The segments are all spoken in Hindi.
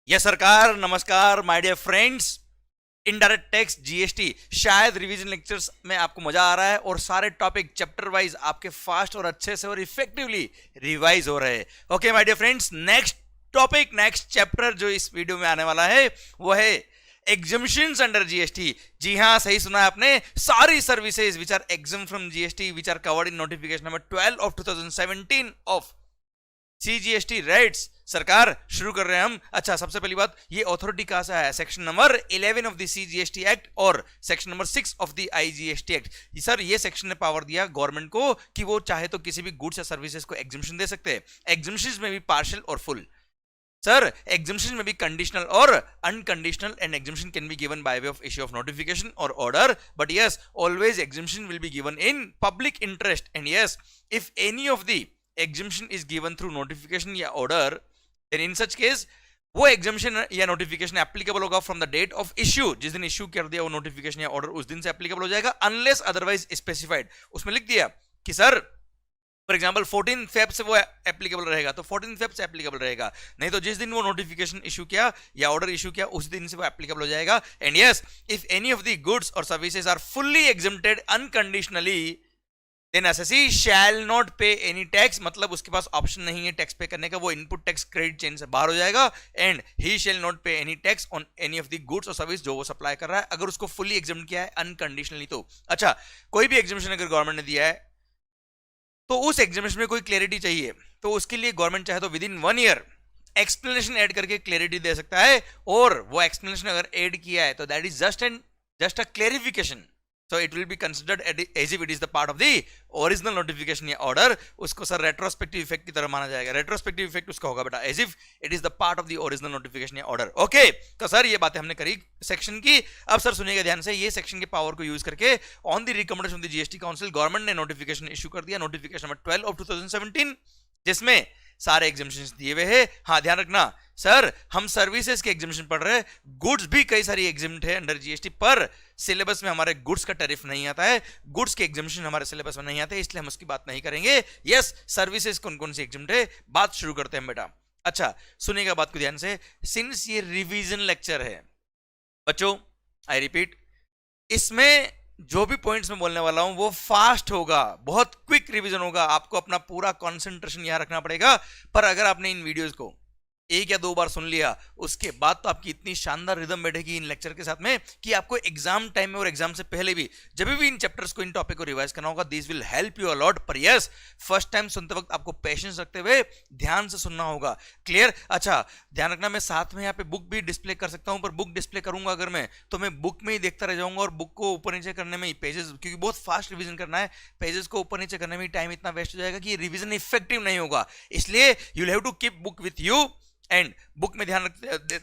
यह सरकार नमस्कार my dear friends. Indirect tax GST शायद रिवीजन लेक्चर्स में आपको मजा आ रहा है और सारे टॉपिक चैप्टर वाइज आपके फास्ट और अच्छे से और इफेक्टिवली रिवाइज हो रहे हैं। Okay my dear friends, next topic next chapter जो इस वीडियो में आने वाला है वो है एग्जम्पशंस अंडर जीएसटी। जी हाँ, सही सुना है आपने। सारी services which are exempt from GST which are covered in notification number 12 of 2017 of CGST rates. सरकार शुरू कर रहे हैं हम। अच्छा, सबसे पहली बात, ये अथॉरिटी कहां से है? Section number 11 of the CGST act और section number 6 of the IGST act. Sir, ये सेक्शन ने पावर दिया गवर्नमेंट को कि वो चाहे तो किसी भी गुड्स या सर्विसेज को एग्जम्पशन दे सकते हैं। एग्जम्पशन में भी पार्शियल और फुल। सर, एग्जम्पशन में भी कंडीशनल और unconditional, and exemption can be given by way of issue of notification और order, but yes, always exemption will be given in public interest, and yes, if any of the exemption is given through notification या order, then in such case वो exemption या notification applicable होगा from the date of issue। जिस दिन issue कर दिया वो notification या order उस दिन से applicable हो जाएगा, unless otherwise specified। उसमें लिख दिया कि सर फॉर एग्जाम्पल 14 फेब से वो एप्लीकेबल रहेगा तो 14 फेब से एप्लीकेबल रहेगा, नहीं तो जिस दिन वो नोटिफिकेशन इशू किया या ऑर्डर इशू किया उस दिन से वो एप्लीकेबल हो जाएगा। And yes, if any of the goods और services are fully exempted unconditionally, then SSC shall not pay any tax, मतलब उसके पास ऑप्शन नहीं है टैक्स पे करने का, वो इनपुट टैक्स क्रेडिट चेन से बाहर हो जाएगा। And he shell not pay any tax on any of the goods और सर्विस जो वो सप्लाई कर रहा है, अगर उसको फुल्ली एग्जाम किया है अनकंडीशनली तो। अच्छा, कोई भी एग्जामिशन अगर गवर्नमेंट ने दिया है तो उस एग्जामिशन में कोई क्लैरिटी चाहिए तो उसके लिए गवर्नमेंट चाहे तो with in 1 year explanation add करके क्लैरिटी दे सकता है, और वो एक्सप्लेनेशन अगर ऐड किया है तो that is just a clarification, so it will be considered as if it is the part of the original notification या order। उसको सर retrospective effect की तरह माना जाएगा। retrospective effect उसका होगा बेटा as if it is the part of the original notification या order। ओके, तो सर ये बातें हमने करी सेक्शन की। अब सर सुनिएगा ध्यान से, ये सेक्शन के पावर को यूज करके on the recommendation of the GST council government ने नोटिफिकेशन इशू कर दिया, नोटिफिकेशन नंबर 12 ऑफ 2017, जिसमें सारे एग्जामिशंस दिए हुए हैं। हाँ, ध्यान रखना सर, हम सर्विसेज के एग्जामिशन पढ़ रहे हैं, गुड्स भी कई सारी एग्जाम्ड है अंडर जीएसटी, पर सिलेबस में हमारे गुड्स का टैरिफ नहीं आता है, गुड्स के एग्जामिशन हमारे सिलेबस में नहीं आते, इसलिए हम उसकी बात नहीं करेंगे। यस, सर्विसेज कौन कौन सी एग्जाम्ड है, बात शुरू करते हैं बेटा। अच्छा, सुनिएगा बात को ध्यान से, सिंस ये रिवीजन लेक्चर है बच्चों, आई रिपीट, इसमें जो भी पॉइंट्स में बोलने वाला हूं वो फास्ट होगा, बहुत क्विक रिवीजन होगा, आपको अपना पूरा कंसंट्रेशन यहां रखना पड़ेगा। पर अगर आपने इन वीडियोस को 1 या 2 बार सुन लिया उसके बाद तो आपकी इतनी शानदार रिदम बैठेगी इन लेक्चर के साथ में कि आपको एग्जाम टाइम में और एग्जाम से पहले भी जब भी इन चैप्टर्स को इन टॉपिक को रिवाइज करना होगा, this will help you a lot. पर यस, फर्स्ट टाइम सुनते वक्त आपको पेशेंस रखते हुए ध्यान से सुनना होगा। क्लियर? अच्छा, ध्यान रखना, मैं साथ में यहाँ पे बुक भी डिस्प्ले कर सकता हूँ, पर बुक डिस्प्ले करूंगा अगर मैं तो मैं बुक में ही देखता रह जाऊंगा, और बुक को ऊपर नीचे करने में पेजेस, क्योंकि बहुत फास्ट रिवीजन करना है, पेजेस को ऊपर नीचे करने में टाइम इतना वेस्ट हो जाएगा कि रिवीजन इफेक्टिव नहीं होगा। इसलिए you have to keep book with you, and book में ध्यान रखते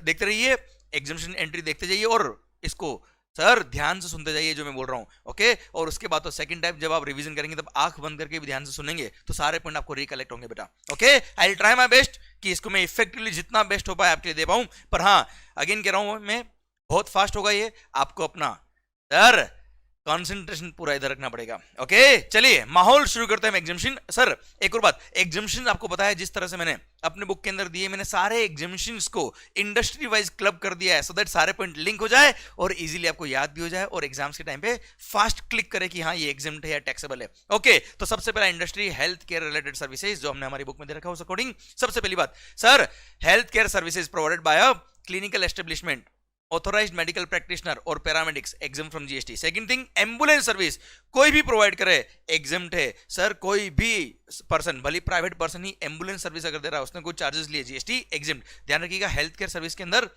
देखते रहिए, एग्जामिशन एंट्री देखते जाइए, और इसको सर ध्यान से सुनते जाइए जो मैं बोल रहा हूं। ओके, और उसके बाद तो सेकंड टाइम जब आप रिवीजन करेंगे तब आंख बंद करके भी ध्यान से सुनेंगे तो सारे पॉइंट आपको रिकलेक्ट होंगे बेटा। Okay, I will try my best कि इसको मैं इफेक्टिवली जितना बेस्ट हो पाए आपके लिए दे पाऊं। पर हाँ, अगेन कह रहा हूं मैं, बहुत फास्ट होगा ये, आपको अपना सर कंसंट्रेशन पूरा इधर रखना पड़ेगा। ओके, चलिए माहौल शुरू करते हैं एग्जामिशन। सर एक और बात, एग्जामिशन आपको पता है जिस तरह से मैंने अपने बुक के अंदर दिए, मैंने सारे एग्जामिशंस को इंडस्ट्री वाइज क्लब कर दिया है, सो दैट सारे पॉइंट लिंक हो जाए और इजीली आपको याद भी हो जाए, और एग्जाम्स के टाइम पे फास्ट क्लिक करे कि हाँ ये एग्जाम्ड है या टैक्सेबल है। ओके, तो सबसे पहला industry health care related services जो हमने हमारी बुक में दे रखा है उस अकॉर्डिंग सबसे पहली बात, sir health care services provided by a clinical establishment, authorised medical practitioner और paramedics exempt from GST. Second thing, ambulance service कोई भी प्रोवाइड करे एग्जाम्ड है। सर कोई भी पर्सन, भले प्राइवेट पर्सन ही एम्बुलेंस सर्विस अगर दे रहा है, उसने कोई चार्जेस लिए, जीएसटी एग्जाम्ड। ध्यान रखिएगा, हेल्थ केयर सर्विस के अंदर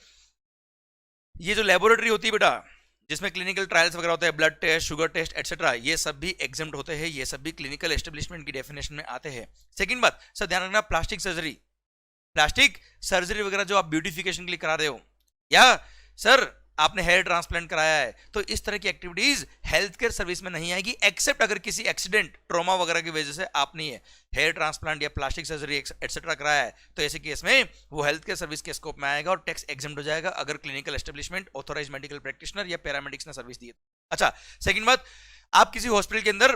ये जो लेबोरेटरी होती है बेटा, जिसमें क्लिनिकल ट्रायल्स वगैरह होते हैं, blood test, sugar test etcetera, ये सब भी एग्जाम्ड होते हैं, ये सब भी क्लिनिकल एस्टेब्लिशमेंट की डेफिनेशन में आते हैं। सेकंड बात, सर ध्यान रखना, प्लास्टिक सर्जरी वगैरह जो आप ब्यूटिफिकेशन के लिए करा रहे हो, या सर आपने हेयर ट्रांसप्लांट कराया है, तो इस तरह की एक्टिविटीज हेल्थ केयर सर्विस में नहीं आएगी, एक्सेप्ट अगर किसी एक्सीडेंट, ट्रॉमा वगैरह की वजह से आपने ये हेयर ट्रांसप्लांट या प्लास्टिक सर्जरी एटसेट्रा कराया है, तो ऐसे केस में वो हेल्थ केयर सर्विस के स्कोप में आएगा और टैक्स एग्जम्प्ट हो जाएगा अगर clinical establishment, authorised medical practitioner या पैरामेडिक्स ने सर्विस दी है। अच्छा, सेकंड बात, आप किसी हॉस्पिटल के अंदर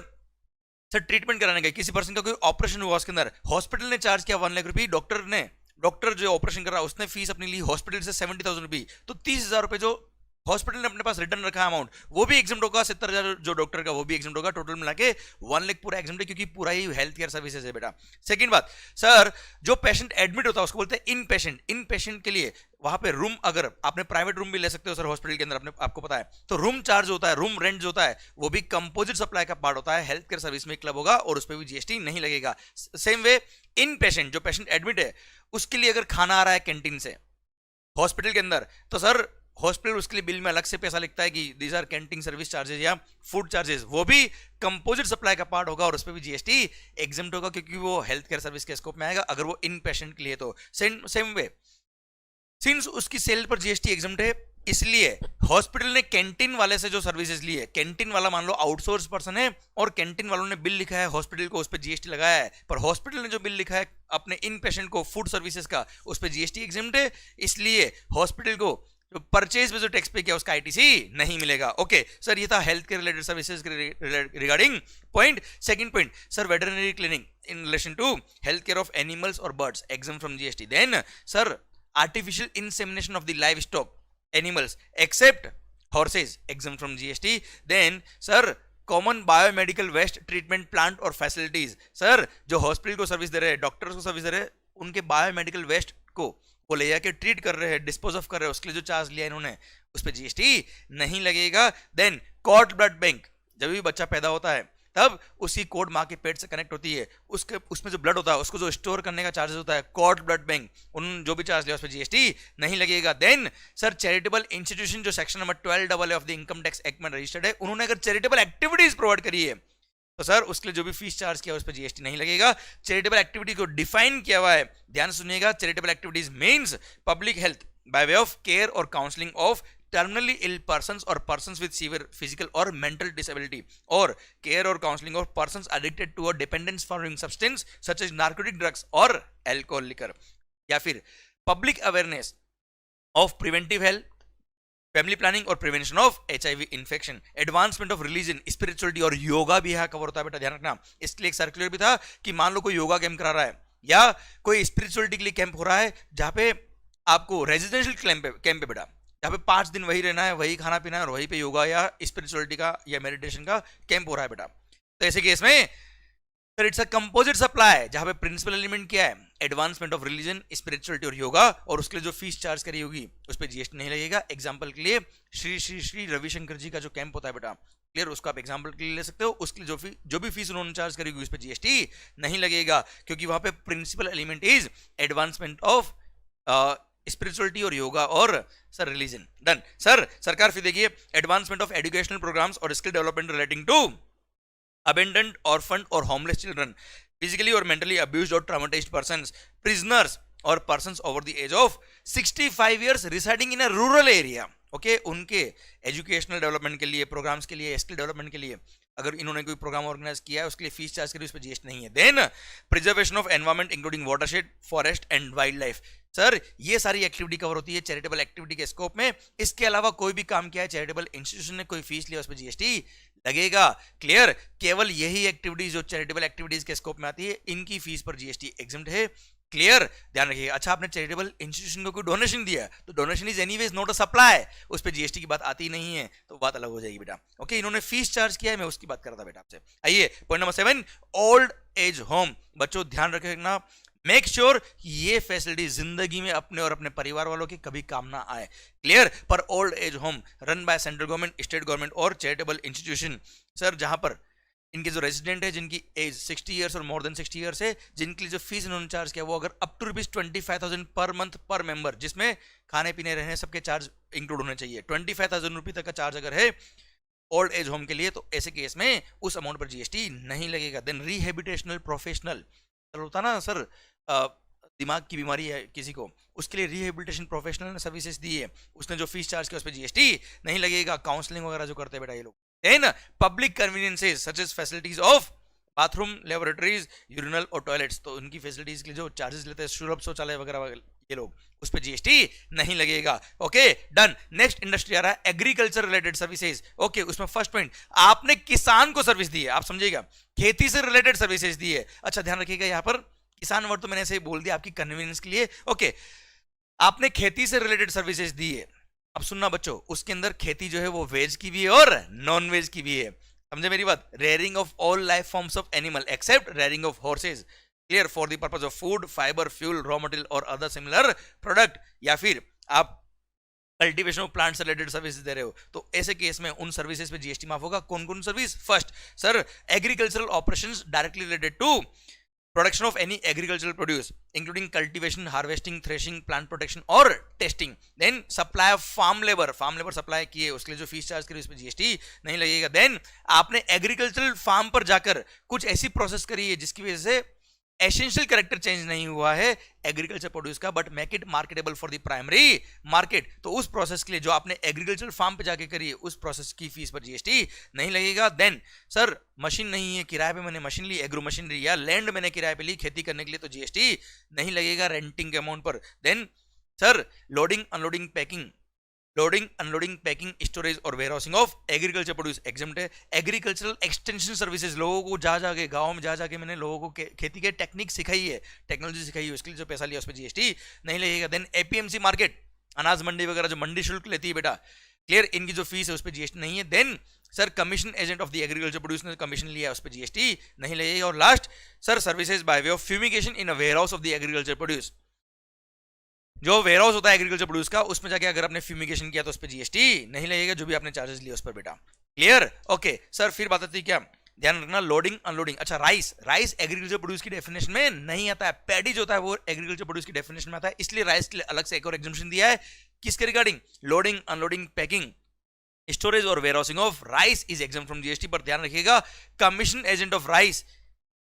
सर ट्रीटमेंट कराने गए, किसी पर्सन का कोई ऑपरेशन हुआ, उसके अंदर हॉस्पिटल ने चार्ज किया 1 लाख रुपए, डॉक्टर ने डॉक्टर जो ऑपरेशन कर रहा है उसने फीस अपनी ली हॉस्पिटल से 70,000 रुपी, तो 30,000 रुपए जो हॉस्पिटल ने अपने पास रिटर्न रखा अमाउंट वो भी एग्जाम होगा, 70,000 जो डॉक्टर का वो भी एग्जाम होगा, टोटल मिला के 1 लाख पूरा एग्जाम है, क्योंकि पूरा ही हेल्थ केयर सर्विसेज है बेटा। सेकंड बात, सर जो पेशेंट एडमिट होता है उसको बोलते हैं इन पेशेंट। इन पेशेंट के लिए वहां पे रूम, अगर आपने प्राइवेट रूम भी ले सकते हो सर हॉस्पिटल के अंदर, अपने आपको पता है, तो रूम चार्ज होता है, रूम रेंट जो होता है वो भी कंपोजिट सप्लाई का पार्ट होता है, हेल्थ केयर सर्विस में क्लब होगा और उस पर भी जीएसटी नहीं लगेगा। सेम वे इन पेशेंट, जो पेशेंट एडमिट है उसके लिए अगर खाना आ रहा है कैंटीन से हॉस्पिटल के अंदर, तो सर हॉस्पिटल उसके लिए बिल में अलग से पैसा लिखता है कि these are canteen service charges या फूड चार्जेस, वो भी कंपोजिट सप्लाई का पार्ट होगा और उस पर भी जीएसटी एग्जम्प्ट होगा, क्योंकि वो हेल्थ केयर सर्विस के स्कोप में आएगा अगर वो इन पेशेंट के लिए। तो सेम वे सिंस उसकी सेल पर जीएसटी एग्जम्प्ट है, इसलिए हॉस्पिटल ने कैंटीन वाले से जो सर्विसेज ली है, कैंटीन वाला मान लो आउटसोर्स पर्सन है और कैंटीन वालों ने बिल लिखा है हॉस्पिटल को, उस पर जीएसटी लगाया है, पर हॉस्पिटल ने जो बिल लिखा है अपने इन पेशेंट को फूड सर्विसेज का, उस पर जीएसटी एग्जम्प्ट है, इसलिए हॉस्पिटल को जो परचेज में जो टैक्स पे किया उसका आईटीसी नहीं मिलेगा। ओके सर, ये था health care related services regarding point. Second point, sir veterinary clinic in relation to health care of animals और birds exempt from GST. Then sir artificial insemination of the livestock animals except horses exempt from GST. Then sir common biomedical waste treatment plant और facilities, सर जो हॉस्पिटल को सर्विस दे रहे हैं, डॉक्टर्स को सर्विस दे रहे हैं, उनके बायोमेडिकल वेस्ट को वो ले जाके ट्रीट कर रहे हैं, डिस्पोज ऑफ कर रहे हैं, उसके लिए जो चार्ज लिया इन्होंने उस पर जीएसटी नहीं लगेगा। देन कॉर्ड ब्लड बैंक, जब भी बच्चा पैदा होता है तब उसकी कोड माँ के पेट से कनेक्ट होती है, उसके उसमें जो ब्लड होता है उसको जो स्टोर करने का चार्जेस होता है कॉर्ड ब्लड बैंक, उन जो भी चार्ज लिया उस पर जीएसटी नहीं लगेगा। देन सर चैरिटेबल इंस्टीट्यूशन जो section number 12AA of the income tax act में रजिस्टर्ड है, उन्होंने अगर चैरिटेबल एक्टिविटीज प्रोवाइड करी है तो सर उसके लिए जो भी फीस चार्ज किया उस पर जीएसटी नहीं लगेगा। चैरिटेबल एक्टिविटी को डिफाइन किया हुआ है, ध्यान सुनिएगा, charitable activities means public health by way of care और counselling of terminally ill persons or persons with severe physical or mental disability, or care or counseling of persons addicted to a dependence forming substance such as narcotic drugs or alcohol liquor, या फिर public awareness of preventive health, family planning और prevention of HIV infection, advancement of religion, spirituality और योगा भी यहाँ कवर होता है बेटा, ध्यान रखना। इसके लिए एक सर्कुलर भी था कि मान लो कोई योगा कैंप करा रहा है या कोई स्पिरिचुअलिटी के लिए कैंप हो रहा है, जहाँ पे आपको रेजिडेंशियल कैंप पे बेटा, जहाँ पे 5 दिन वही रहना है, वही खाना पीना है और वहीं पे योगा या स्पिरिचुअलिटी का या मेडिटेशन का कैंप हो रहा है बेटा, तो ऐसे केस में sir it's a composite supply, जहाँ पे प्रिंसिपल एलिमेंट क्या है, एडवांसमेंट ऑफ रिलीजन, स्पिरिचुअलिटी और योगा, और उसके लिए जो फीस चार्ज करी होगी उस पर जीएसटी नहीं लगेगा। एग्जाम्पल के लिए श्री श्री श्री रविशंकर जी का जो कैंप होता है बेटा, क्लियर, उसको आप एग्जाम्पल के लिए ले सकते हो, उसके लिए जो भी फीस उन्होंने चार्ज करी होगी उस पर जीएसटी नहीं लगेगा, क्योंकि वहां पे principal element is advancement of spirituality और योगा और सर रिलीजन। डन सर, सरकार फिर देखिए एडवांसमेंट ऑफ एजुकेशनल प्रोग्राम्स और skill development relating to abandoned, orphaned और homeless children, physically or mentally abused or traumatized persons, prisoners और persons over the age of 65 years residing in a rural area, okay, उनके एजुकेशनल डेवलपमेंट के लिए, प्रोग्राम्स के लिए, स्किल डेवलपमेंट के लिए अगर इन्होंने कोई प्रोग्राम ऑर्गेनाइज किया है उसके लिए फीस चार्ज करी, उस पर जीएसटी नहीं है। Then preservation of environment including watershed, forest and wild life, sir ये सारी एक्टिविटी कवर होती है चैरिटेबल एक्टिविटी के स्कोप में। इसके अलावा कोई भी काम किया है चैरिटेबल इंस्टीट्यूशन ने, कोई फीस लिया उस पर जीएसटी लगेगा। क्लियर, केवल यही एक्टिविटीज जो चैरिटेबल एक्टिविटीज के स्कोप में आती है इनकी फीस पर जीएसटी एग्जम्प्ट है। क्लियर, ध्यान रखिएगा। अच्छा, आपने चैरिटेबल इंस्टीट्यूशन को कोई डोनेशन दिया तो donation is anyways not a supply, उस पर जीएसटी की बात आती नहीं है, तो बात अलग हो जाएगी बेटा। ओके, इन्होंने फीस चार्ज किया है, मैं उसकी बात कर रहा था बेटा आपसे। आइए point number 7, old age home. बच्चों ध्यान रखना, मेक श्योर ये फैसिलिटी जिंदगी में अपने और अपने परिवार वालों के कभी काम ना आए। क्लियर, पर old age home run by central government, state government और चैरिटेबल इंस्टीट्यूशन, सर जहां पर इनके जो रेजिडेंट है जिनकी एज 60 ईयर्स और मोर देन 60 ईयर्स है, जिनके लिए जो फीस इन्होंने चार्ज किया वो अगर अप टू ₹25,000 पर मंथ पर मेंबर, जिसमें खाने पीने रहने सबके चार्ज इंक्लूड होने चाहिए, 25,000 रुपये तक का चार्ज अगर है ओल्ड एज होम के लिए, तो ऐसे केस में उस अमाउंट पर जीएसटी नहीं लगेगा। देन रिहेबिटेशनल प्रोफेशनल, होता ना सर दिमाग की बीमारी है किसी को, उसके लिए रिहेबिलिटेशन प्रोफेशनल ने सर्विसेज दी है, उसने जो फीस चार्ज किया उस पर जीएसटी नहीं लगेगा। काउंसलिंग वगैरह जो करते हैं बेटा ये लोग। Then public conveniences such as facilities of bathroom, laboratories, urinal और टॉयलेट्स, तो उनकी फैसिलिटीज के लिए जो चार्जेस लेते हैं, सुलभ शौचालय वगैरह ये लोग, उस पर जीएसटी नहीं लगेगा। Okay done. नेक्स्ट इंडस्ट्री आ रहा है एग्रीकल्चर रिलेटेड सर्विसेज। ओके, उसमें फर्स्ट पॉइंट, आपने किसान को सर्विस दी है, आप समझिएगा, खेती से रिलेटेड सर्विसेज दी है। अच्छा ध्यान रखिएगा यहाँ पर किसान वर्ड तो मैंने ऐसे ही बोल दिया आपकी कन्वीनियंस के लिए। ओके, आपने खेती से रिलेटेड सर्विसेज दी है। अब सुनना बच्चों, उसके अंदर खेती जो है वो वेज की भी है और नॉन वेज की भी है। समझे मेरी बात? Rearing of all life forms of animal except rearing of horses, clear, for the purpose of food, fibre, fuel, raw material और अदर सिमिलर प्रोडक्ट। या फिर आप कल्टीवेशन ऑफ प्लांट से रिलेटेड सर्विसेज दे रहे हो, तो ऐसे केस में उन सर्विसेज पे जीएसटी माफ होगा। कौन कौन service? First sir, agricultural operations directly related to production of any agricultural produce including cultivation, harvesting, threshing, plant protection और testing. Then supply of farm labor supply किए, उसके लिए जो फीस चार्ज करी उस पर जीएसटी नहीं लगेगा। देन आपने एग्रीकल्चरल फार्म पर जाकर कुछ ऐसी प्रोसेस करी है जिसकी वजह से एसेंशियल कैरेक्टर चेंज नहीं हुआ है एग्रीकल्चर प्रोड्यूस का, but make it marketable for the primary market, तो उस प्रोसेस के लिए जो आपने एग्रीकल्चर फार्म पे जाके करी है उस प्रोसेस की फीस पर जीएसटी नहीं लगेगा। देन सर, मशीन नहीं है, किराए पे मैंने मशीन ली, एग्रो मशीनरी या लैंड मैंने किराए पे ली खेती करने के लिए, तो जीएसटी नहीं लगेगा रेंटिंग के अमाउंट पर। Then sir, loading unloading packing, loading unloading packing storage और warehousing of agriculture produce exempt है। एग्रीकल्चरल एक्सटेंशन सर्विसेज, लोगों को जा जाके गांव में जा जाके मैंने लोगों को खेती के टेक्निक सिखाई है, टेक्नोलॉजी सिखाई है, उसके लिए जो पैसा लिया उस पर जीएसटी नहीं लगेगा। देन एपीएमसी मार्केट, अनाज मंडी वगैरह जो मंडी शुल्क लेती है बेटा, क्लियर, इनकी जो फीस है उस पर जीएसटी नहीं है। Then sir, commission agent of the agriculture produce ने कमीशन लिया उस पर जीएसटी नहीं लगेगा। और last sir, services by way of fumigation in a warehouse of the agriculture produce, जो वेयर हाउस होता है एग्रीकल्चर प्रोड्यूस का, उसमें जाके अगर आपने फ्यूमिगेशन किया तो उस पर जीएसटी नहीं लगेगा, जो भी आपने चार्जेस लिए उस पर बेटा, क्लियर। ओके सर, फिर बात आती है क्या, ध्यान रखना, लोडिंग अनलोडिंग। अच्छा, राइस एग्रीकल्चर प्रोड्यूस की डेफिनेशन में नहीं आता है, पैडी जो होता है वो एग्रीकल्चर प्रोड्यूस की डेफिनेशन में आता है, इसलिए राइस के लिए अलग से एक और एग्जम्पशन दिया है। किसके regarding? Loading unloading packing storage और warehousing of rice is exempt from GST. पर ध्यान रखिएगा, कमीशन एजेंट ऑफ राइस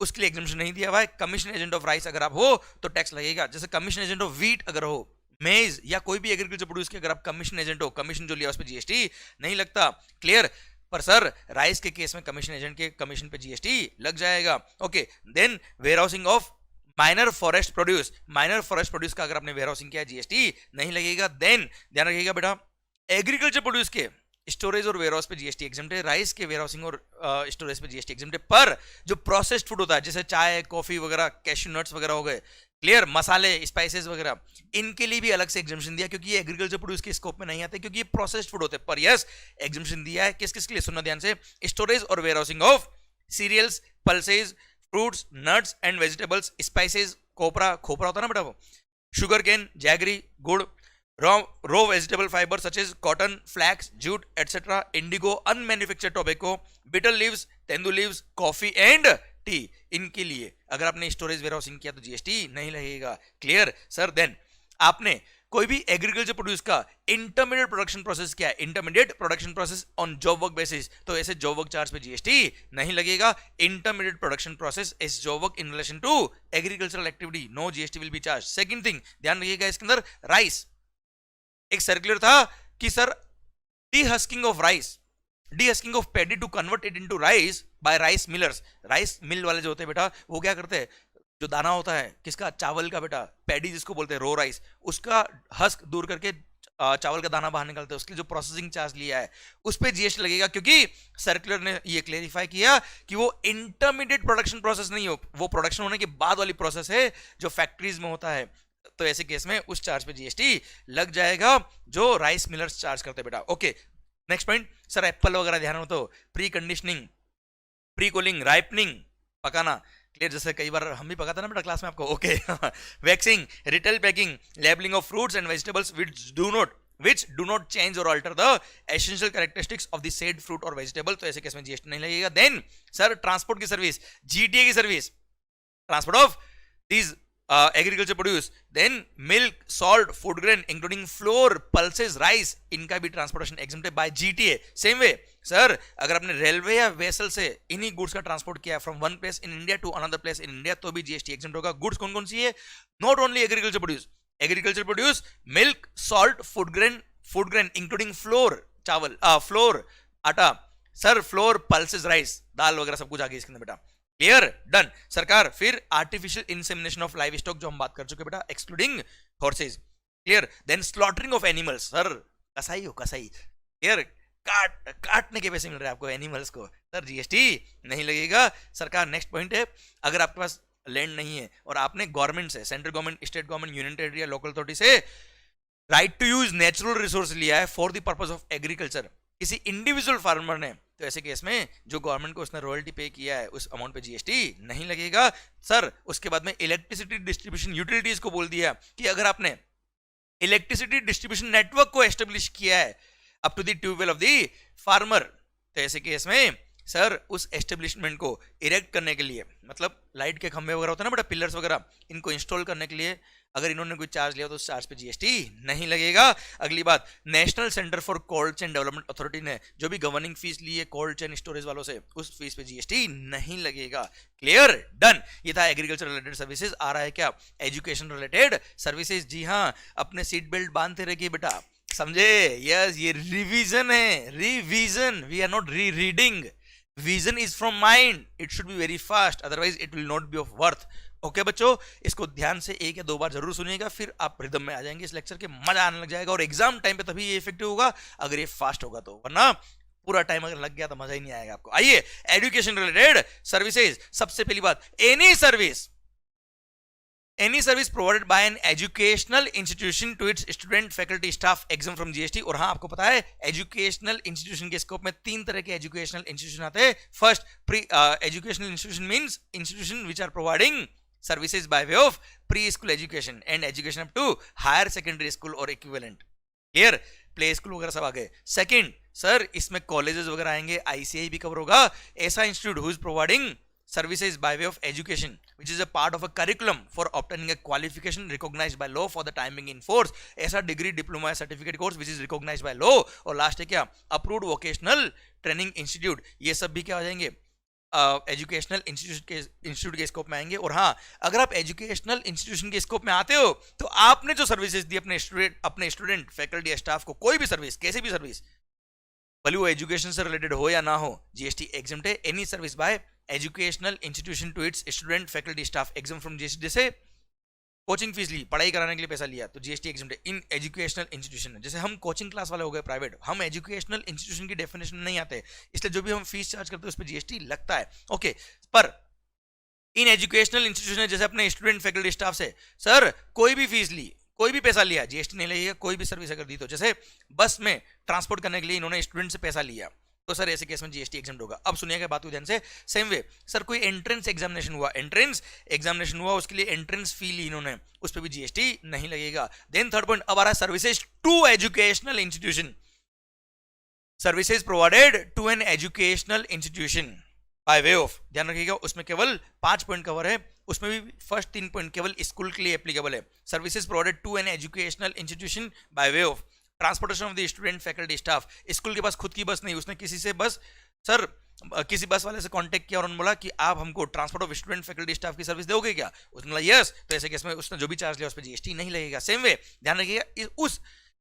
उसके लिए एग्जम्पशन नहीं दिया हुआ है। कमीशन एजेंट ऑफ राइस अगर आप हो तो टैक्स लगेगा। जैसे कमीशन एजेंट ऑफ व्हीट अगर हो, मेज या कोई भी एग्रीकल्चर प्रोड्यूस के अगर आप कमीशन एजेंट हो, कमीशन जो लिया उस पर जीएसटी नहीं लगता, क्लियर। पर सर, राइस के केस में कमीशन एजेंट के कमीशन पे जीएसटी लग जाएगा। Okay, then warehousing of minor forest produce, minor forest produce का अगर आपने वेयर हाउसिंग किया जीएसटी नहीं लगेगा। देन ध्यान रखिएगा बेटा, एग्रीकल्चर प्रोड्यूस के स्टोरेज और वेयर हाउस पे जीएसटी एग्जम्प्ट है, राइस के वेयर हाउसिंग और स्टोरेज पे जीएसटी एग्जम्प्ट है। पर जो प्रोसेस्ड फूड होता है जैसे चाय, कॉफी वगैरह, कैश्यू नट्स वगैरह हो गए, क्लियर, मसाले, स्पाइसेस वगैरह, इनके लिए भी अलग से एग्जम्पशन दिया क्योंकि ये एग्रीकल्चर प्रोड्यूस के स्कोप में नहीं आते, क्योंकि ये प्रोसेस्ड फूड होते हैं। पर यस, एग्जम्पशन दिया है किस किस के लिए, सुनना ध्यान से, स्टोरेज और warehousing of cereals, pulses, fruits, nuts and vegetables, spices, खोपरा होता है ना बेटा वो, शुगर केन, जैगरी, गुड़, raw vegetable fiber such as cotton, flax, jute, etc., indigo, unmanufactured tobacco, bitter leaves, tendu leaves, coffee and T, इनके लिए अगर आपने स्टोरेज वेयर हाउसिंग किया तो जीएसटी नहीं लगेगा, क्लियर सर। देन आपने कोई भी एग्रीकल्चर प्रोड्यूस का इंटरमीडिएट प्रोडक्शन प्रोसेस किया है, intermediate production process on job work basis, तो ऐसे जॉब वर्क चार्ज पे जीएसटी नहीं लगेगा। Intermediate production process is job work in relation to agricultural activity, no GST will be charge. Second thing ध्यान रखिएगा, इसके अंदर राइस, एक सर्कुलर था कि sir dehusking of rice, dehusking of paddy to convert it into rice by rice millers, rice mill वाले जो होते हैं बेटा वो क्या करते हैं, जो दाना होता है किसका, चावल का बेटा, पैडी जिसको बोलते हैं, रो राइस, उसका हस्क दूर करके चावल का दाना बाहर निकलता है, उसकी जो प्रोसेसिंग चार्ज लिया है उस पर जीएसटी लगेगा, क्योंकि सर्कुलर ने ये क्लेरिफाई किया कि वो इंटरमीडिएट प्रोडक्शन प्रोसेस नहीं हो, वो प्रोडक्शन होने के बाद वाली प्रोसेस है जो फैक्ट्रीज में होता है, तो ऐसे केस में उस चार्ज पे जीएसटी लग जाएगा जो राइस मिलर्स चार्ज करते हैं बेटा। Okay, next point sir, Apple वगैरह ध्यान हो तो pre conditioning, pre cooling, ripening, पकाना, क्लियर, जैसे कई बार हम भी पकाते ना बेटा क्लास में आपको। Okay, waxing, retail packing, labelling of fruits and vegetables which do not change or alter the essential characteristics of the said fruit or vegetable, तो ऐसे केस में जीएसटी नहीं लगेगा। देन सर, ट्रांसपोर्ट की सर्विस, जीटीए की service, transport of these agriculture produce, then milk, salt, food grain including flour, pulses, rice, इनका भी transportation exempted by GTA. Same way sir, अगर आपने रेलवे या वेसल से इन्हीं गुड्स का ट्रांसपोर्ट किया from one place in India to another place in India, तो भी जीएसटी एग्जम्प्ट होगा। गुड्स कौन कौन सी है, not only agriculture produce, agriculture produce, milk, salt, food grain including floor, चावल, फ्लोर, आटा, सर, फ्लोर, पल्सेस, राइस, दाल वगैरह सब कुछ आ गया इसके अंदर बेटा, क्लियर, डन सरकार। फिर artificial insemination of livestock जो हम बात कर चुके बेटा, excluding horses, clear. Then slaughtering of animals, sir कसाई हो, कसाई, क्लियर, काटने के पैसे मिल रहे हैं आपको एनिमल्स को, सर जीएसटी नहीं लगेगा सरकार। नेक्स्ट पॉइंट है, अगर आपके पास लैंड नहीं है और आपने गवर्नमेंट से, central government, state government, union territory या लोकल अथॉरिटी से right to use natural resource लिया है for the purpose of agriculture, किसी इंडिविजुअल फार्मर ने, तो ऐसे केस में जो गवर्नमेंट को उसने रॉयल्टी पे किया है उस अमाउंट पे जीएसटी नहीं लगेगा। सर उसके बाद में इलेक्ट्रिसिटी डिस्ट्रीब्यूशन यूटिलिटीज को बोल दिया कि अगर आपने इलेक्ट्रिसिटी डिस्ट्रीब्यूशन नेटवर्क को एस्टेब्लिश किया है up to the tubewell of the farmer, तो ऐसे केस में सर उस एस्टेब्लिशमेंट को इरेक्ट करने के लिए, मतलब लाइट के खंभे वगैरह होते हैं ना बेटा, पिलर्स वगैरह, इनको इंस्टॉल करने के लिए अगर इन्होंने कोई चार्ज लिया तो उस चार्ज पे जीएसटी नहीं लगेगा। अगली बात, national centre for cold chain development authority ने जो भी गवर्निंग फीस ली है कोल्ड चेन स्टोरेज वालों से, उस फीस पे जीएसटी नहीं लगेगा। Clear, done. ये था एग्रीकल्चर रिलेटेड सर्विसेज। आ रहा है क्या एजुकेशन रिलेटेड सर्विसेज? जी हाँ, अपने सीट बेल्ट बांधते रहिए बेटा, समझे? यस, ये रिवीजन है, रिवीजन, वी आर नॉट री reading. Vision is from mind, it should be very fast, otherwise it will not B of worth. Okay बच्चों, इसको ध्यान से 1 या 2 बार जरूर सुनिएगा, फिर आप रिदम में आ जाएंगे इस लेक्चर के, मजा आने लग जाएगा। और एग्जाम टाइम पे तभी ये इफेक्टिव होगा अगर ये फास्ट होगा तो, वरना पूरा टाइम अगर लग गया तो मजा ही नहीं आएगा आपको। आइए, एजुकेशन रिलेटेड सर्विसेज। सबसे पहली बात, any service provided by an educational institution to its student, faculty, staff exempt from GST. और हाँ, आपको पता है एजुकेशनल इंस्टीट्यूशन के स्कोप में 3 तरह के एजुकेशनल इंस्टीट्यूशन आते हैं। First, pre educational institution means institution which are providing services by way of pre school education and education up to higher secondary school और इक्विवेलेंट। क्लियर, प्ले स्कूल वगैरह सब आ गए। सेकंड, सर इसमें कॉलेजेस वगैरह आएंगे, आईसीआई भी कवर होगा। ऐसा institute who is providing services by way of education which is a part of a curriculum for obtaining a qualification recognized by law for the time being in force, ऐसा डिग्री, डिप्लोमा या certificate course which is recognized by law। और लास्ट है क्या, अप्रूव्ड वोकेशनल ट्रेनिंग इंस्टीट्यूट। ये सब भी क्या हो जाएंगे, एजुकेशनल इंस्टीट्यूट के स्कोप में आएंगे। और हाँ, अगर आप एजुकेशनल इंस्टीट्यूशन के स्कोप में आते हो तो आपने जो सर्विसेज दी अपने स्टूडेंट, फैकल्टी या स्टाफ को, कोई भी सर्विस, कैसी भी सर्विस, भले वो एजुकेशन से रिलेटेड हो या ना हो, जीएसटी एग्जम्प्ट है। Any service by educational institution to its student, faculty, staff exempt from GST. जैसे कोचिंग फीस ली, पढ़ाई कराने के लिए पैसा लिया, तो जीएसटी एग्जम्प्ट है इन एजुकेशनल इंस्टीट्यूशन। जैसे हम कोचिंग क्लास वाले हो गए प्राइवेट, हम एजुकेशनल इंस्टीट्यूशन की डेफिनेशन में नहीं आते, इसलिए जो भी हम फीस चार्ज करते हैं उस पर जीएसटी लगता है। ओके, पर इन एजुकेशनल इंस्टीट्यूशन, जैसे अपने स्टूडेंट, फैकल्टी, स्टाफ से सर कोई भी फीस ली, कोई भी पैसा लिया, जीएसटी नहीं लगेगा। कोई भी सर्विस अगर दी, तो जैसे बस में ट्रांसपोर्ट करने के लिए इन्होंने स्टूडेंट से पैसा लिया, तो सर ऐसे केस में जीएसटी एग्जाम होगा। अब सुनिएगा बात को ध्यान से। सेम वे, सर कोई एंट्रेंस एग्जामिनेशन हुआ, उसके लिए एंट्रेंस फी ली इन्होंने, उस पर भी जीएसटी नहीं लगेगा। देन थर्ड पॉइंट, अब आ रहा है services to educational institution, services provided to an educational institution by way of, ध्यान रखिएगा उसमें केवल 5 पॉइंट कवर है, उसमें भी फर्स्ट 3 पॉइंट केवल स्कूल के लिए एप्लीकेबल है। Services provided to an educational institution by way of transportation of the student, faculty, staff. School के पास खुद की बस नहीं, उसने किसी से बस, सर किसी बस वाले से कांटेक्ट किया और उन्होंने बोला कि आप हमको transport of student, faculty, staff की सर्विस दोगे क्या? उसने बोला यस, तो ऐसे केस में उसने जो भी चार्ज लिया उस पर जीएसटी नहीं लगेगा। सेम वे, ध्यान रखिएगा, उस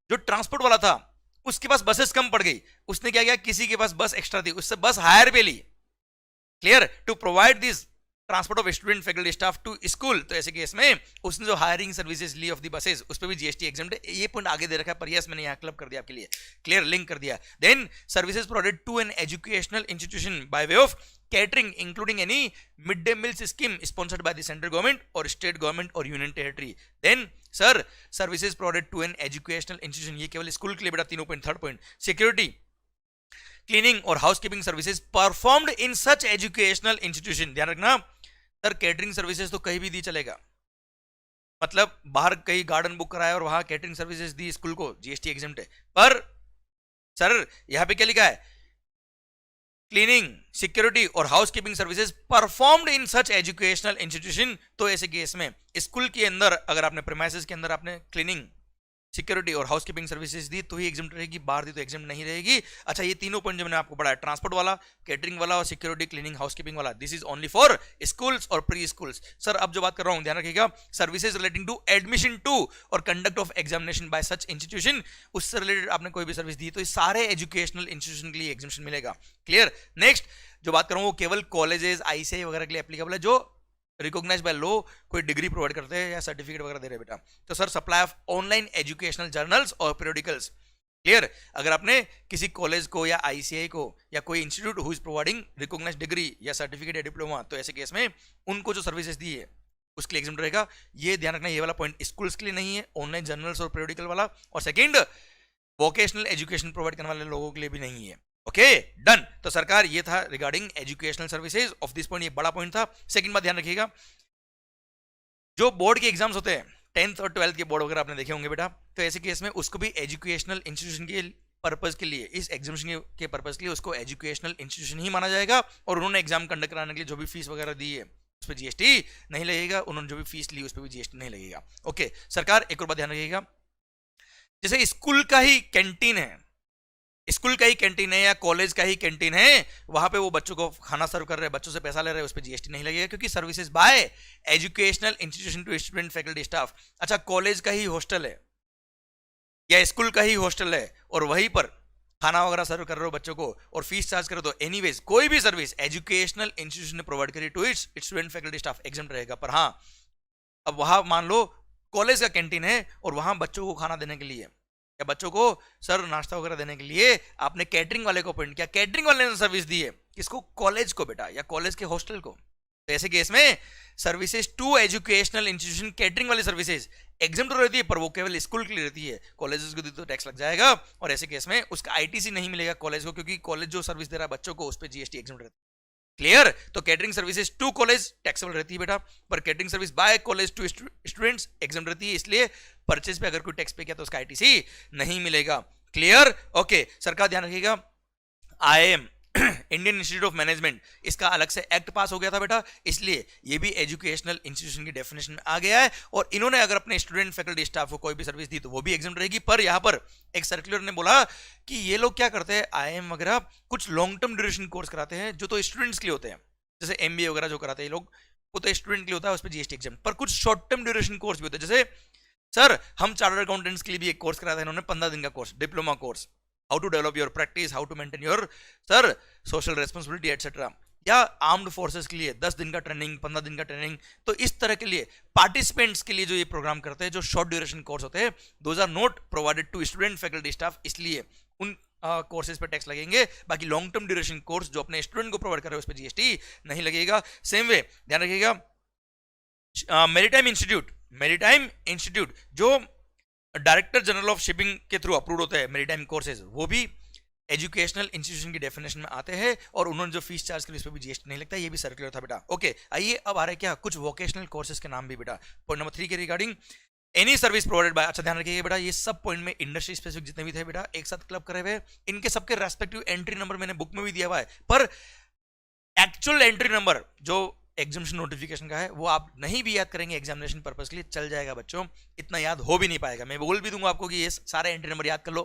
जो ट्रांसपोर्ट वाला था उसके पास बसेस कम पड़ गई, उसने क्या किया, किसी के पास बस एक्स्ट्रा थी, उससे बस हायर पे ली। Clear, to provide this transport of student, faculty, staff to school, तो ऐसे केस में उसने जो हायरिंग सर्विसेज ली ऑफ द बसेस, उस पर भी जीएसटी एग्जम्प्ट है। ये पॉइंट आगे दे रखा है, पर यस मैंने यहाँ क्लब कर दिया आपके लिए, क्लियर, लिंक कर दिया। Then services provided to an educational institution by way of catering including any mid day meals scheme sponsored by the central government और स्टेट गवर्नमेंट और union territory. Then sir services provided to an educational institution, ये केवल स्कूल के लिए बेटा, 3 point. Third point, security, cleaning और housekeeping services performed in such educational institution. ध्यान रखना सर, कैटरिंग सर्विसेज तो कहीं भी दी चलेगा, मतलब बाहर कहीं गार्डन बुक कराया और वहां कैटरिंग सर्विसेज दी स्कूल को, जीएसटी एग्जम्प्ट है। पर सर यहां पे क्या लिखा है, क्लीनिंग, सिक्योरिटी और housekeeping services performed in such educational institution, तो ऐसे केस में स्कूल के अंदर अगर आपने प्रीमाइसेस के अंदर आपने क्लीनिंग, सिक्योरिटी और हाउसकीपिंग सर्विसेज दी तो ही एग्जम्प्ट रहेगी, बाहर दी तो एग्जम्प्ट नहीं रहेगी। अच्छा, ये तीनों पॉइंट जो मैंने आपको पढ़ाया, ट्रांसपोर्ट वाला, कैटरिंग वाला और सिक्योरिटी, क्लीनिंग, हाउसकीपिंग वाला, this is only for schools और प्री स्कूल्स। सर अब जो बात कर रहा हूं ध्यान रखिएगा, services relating to admission to और conduct of examination by such institution, उससे रिलेटेड आपने कोई भी सर्विस दी तो सारे एजुकेशनल इंस्टीट्यूशन के लिए एग्जामिनेशन मिलेगा। क्लियर। नेक्स्ट जो बात कर रहा हूं वो केवल कॉलेजेस, आईसीआई वगैरह के लिए एप्लीकेबल है, जो रिकॉग्नाइज बाय लॉ कोई डिग्री प्रोवाइड करते हैं या सर्टिफिकेट वगैरह दे रहे हैं बेटा। तो sir supply of online educational journals और पीरियोडिकल्स, क्लियर? अगर आपने किसी कॉलेज को या आईसीआई को या कोई institute who is providing recognised degree या सर्टिफिकेट या डिप्लोमा, तो ऐसे केस में उनको जो सर्विसेज दी है उसके लिए एग्जाम रहेगा। ये ध्यान रखना, ये वाला पॉइंट स्कूल्स के लिए नहीं है, ऑनलाइन जर्नल्स और पीरियोडिकल वाला, और सेकंड वोकेशनल एजुकेशन प्रोवाइड करने वाले लोगों के लिए भी नहीं है। Okay done. तो सरकार, ये था regarding educational services of this point, ये बड़ा पॉइंट था। सेकंड बात ध्यान रखिएगा, जो बोर्ड के एग्जाम्स होते हैं 10th और 12th के बोर्ड वगैरह आपने देखे होंगे बेटा, तो ऐसे केस में उसको भी एजुकेशनल इंस्टीट्यूशन के पर्पज के लिए, इस एग्जामिनेशन के पर्पज के लिए उसको एजुकेशनल इंस्टीट्यूशन ही माना जाएगा। और उन्होंने एग्जाम कंडक्ट कराने के लिए जो भी फीस वगैरह दी है उस पर जीएसटी नहीं लगेगा, उन्होंने जो भी फीस ली उस पर भी जीएसटी नहीं लगेगा। ओके सरकार, एक और बात ध्यान रखिएगा, जैसे स्कूल का ही कैंटीन है, स्कूल का ही कैंटीन है या कॉलेज का ही कैंटीन है, वहां पे वो बच्चों को खाना सर्व कर रहे हैं, बच्चों से पैसा ले रहे हैं, उस पर जीएसटी नहीं लगेगा, क्योंकि services by educational institution to student faculty staff. अच्छा, कॉलेज का ही हॉस्टल है या स्कूल का ही हॉस्टल है और वहीं पर खाना वगैरह सर्व कर रहे हो बच्चों को और फीस चार्ज करो, तो एनीवेज कोई भी सर्विस एजुकेशनल इंस्टीट्यूशन ने प्रोवाइड करी to its student faculty staff exempt रहेगा। पर हाँ, अब वहां मान लो कॉलेज का कैंटीन है और वहां बच्चों को खाना देने के लिए या बच्चों को सर नाश्ता वगैरह देने के लिए आपने कैटरिंग वाले को अपॉइंट किया, कैटरिंग वाले ने सर्विस दी है किसको? कॉलेज को बेटा, या कॉलेज के हॉस्टल को। तो ऐसे केस में services to educational institution catering वाली सर्विसेज एग्जाम तो रहती है, पर वो केवल स्कूल के लिए रहती है, कॉलेजेस को तो टैक्स लग जाएगा और ऐसे केस में उसका आईटीसी नहीं मिलेगा कॉलेज को, क्योंकि कॉलेज जो सर्विस दे रहा है बच्चों को उस पर जीएसटी एग्जाम रहती है। क्लियर? तो catering services to college taxable रहती है बेटा, पर catering service by college to students exempt रहती है, इसलिए परचेज पे अगर कोई टैक्स पे किया तो उसका आईटीसी नहीं मिलेगा। क्लियर? ओके सरकार, ध्यान रखिएगा, IIM Indian Institute of Management, इसका अलग से एक्ट पास हो गया था बेटा, इसलिए ये भी एजुकेशनल इंस्टीट्यूशन की डेफिनेशन में आ गया है। और इन्होंने अगर अपने स्टूडेंट फैकल्टी स्टाफ को कोई भी सर्विस दी तो वो भी एग्जाम रहेगी। पर यहां पर एक सर्कुलर ने बोला कि ये लोग क्या करते हैं, आईएम वगैरह कुछ लॉन्ग टर्म ड्यूरेशन कोर्स कराते हैं जो तो स्टूडेंट्स के लिए होते हैं, जैसे एमबीए वगैरह जो कराते हैं ये लोग, वो तो स्टूडेंट के लिए होता है, उस पर जीएसटी एग्जाम। पर कुछ शॉर्ट टर्म ड्यूरेशन कोर्स भी होते हैं, जैसे सर हम चार्टर्ड अकाउंटेंट्स के लिए भी एक कोर्स कराते हैं इन्होंने, 15 दिन का course, diploma course, how to develop your practice, how to maintain your sir social responsibility etcetera, या आर्म्ड फोर्सेस के लिए 10 दिन का ट्रेनिंग, 15 दिन का ट्रेनिंग। तो इस तरह के लिए पार्टिसिपेंट्स के लिए जो ये प्रोग्राम करते हैं, जो शॉर्ट ड्यूरेशन कोर्स होते हैं, those are not provided to student faculty staff, इसलिए उन कोर्सेज पे टैक्स लगेंगे। बाकी लॉन्ग टर्म ड्यूरेशन कोर्स जो अपने स्टूडेंट को प्रोवाइड कर रहे हैं उस पर जीएसटी नहीं लगेगा। सेम वे ध्यान रखिएगा, मेरीटाइम इंस्टीट्यूट जो डायरेक्टर जनरल ऑफ शिपिंग के थ्रू अप्रूव होते हैं मेरीटाइम कोर्सेज, वो भी एजुकेशनल इंस्टीट्यूशन की डेफिनेशन में आते हैं और उन्होंने जो फीस चार्ज करी उस पर भी जीएसटी नहीं लगता, ये भी सर्कुलर था बेटा। ओके आइए अब आ रहे क्या कुछ वोकेशनल कोर्सेज के नाम भी बेटा, पॉइंट नंबर 3 के regarding any service provided bye. अच्छा ध्यान रखिएगा बेटा, ये सब पॉइंट में इंडस्ट्री स्पेसिफिक जितने भी थे बेटा एक साथ क्लब करे हुए, इनके सबके रेस्पेक्टिव एंट्री नंबर मैंने बुक में भी दिया हुआ है, पर एक्चुअल एंट्री नंबर जो एग्जामिनेशन नोटिफिकेशन का है वो आप नहीं भी याद करेंगे एग्जामिनेशन पर्पस के लिए, चल जाएगा बच्चों, इतना याद हो भी नहीं पाएगा। मैं बोल भी दूंगा आपको कि ये सारे एंट्री नंबर याद कर लो,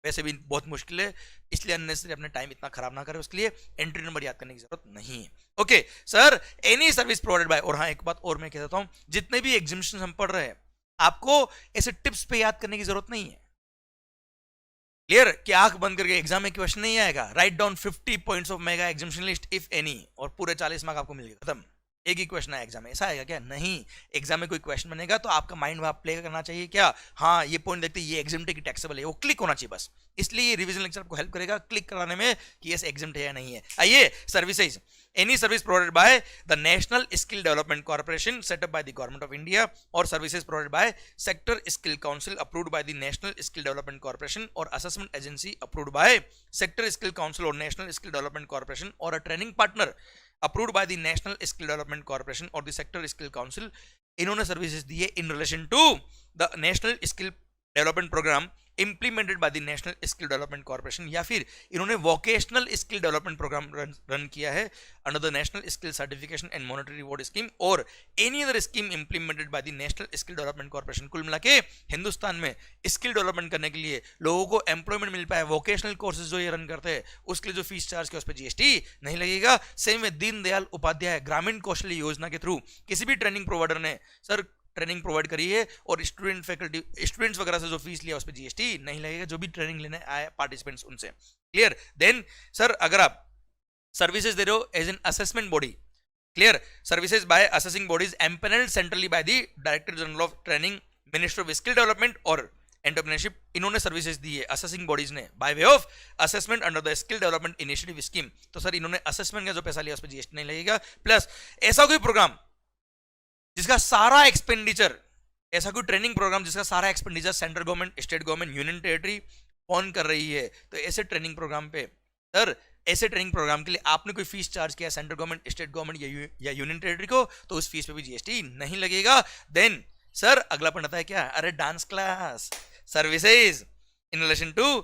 वैसे भी बहुत मुश्किल है, इसलिए अननेसेसरी अपने टाइम इतना खराब ना करें, उसके लिए एंट्री नंबर याद करने की जरूरत नहीं है। Okay sir, any service provided bye, और हाँ एक बात और मैं कह देता हूं, जितने भी एग्जामिनेशन हम पढ़ रहे हैं आपको ऐसे टिप्स पे याद करने की जरूरत नहीं है। क्लियर? कि आंख बंद करके एग्जाम में क्वेश्चन नहीं आएगा, write down 50 points of mega examination list if any, और पूरे 40 मार्क आपको मिल गए, खत्म, एक ही क्वेश्चन है एग्जाम में, ऐसा आएगा क्या? नहीं, एग्जाम में कोई क्वेश्चन बनेगा तो आपका माइंड वहां प्ले करना चाहिए क्या, हाँ ये पॉइंट देखते ये एग्जाम की टैक्सेबल है, वो क्लिक होना चाहिए बस, इसलिए ये रिवीजन लेक्चर आपको हेल्प करेगा क्लिक कराने में कि ये एग्जाम है या नहीं है। आइए services, any service provided by the national skill development corporation set up by the government of India, और services provided by sector skill council approved by the national skill development corporation, और assessment agency approved by sector skill council और नेशनल स्किल डेवलपमेंट कॉर्पोरेशन, और a training partner approved by the national skill development corporation और द सेक्टर स्किल काउंसिल। इन्होंने सर्विसेज दी है in relation to the national skill development programme implemented by the national skill development corporation, या फिर इन्होंने vocational skill development programme run किया है under the national skill certification and monetary reward scheme, और any other scheme implemented by the national skill development corporation. कुल मिला के हिंदुस्तान में स्किल डेवलपमेंट करने के लिए लोगों को एम्प्लॉयमेंट मिल पाए, वोकेशनल कोर्सेज जो ये रन करते हैं उसके लिए जो फीस चार्ज किया उस पर जीएसटी नहीं लगेगा। सेम में दीनदयाल उपाध्याय ग्रामीण कौशल्य योजना के थ्रू किसी भी ट्रेनिंग प्रोवाइडर ने सर ट्रेनिंग प्रोवाइड करी है और स्टूडेंट्स वगैरह से जो फीस लिया उस पर जीएसटी नहीं लगेगा, जो भी ट्रेनिंग लेने आए पार्टिसिपेंट्स उनसे। क्लियर? देन सर अगर आप सर्विसेज दे रहे हो as an assessment body, clear, services by assessing bodies empanelled centrally by the director general of training, minister of skill development और एंटरप्रेन्योरशिप इन्होंने सर्विसेज दी है असेसिंग बॉडीज ने by way of assessment under the skill development initiative scheme. तो सर इन्होंने असेसमेंट का जो पैसा लिया उस पर जीएसटी नहीं लगेगा। प्लस ऐसा कोई प्रोग्राम जिसका सारा एक्सपेंडिचर, ऐसा कोई ट्रेनिंग प्रोग्राम जिसका सारा expenditure central government, state government, union territory on कर रही है, तो ऐसे ट्रेनिंग प्रोग्राम पे सर, ऐसे ट्रेनिंग प्रोग्राम के लिए आपने कोई फीस चार्ज किया सेंट्रल गवर्नमेंट, स्टेट गवर्नमेंट या यूनियन टेरिटरी को, तो उस फीस पे भी जीएसटी नहीं लगेगा। देन सर अगला पॉइंट आता है क्या, अरे dance class services in relation to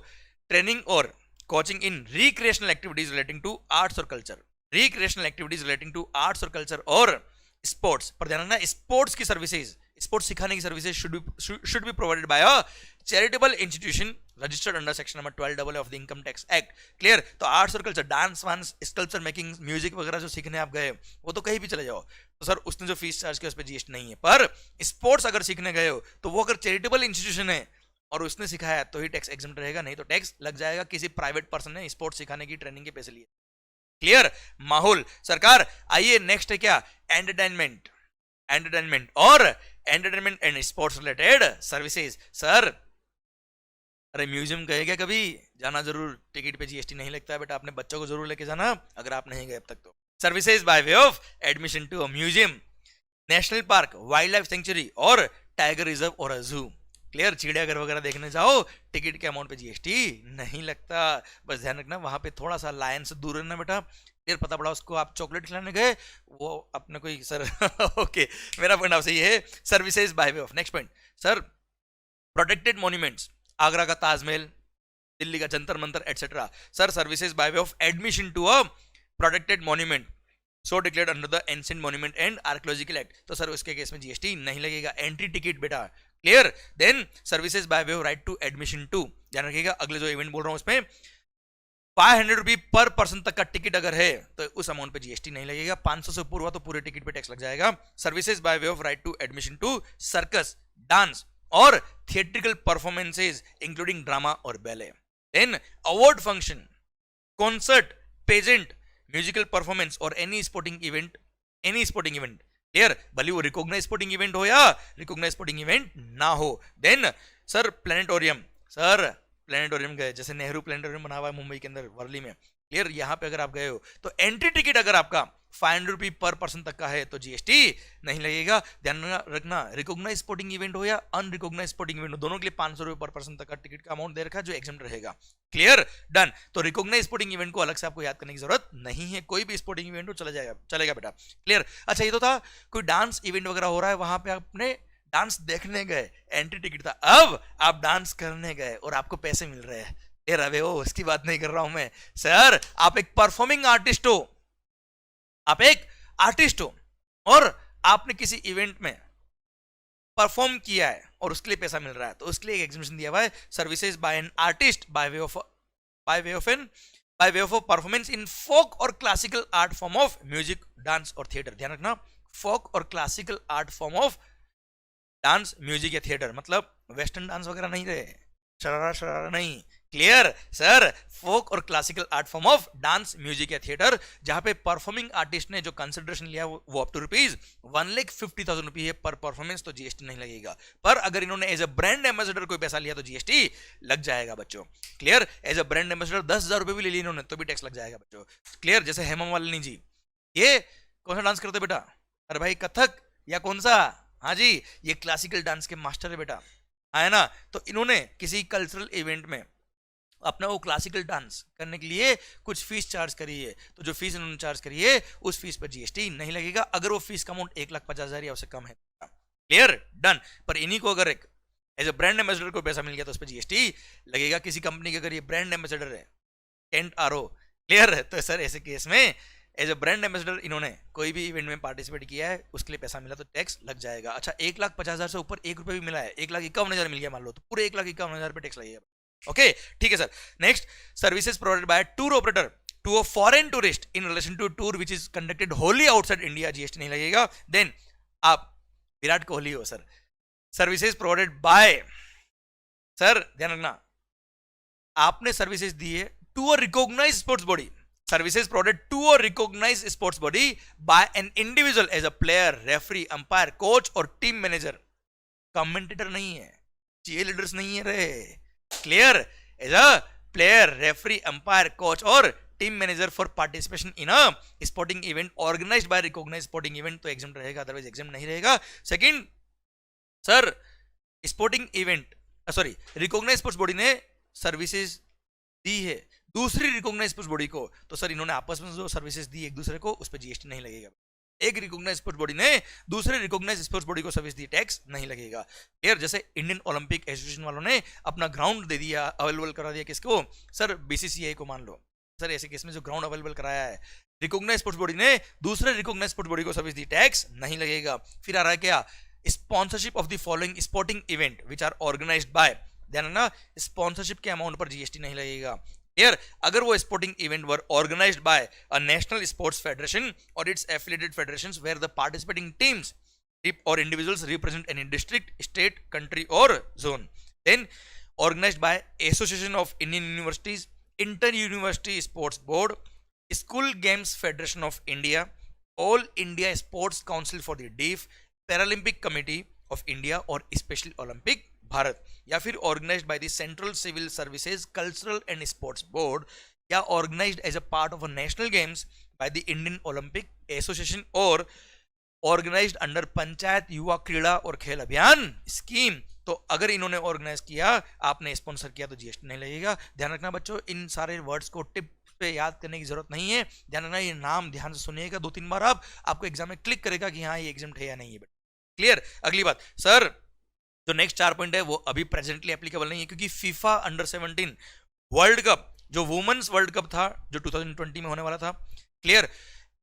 training और coaching in recreational activities relating to arts और culture, recreational activities relating to arts और कल्चर और स्पोर्ट्स। पर ध्यान रखना, स्पोर्ट्स की सर्विसेज, स्पोर्ट्स सिखाने की services should be provided by a charitable institution registered under section number 12 of the income tax act. Clear? तो आर्ट्स और कल्चर, डांस वांस, स्कल्पचर मेकिंग, म्यूजिक वगैरह जो सीखने आप गए वो तो कहीं भी चले जाओ, तो सर उसने जो फीस चार्ज किया उस पर जीएसटी नहीं है। पर स्पोर्ट्स अगर सीखने गए हो तो वो अगर चैरिटेबल इंस्टीट्यूशन है और उसने सिखाया तो ही टैक्स एग्जम्प्ट रहेगा, नहीं तो टैक्स लग जाएगा किसी प्राइवेट पर्सन ने स्पोर्ट्स सिखाने की ट्रेनिंग के पैसे लिए। क्लियर? माहौल सरकार। आइए नेक्स्ट है क्या, एंटरटेनमेंट, एंटरटेनमेंट और entertainment and sports related services. Sir अरे म्यूजियम गए क्या कभी? जाना जरूर, टिकट पे जीएसटी नहीं लगता है बेटा, अपने बच्चों को जरूर लेके जाना अगर आप नहीं गए अब तक तो। Services by way of admission to a museum, national park, wild life sanctuary और टाइगर रिजर्व और जू। क्लियर? चिड़ियाघर वगैरह देखने जाओ, टिकट के अमाउंट पे जीएसटी नहीं लगता। बस ध्यान रखना वहां पे थोड़ा सा लायन से दूर रहना बेटा, फिर पता पड़ा उसको आप चॉकलेट खिलाने गए, वो अपने कोई सर ओके मेरा पॉइंट आपसे ये है, services by way of. Next point sir, protected monuments, Agra का ताजमहल, दिल्ली का Jantar Mantar etcetera. Sir services by way of admission to a protected monument so declared under the ancient monument and archaeological act, तो सर उसके केस में जीएसटी नहीं लगेगा। एंट्री टिकट बेटा। Clear? Then services by way of right to admission to, ध्यान रखिएगा अगले जो इवेंट बोल रहा हूं उसमें 500 रुपये पर पर्सन तक का टिकट अगर है तो उस अमाउंट पे जीएसटी नहीं लगेगा। 500 से ऊपर हुआ तो पूरे टिकट पे टैक्स लग जाएगा। Services by way of right to admission to circus, dance और थिएट्रिकल परफॉर्मेंसेज इंक्लूडिंग ड्रामा और ballet. Then award function, concert, pageant, musical performance और any sporting event, any sporting event. Clear? भले वो रिकॉग्नाइज स्पोर्टिंग इवेंट हो या रिकॉग्नाइज स्पोर्टिंग इवेंट ना हो। Then sir planetarium, sir planetarium गए, जैसे नेहरू प्लेनेटोरियम बना हुआ है मुंबई के अंदर वर्ली में। क्लियर? यहाँ पे अगर आप गए हो तो एंट्री टिकट अगर आपका 500 रुपये पर पर्सन तक का है तो जीएसटी नहीं लगेगा। ध्यान रखना, रिकॉग्नाइज स्पोर्टिंग इवेंट हो या अनरिकॉग्नाइज स्पोर्टिंग इवेंट हो, दोनों के लिए 500 रुपये पर पर्सन तक का टिकट का अमाउंट दे रखा है जो एग्जम्प्ट रहेगा। क्लियर? डन। तो रिकॉग्नाइज स्पोर्टिंग इवेंट को अलग से आपको याद करने की जरूरत नहीं है, कोई भी स्पोर्टिंग इवेंट हो चलेगा बेटा। क्लियर? अच्छा ये तो था कोई डांस इवेंट वगैरह हो रहा है, वहां पे आपने डांस देखने गए, एंट्री टिकट था। अब आप डांस करने गए और आपको पैसे मिल रहे हैं, रवे हो उसकी बात नहीं कर रहा हूं मैं। सर आप एक परफॉर्मिंग आर्टिस्ट हो, आप एक आर्टिस्ट हो और आपने किसी इवेंट में परफॉर्म किया है और उसके लिए पैसा मिल रहा है, तो उसके लिए एक एग्जीबिशन दिया हुआ है, services by an artist by way of performance in folk और classical art form of music, dance और थिएटर। ध्यान रखना, फोक और classical art form of dance, music या थिएटर, मतलब वेस्टर्न डांस वगैरह नहीं रहे, शरारा शरारा नहीं। क्लियर? सर फोक और classical art form of dance, music या थिएटर, जहां पे परफॉर्मिंग आर्टिस्ट ने जो कंसिडरेशन लिया वो अप टू ₹1,50,000 रुपये है पर परफॉर्मेंस, तो जीएसटी नहीं लगेगा। पर अगर इन्होंने एज अ ब्रांड एम्बेसडर कोई पैसा लिया तो जीएसटी लग जाएगा बच्चों। Clear? As a brand ambassador 10,000 रुपये भी ले लिए इन्होंने तो भी टैक्स लग जाएगा बच्चों। क्लियर? जैसे हेमा मालिनी जी, ये कौन सा डांस करते बेटा? अरे भाई कथक या कौन सा? हाँ जी, ये क्लासिकल डांस के मास्टर है बेटा, है ना। तो इन्होंने किसी कल्चरल इवेंट में अपना वो क्लासिकल डांस करने के लिए कुछ फीस चार्ज करी है, तो जो फीस इन्होंने चार्ज करी है उस फीस पर जीएसटी नहीं लगेगा अगर वो फीस का अमाउंट 1,50,000 या उससे कम है। क्लियर? डन। पर इन्हीं को अगर एक एज ए ब्रांड एम्बेसडर को पैसा मिल गया तो उस पर जीएसटी लगेगा। किसी कंपनी के अगर ये ब्रांड एम्बेसडर है, टेंट आरओ, क्लियर है, तो सर ऐसे केस में एज ए ब्रांड एम्बेसडर इन्होंने कोई भी इवेंट में पार्टिसिपेट किया है, उसके लिए पैसा मिला तो टैक्स लग जाएगा। अच्छा 1,50,000 से ऊपर 1 रुपये भी मिला है, 1,51,000 मिल गया मान लो, तो पूरे 1,51,000 पे टैक्स लगेगा। ओके ठीक है sir. Next, services provided by tour operator to a foreign tourist in relation to tour which is conducted wholly outside India, GST नहीं लगेगा। देन आप विराट कोहली हो sir, services provided by, sir ध्यान रखना आपने सर्विसेज दी है to a recognised sports body, services provided to a recognised sports body by an individual as a player, referee, umpire, coach और टीम मैनेजर। कमेंटेटर नहीं है, चीयर लीडर्स नहीं है रे। Clear? As a player, referee, umpire, coach और team manager for participation in a sporting event organised by recognised sporting event, तो एग्जाम रहेगा, अदरवाइज एग्जाम नहीं रहेगा। Second, sir sporting event sorry recognised sports body ने सर्विसेज दी है दूसरी रिकॉग्नाइज्ड स्पोर्ट्स बॉडी को, तो सर इन्होंने आपस में जो सर्विसेज दी एक दूसरे को, उस पर जीएसटी नहीं लगेगा। एक रिकॉग्नाइज्ड स्पोर्ट्स बॉडी ने दूसरे रिकॉग्नाइज्ड स्पोर्ट्स बॉडी को सर्विस दी, टैक्स नहीं लगेगा। क्लियर? जैसे इंडियन ओलंपिक एसोसिएशन वालों ने अपना ग्राउंड दे दिया, अवेलेबल करा दिया किसको? सर बीसीसीआई को मान लो। सर ऐसे केस में जो ग्राउंड अवेलेबल कराया है, रिकॉग्नाइज्ड स्पोर्ट्स बॉडी ने दूसरे रिकॉग्नाइज्ड स्पोर्ट्स बॉडी को सर्विस दी, टैक्स नहीं लगेगा। फिर आ रहा है क्या? Sponsorship of the following sporting event which are organised by, ध्यान रखना स्पॉन्सरशिप के अमाउंट पर जीएसटी नहीं लगेगा। Here, अगर वो sporting event were organised by a national sports federation और its affiliated federations where the participating teams और individuals represent any district, state, country और zone, then organized by Association of Indian Universities, Inter University Sports Board, School Games Federation of India, All India Sports Council for the Deaf, Paralympic Committee of India और Special Olympic भारत, या फिर organised by the central civil services cultural and sports board, या organised as a part of a national games by the Indian Olympic association और ऑर्गेनाइज्ड अंडर पंचायत युवा क्रीड़ा और खेल अभियान स्कीम। तो अगर इन्होंने ऑर्गेनाइज किया, आपने स्पॉन्सर किया, तो जीएसटी नहीं लगेगा। ध्यान रखना बच्चों, इन सारे वर्ड्स को टिप पे याद करने की जरूरत नहीं है। ध्यान रखना, ये नाम ध्यान से सुनिएगा 2-3 बार, आपको एग्जाम में क्लिक करेगा कि हाँ ये एग्जाम है या नहीं है। क्लियर? अगली बात, सर जो नेक्स्ट 4 पॉइंट है वो अभी प्रेजेंटली एप्लीकेबल नहीं है, क्योंकि फीफा अंडर 17 वर्ल्ड कप, जो वुमेन्स वर्ल्ड कप था, जो 2020 में होने वाला था। क्लियर?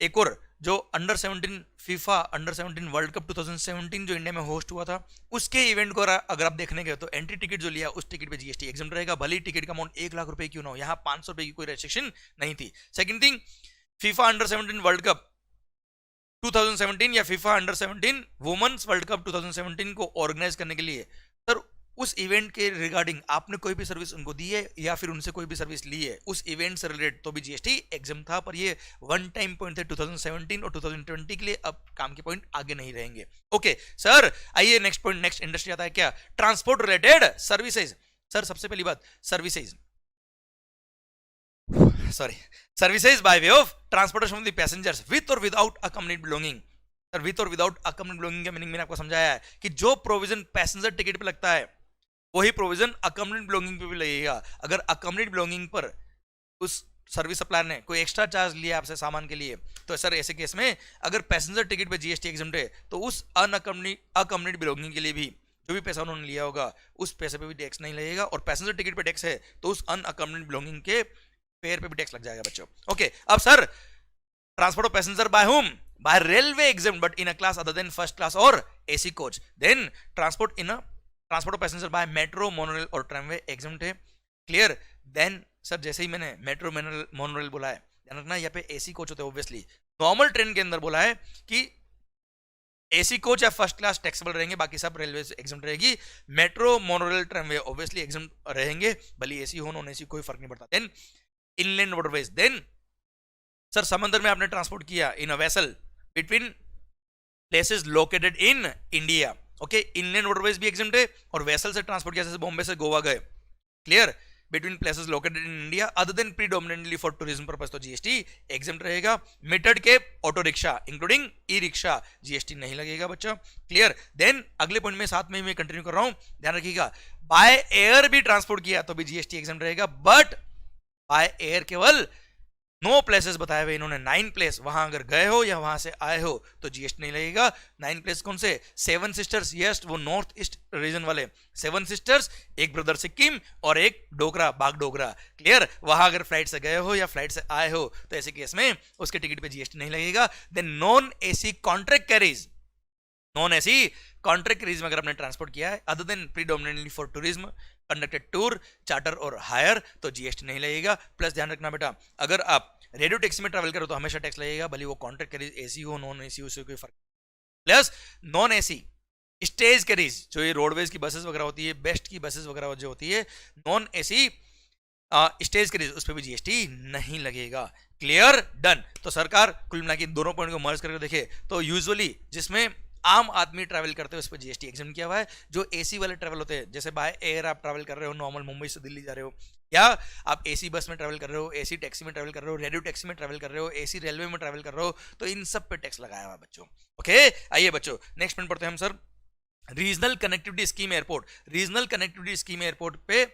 एक और जो under 17 FIFA under 17 world cup 2017 जो इंडिया में होस्ट हुआ था, उसके इवेंट को अगर आप देखने गए तो एंट्री टिकट जो लिया, उस टिकट पे जीएसटी एग्जाम रहेगा, भले ही टिकट का अमाउंट 1 लाख रुपए क्यों ना हो, यहाँ 500 रुपए की कोई रेस्ट्रिक्शन नहीं थी। Second thing, FIFA under 17 world cup 2017 या FIFA under 17 women's world cup 2017 को ऑर्गेनाइज करने के लिए, सर उस इवेंट के रिगार्डिंग आपने कोई भी सर्विस उनको दी है या फिर उनसे कोई भी सर्विस ली है उस इवेंट से रिलेटेड, तो भी जीएसटी एग्जाम था। पर ये वन टाइम पॉइंट थे 2017 और 2020 के लिए, अब काम के पॉइंट आगे नहीं रहेंगे। ओके सर, आइए नेक्स्ट पॉइंट, नेक्स्ट इंडस्ट्री आता है क्या? Transport related services. सर सबसे पहली बात, services by way of transportation of the passengers with और without accompanied belonging. Sir with और विदाउट अकम्पनीड बिलोंगिंग का मीनिंग मैंने आपको समझाया है कि जो प्रोविजन पैसेंजर टिकट पे लगता है वही प्रोविजन अकम्पनीड बिलोंगिंग पे भी लगेगा। अगर अकम्पनीड बिलोंगिंग पर उस सर्विस सप्लायर ने कोई एक्स्ट्रा चार्ज लिया आपसे सामान के लिए, तो सर ऐसे केस में अगर पैसेंजर टिकट पे जीएसटी एग्जम्प्ट है, तो उस अकम्पनीड बिलोंगिंग के लिए भी जो भी पैसा उन्होंने लिया होगा उस पैसे पे भी टैक्स नहीं लगेगा, और पैसेंजर टिकट पे टैक्स है तो उस अनअकम्पनीड बिलोंगिंग के फेयर पे भी टैक्स लग जाएगा बच्चों। ओके, अब sir transport of passenger by होम, by railway exempt but in a class other than first class और AC coach. Then transport of passenger by metro, monorail और ट्रैमवे एग्जाम है। क्लियर? देन सर जैसे ही मैंने मेट्रो, मोनोरेल बोला है, ध्यान रखना यहाँ पे एसी कोच होते हैं ऑब्वियसली। नॉर्मल ट्रेन के अंदर बोला है कि एसी कोच या फर्स्ट क्लास टैक्सेबल रहेंगे, बाकी सब रेलवे एग्जाम रहेगी। Metro, monorail, tramway obviously exam रहेंगे, भले एसी हो नॉन एसी कोई फर्क नहीं पड़ता। Then inland waterways, then sir समंदर में आपने ट्रांसपोर्ट किया in a vessel between places located in India. Okay, inland waterways भी एग्जाम है, और वेसल से ट्रांसपोर्ट किया, जैसे बॉम्बे से गोवा गए। Clear? Between places located in India other than predominantly for tourism purpose, तो जीएसटी एग्जाम रहेगा। मीटर्ड के auto rickshaw including e rickshaw, GST नहीं लगेगा बच्चा। क्लियर? देन अगले पॉइंट में साथ में मैं कंटिन्यू कर रहा हूं, ध्यान रखिएगा। बाय एयर भी ट्रांसपोर्ट किया तो भी जीएसटी एग्जाम रहेगा, बट बाय एयर केवल 9 प्लेसेस बताए हुए इन्होंने, 9 प्लेस, वहां अगर गए हो या वहां से आए हो तो जीएसटी नहीं लगेगा। 9 प्लेस कौन से? 7 सिस्टर्स, यस वो नॉर्थ ईस्ट रीजन वाले 7 सिस्टर्स, एक ब्रदर सिक्किम और एक डोगरा, बागडोगरा। क्लियर? वहां अगर फ्लाइट से गए हो या फ्लाइट से आए हो तो ऐसे केस में उसके टिकट पे जीएसटी नहीं लगेगा। Then non AC contract carriage, non AC contract carriage में अगर आपने ट्रांसपोर्ट किया है other than predominantly for tourism, conducted tour, charter और हायर, तो जीएसटी नहीं लगेगा। प्लस ध्यान रखना बेटा, अगर आप रेडियो टैक्सी में ट्रैवल करो तो हमेशा टैक्स लगेगा, भले वो कॉन्ट्रैक्ट कैरीज एसी हो नॉन एसी हो, उससे कोई फर्क। Plus non AC stage carries, जो ये रोडवेज की बसेस वगैरह होती है, बेस्ट की बसेस वगैरह जो होती है, नॉन एसी स्टेज कैरीज, उस पर भी जीएसटी नहीं लगेगा। क्लियर? डन। तो सरकार कुल मिला के दोनों पॉइंट को मर्ज करके देखे तो यूजुअली जिसमें आम आदमी ट्रैवल करते हो उस पर जीएसटी एग्जाम किया हुआ है। जो एसी वाले ट्रैवल होते हैं, जैसे बाय एयर आप ट्रैवल कर रहे हो नॉर्मल मुंबई से दिल्ली जा रहे हो, या आप एसी बस में ट्रैवल कर रहे हो, एसी टैक्सी में ट्रैवल कर रहे हो, रेडियो टैक्सी में ट्रैवल कर रहे हो, एसी रेलवे में ट्रैवल कर रहे हो, तो इन सब पे टैक्स लगाया हुआ है बच्चों। ओके, आइए बच्चों नेक्स्ट पॉइंट पढ़ते हैं हम sir. Regional connectivity scheme airport. Regional connectivity scheme airport पे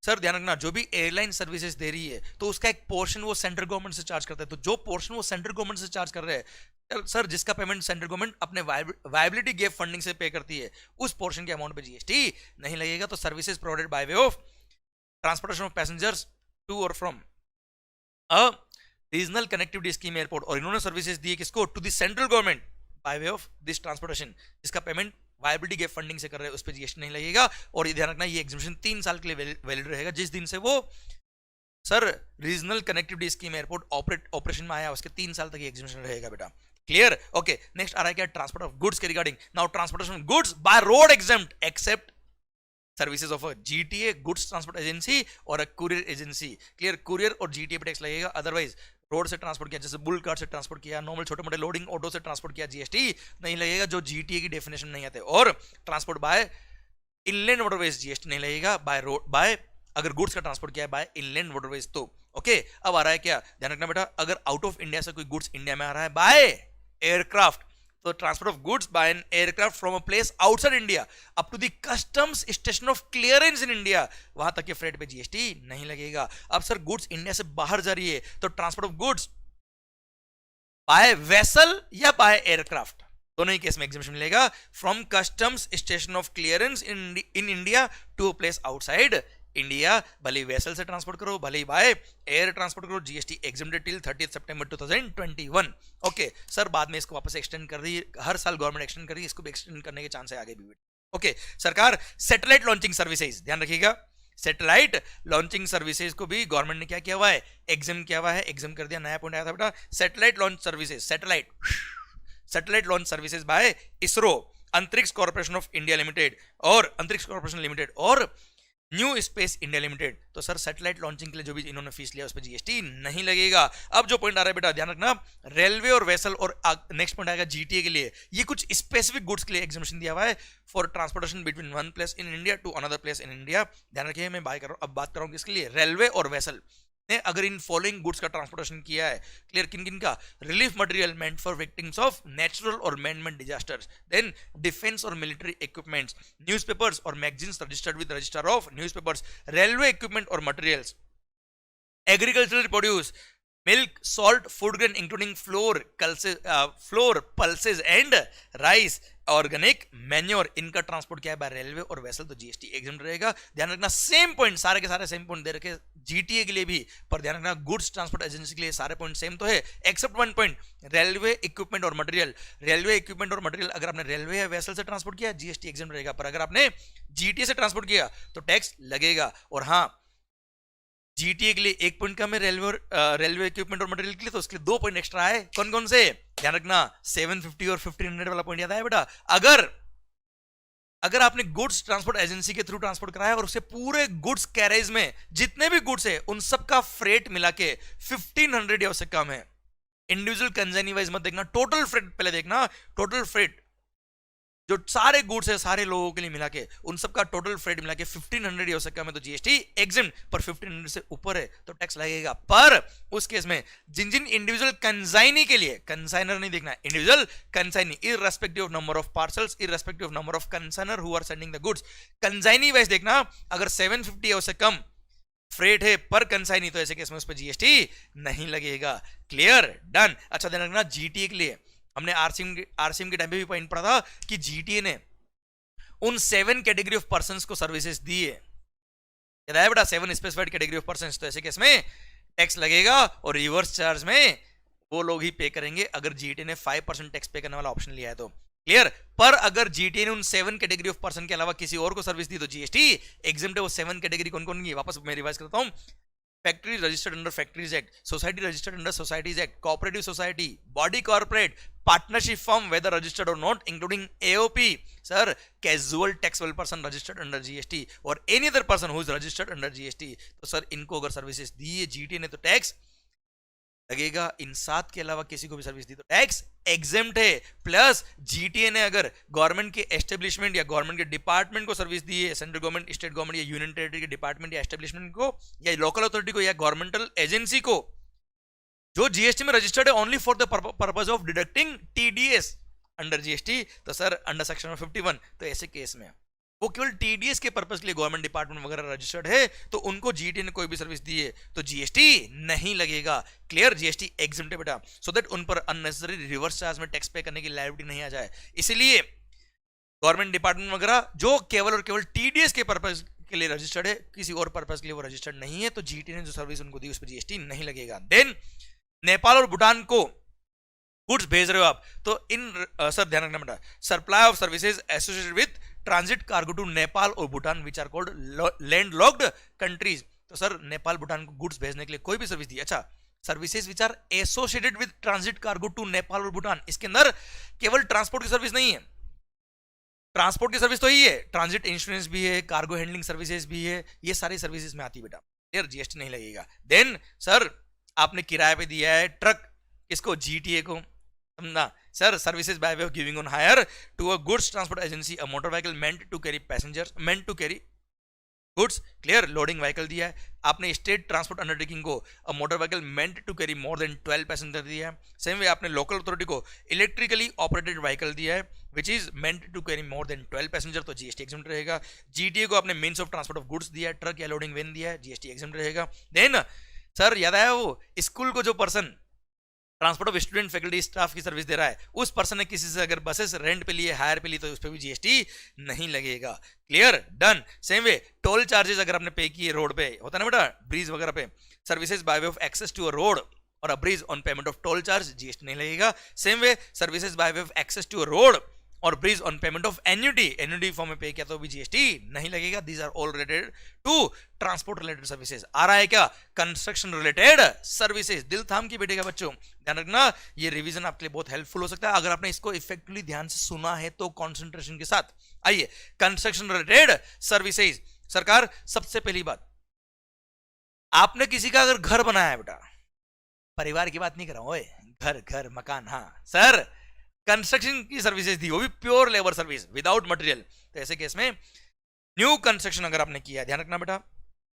सर ध्यान रखना, जो भी एयरलाइन सर्विसेज दे रही है तो उसका एक पोर्शन वो सेंट्रल गवर्नमेंट से चार्ज करता है। तो जो पोर्शन वो सेंट्रल गवर्नमेंट से चार्ज कर रहे हैं सर, जिसका पेमेंट सेंट्रल गवर्नमेंट अपने वायबिलिटी गैप फंडिंग से पे करती है, उस पोर्शन के अमाउंट पे जीएसटी नहीं लगेगा। तो services provided by way of transportation of passengers to और from a regional connectivity scheme airport, और इन्होंने सर्विसेज दी किसको, to the central government by way of this transportation, जिसका पेमेंट वायबिलिटी गैप फंडिंग से कर रहे हैं, उस पर जीएसटी नहीं लगेगा। और ये ध्यान रखना, ये एग्जामिशन 3 साल के लिए वैलिड रहेगा, जिस दिन से वो sir regional connectivity scheme airport operation में आया उसके 3 साल तक ये एग्जामिशन रहेगा बेटा। क्लियर? ओके, नेक्स्ट आ रहा है क्या, ट्रांसपोर्ट ऑफ गुड्स के regarding. Now transportation of goods by road exempt except services of a GTA goods transport agency और a courier agency. Clear? Courier और जीटीए पे टैक्स लगेगा, अदरवाइज रोड से ट्रांसपोर्ट किया, जैसे बुल कार्ट से ट्रांसपोर्ट किया, नॉर्मल छोटे मोटे लोडिंग ऑटो से ट्रांसपोर्ट किया, जीएसटी नहीं लगेगा, जो जीटीए की डेफिनेशन नहीं आते। और transport by inland waterways GST नहीं लगेगा, बाय रोड बाय अगर गुड्स का ट्रांसपोर्ट किया है बाय इनलैंड वाटरवेज तो। ओके, अब आ रहा है क्या, ध्यान रखना बेटा, अगर आउट ऑफ इंडिया से कोई गुड्स इंडिया में आ रहा है बाय एयरक्राफ्ट, तो transport of goods by an aircraft from a place outside India up to the customs station of clearance in India, वहां तक के फ्रेट पे जीएसटी नहीं लगेगा। अब सर गुड्स इंडिया से बाहर जा रही है, तो transport of goods by vessel या बाय एयरक्राफ्ट, दोनों ही केस में एग्जामिशन मिलेगा। From customs station of clearance in India to a place outside India, भले ही वेसल से ट्रांसपोर्ट करो, भले ही बाय एयर ट्रांसपोर्ट करो, जीएसटी एग्जेम्प्टेड टिल 30 सितंबर 2021। ओके सर, बाद में इसको वापस एक्सटेंड कर दी, हर साल गवर्नमेंट एक्सटेंड कर रही है, इसको भी एक्सटेंड करने के चांस है आगे भी। ओके सरकार, सैटेलाइट लॉन्चिंग सर्विसेज, ध्यान रखिएगा, सैटेलाइट लॉन्चिंग सर्विसेज को भी गवर्नमेंट ने क्या किया हुआ है, एग्जाम किया हुआ है, एग्जाम कर दिया, नया पॉइंट आया था बेटा, satellite launch services, satellite launch services by ISRO, अंतरिक्ष कॉर्पोरेशन ऑफ इंडिया लिमिटेड और अंतरिक्ष कॉर्पोरेशन लिमिटेड और न्यू स्पेस इंडिया लिमिटेड। तो सर सैटेलाइट लॉन्चिंग के लिए जो भी इन्होंने फीस लिया उस पर जीएसटी नहीं लगेगा। अब जो पॉइंट आ रहा है बेटा ध्यान रखना, रेलवे और वेसल और नेक्स्ट पॉइंट आएगा जीटीए के लिए, ये कुछ स्पेसिफिक गुड्स के लिए एग्जामिशन दिया हुआ है for transportation between one place in India to another place in India. ध्यान रखिए, मैं बात कर रहा हूं, अब बात कर रहा हूं किसके लिए, रेलवे और वेसल ने अगर इन फॉलोइंग गुड्स का ट्रांसपोर्टेशन किया है, क्लियर, किन किन का, relief material meant for victims of natural और मैन-मेड डिजास्टर्स, देन डिफेंस और मिलिट्री इक्विपमेंट्स, न्यूज़पेपर्स और magazines registered with register of newspapers, railway equipment और materials, agricultural produce, milk, salt, food grain including flour, pulses and rice, organic manure, इनका ट्रांसपोर्ट किया है बाय रेलवे और वेसल, तो जीएसटी एग्जाम रहेगा। ध्यान रखना सेम पॉइंट, सारे के सारे सेम पॉइंट दे रखे जीटीए के लिए भी, पर ध्यान रखना गुड्स ट्रांसपोर्ट एजेंसी के लिए सारे पॉइंट सेम तो है, except one point, railway equipment और मटेरियल। रेलवे इक्विपमेंट और मटेरियल अगर आपने रेलवे या वेसल से ट्रांसपोर्ट किया जीएसटी एग्जाम रहेगा, पर अगर आपने जीटीए से ट्रांसपोर्ट किया तो टैक्स लगेगा। और हाँ, जीटीए के लिए 1 पॉइंट कम है, रेलवे इक्विपमेंट और मटेरियल के लिए, तो उसके लिए 2 पॉइंट एक्स्ट्रा है। कौन कौन से, ध्यान रखना, 750 और 1500 वाला पॉइंट याद है बेटा। अगर आपने गुड्स ट्रांसपोर्ट एजेंसी के थ्रू ट्रांसपोर्ट कराया और उसे पूरे गुड्स कैरेज में जितने भी गुड्स है उन सब का फ्रेट मिला के 1500 या उससे कम है, इंडिविजुअल कंसाइनी वाइज मत देखना, टोटल फ्रेट पहले देखना, टोटल फ्रेट जो सारे गुड्स है सारे लोगों के लिए मिला के उन सब का टोटल फ्रेट मिला के 1500 या उससे कम है तो जीएसटी एग्जाम, पर 1500 से ऊपर है तो टैक्स लगेगा। पर उस केस में जिन जिन इंडिविजुअल कंसाइनी के लिए, कंसाइनर नहीं देखना, individual consignee, irrespective of number of parcels, irrespective of number of consignor who are sending the goods, consignee wise देखना, अगर 750 या उससे कम फ्रेट है पर कंसाइनी तो ऐसे केस में उस पर जीएसटी नहीं लगेगा। Clear, done. अच्छा ध्यान रखना, जीटीए के लिए हमने आरसीएम के टाइम पे भी पॉइंट पढ़ा था कि जीटीए ने उन 7 कैटेगरी ऑफ पर्संस को सर्विसेज दी है, याद है बेटा, 7 स्पेसिफाइड कैटेगरी ऑफ पर्संस, तो ऐसे केस में टैक्स लगेगा और रिवर्स चार्ज में वो लोग ही पे करेंगे अगर जीटीए ने 5% टैक्स पे करने वाला ऑप्शन लिया है तो। क्लियर, पर अगर जीटीए ने उन 7 कैटेगरी ऑफ पर्सन के अलावा किसी और को सर्विस दी तो जीएसटी एग्जाम्प्ट है। वो 7 कैटेगरी कौन कौन की, वापस मैं रिवाइज करता हूं, factory registered under factories act, society registered under societies act, cooperative society, body corporate, partnership firm whether registered और not including AOP, sir casual taxable person registered under GST और any other person who is registered under GST, तो सर इनको अगर सर्विसेज दी है जीटीए ने तो टैक्स लगेगा। इन 7 के अलावा किसी को भी सर्विस दी तो टैक्स एग्जेम्प्ट है। प्लस जीटीए ने अगर गवर्नमेंट के एस्टेब्लिशमेंट या गवर्नमेंट के डिपार्टमेंट को सर्विस दी है, सेंट्रल गवर्नमेंट, स्टेट गवर्नमेंट या यूनियन टेरिटरी के डिपार्टमेंट या एस्टेब्लिशमेंट को या लोकल अथॉरिटी को या गवर्नमेंटल एजेंसी को जो जीएसटी में रजिस्टर्ड है only for the purpose of deducting TDS under GST, तो सर अंडर सेक्शन 51, तो ऐसे केस में वो केवल टीडीएस के पर्पस के लिए गवर्नमेंट डिपार्टमेंट वगैरह रजिस्टर्ड है तो उनको जीटी ने कोई भी सर्विस दी है तो जीएसटी नहीं लगेगा। क्लियर, जीएसटी एग्जेम्प्ट है बेटा, सो दैट उन पर अननेसेसरी रिवर्स चार्ज में टैक्स पे करने की लायबिलिटी नहीं आ जाए। इसीलिए गवर्नमेंट डिपार्टमेंट वगैरह जो केवल और केवल टीडीएस के पर्पस के लिए रजिस्टर्ड है, किसी और पर्पस के लिए वो रजिस्टर्ड नहीं है, तो जीटी ने जो सर्विस उनको दी उस पर जीएसटी नहीं लगेगा। देन नेपाल और भूटान को गुड्स भेज रहे हो आप तो इन सर ध्यान रखना बेटा, supply of services associated with transit cargo to Nepal और Bhutan which are called land locked countries, तो सर नेपाल भूटान को गुड्स भेजने के लिए कोई भी सर्विस दी, अच्छा services which are associated with transit cargo to Nepal और भूटान, इसके अंदर केवल ट्रांसपोर्ट की सर्विस नहीं है, ट्रांसपोर्ट की सर्विस तो ही है, ट्रांजिट इंश्योरेंस भी है, कार्गो हैंडलिंग सर्विसेज भी है, ये सारी सर्विसेज में आती है बेटा, क्लियर, जीएसटी नहीं लगेगा। देन सर आपने किराए पे दिया है ट्रक, किसको, जीटीए को, समझना sir, services by way of giving on hire to a goods transport agency a motor vehicle meant to carry passengers, meant to carry goods, clear, loading vehicle दिया है आपने, स्टेट ट्रांसपोर्ट अंडरटेकिंग को a motor vehicle meant to carry more than 12 passenger दिया है। सेम वे आपने लोकल अथॉरिटी को इलेक्ट्रिकली ऑपरेटेड व्हीकल दिया है which is meant to carry more than 12 passenger, तो जीएसटी एग्जेम्प्ट रहेगा। जीटीए को आपने means of transport of goods दिया है, ट्रक या लोडिंग वैन दिया है, जीएसटी एग्जेम्प्ट रहेगा। देन सर याद आया वो स्कूल को जो person transport of student faculty staff की सर्विस दे रहा है, उस पर्सन ने किसी से अगर बसेस रेंट पे लिए, हायर पे लिए, तो उस पर भी जीएसटी नहीं लगेगा। Clear, done. Same way toll charges अगर आपने पे किए रोड पे, होता है ना बेटा ब्रिज वगैरह पे, services by way of access to a road और a bridge on payment of toll charge, GST नहीं लगेगा। Same way services by way of access to a road और bridge on payment of annuity form में पे किया तो भी जीएसटी नहीं लगेगा। These are all related to transport related services. आ रहा है क्या, कंस्ट्रक्शन रिलेटेड सर्विसेज, दिल थाम के बैठेगा बच्चों, ध्यान रखना, ये रिवीजन आपके लिए बहुत हेल्पफुल हो सकता है अगर आपने इसको इफेक्टिवली ध्यान से सुना है तो, कॉन्सेंट्रेशन के साथ। आइए, कंस्ट्रक्शन रिलेटेड सर्विसेज। सरकार, सबसे पहली बात, आपने किसी का अगर घर बनाया है बेटा, परिवार की बात नहीं कर रहा हूं, घर मकान, हाँ सर, कंस्ट्रक्शन की सर्विसेज दी, वो भी pure labour service without material, तो ऐसे केस में न्यू कंस्ट्रक्शन अगर आपने किया है, ध्यान रखना बेटा,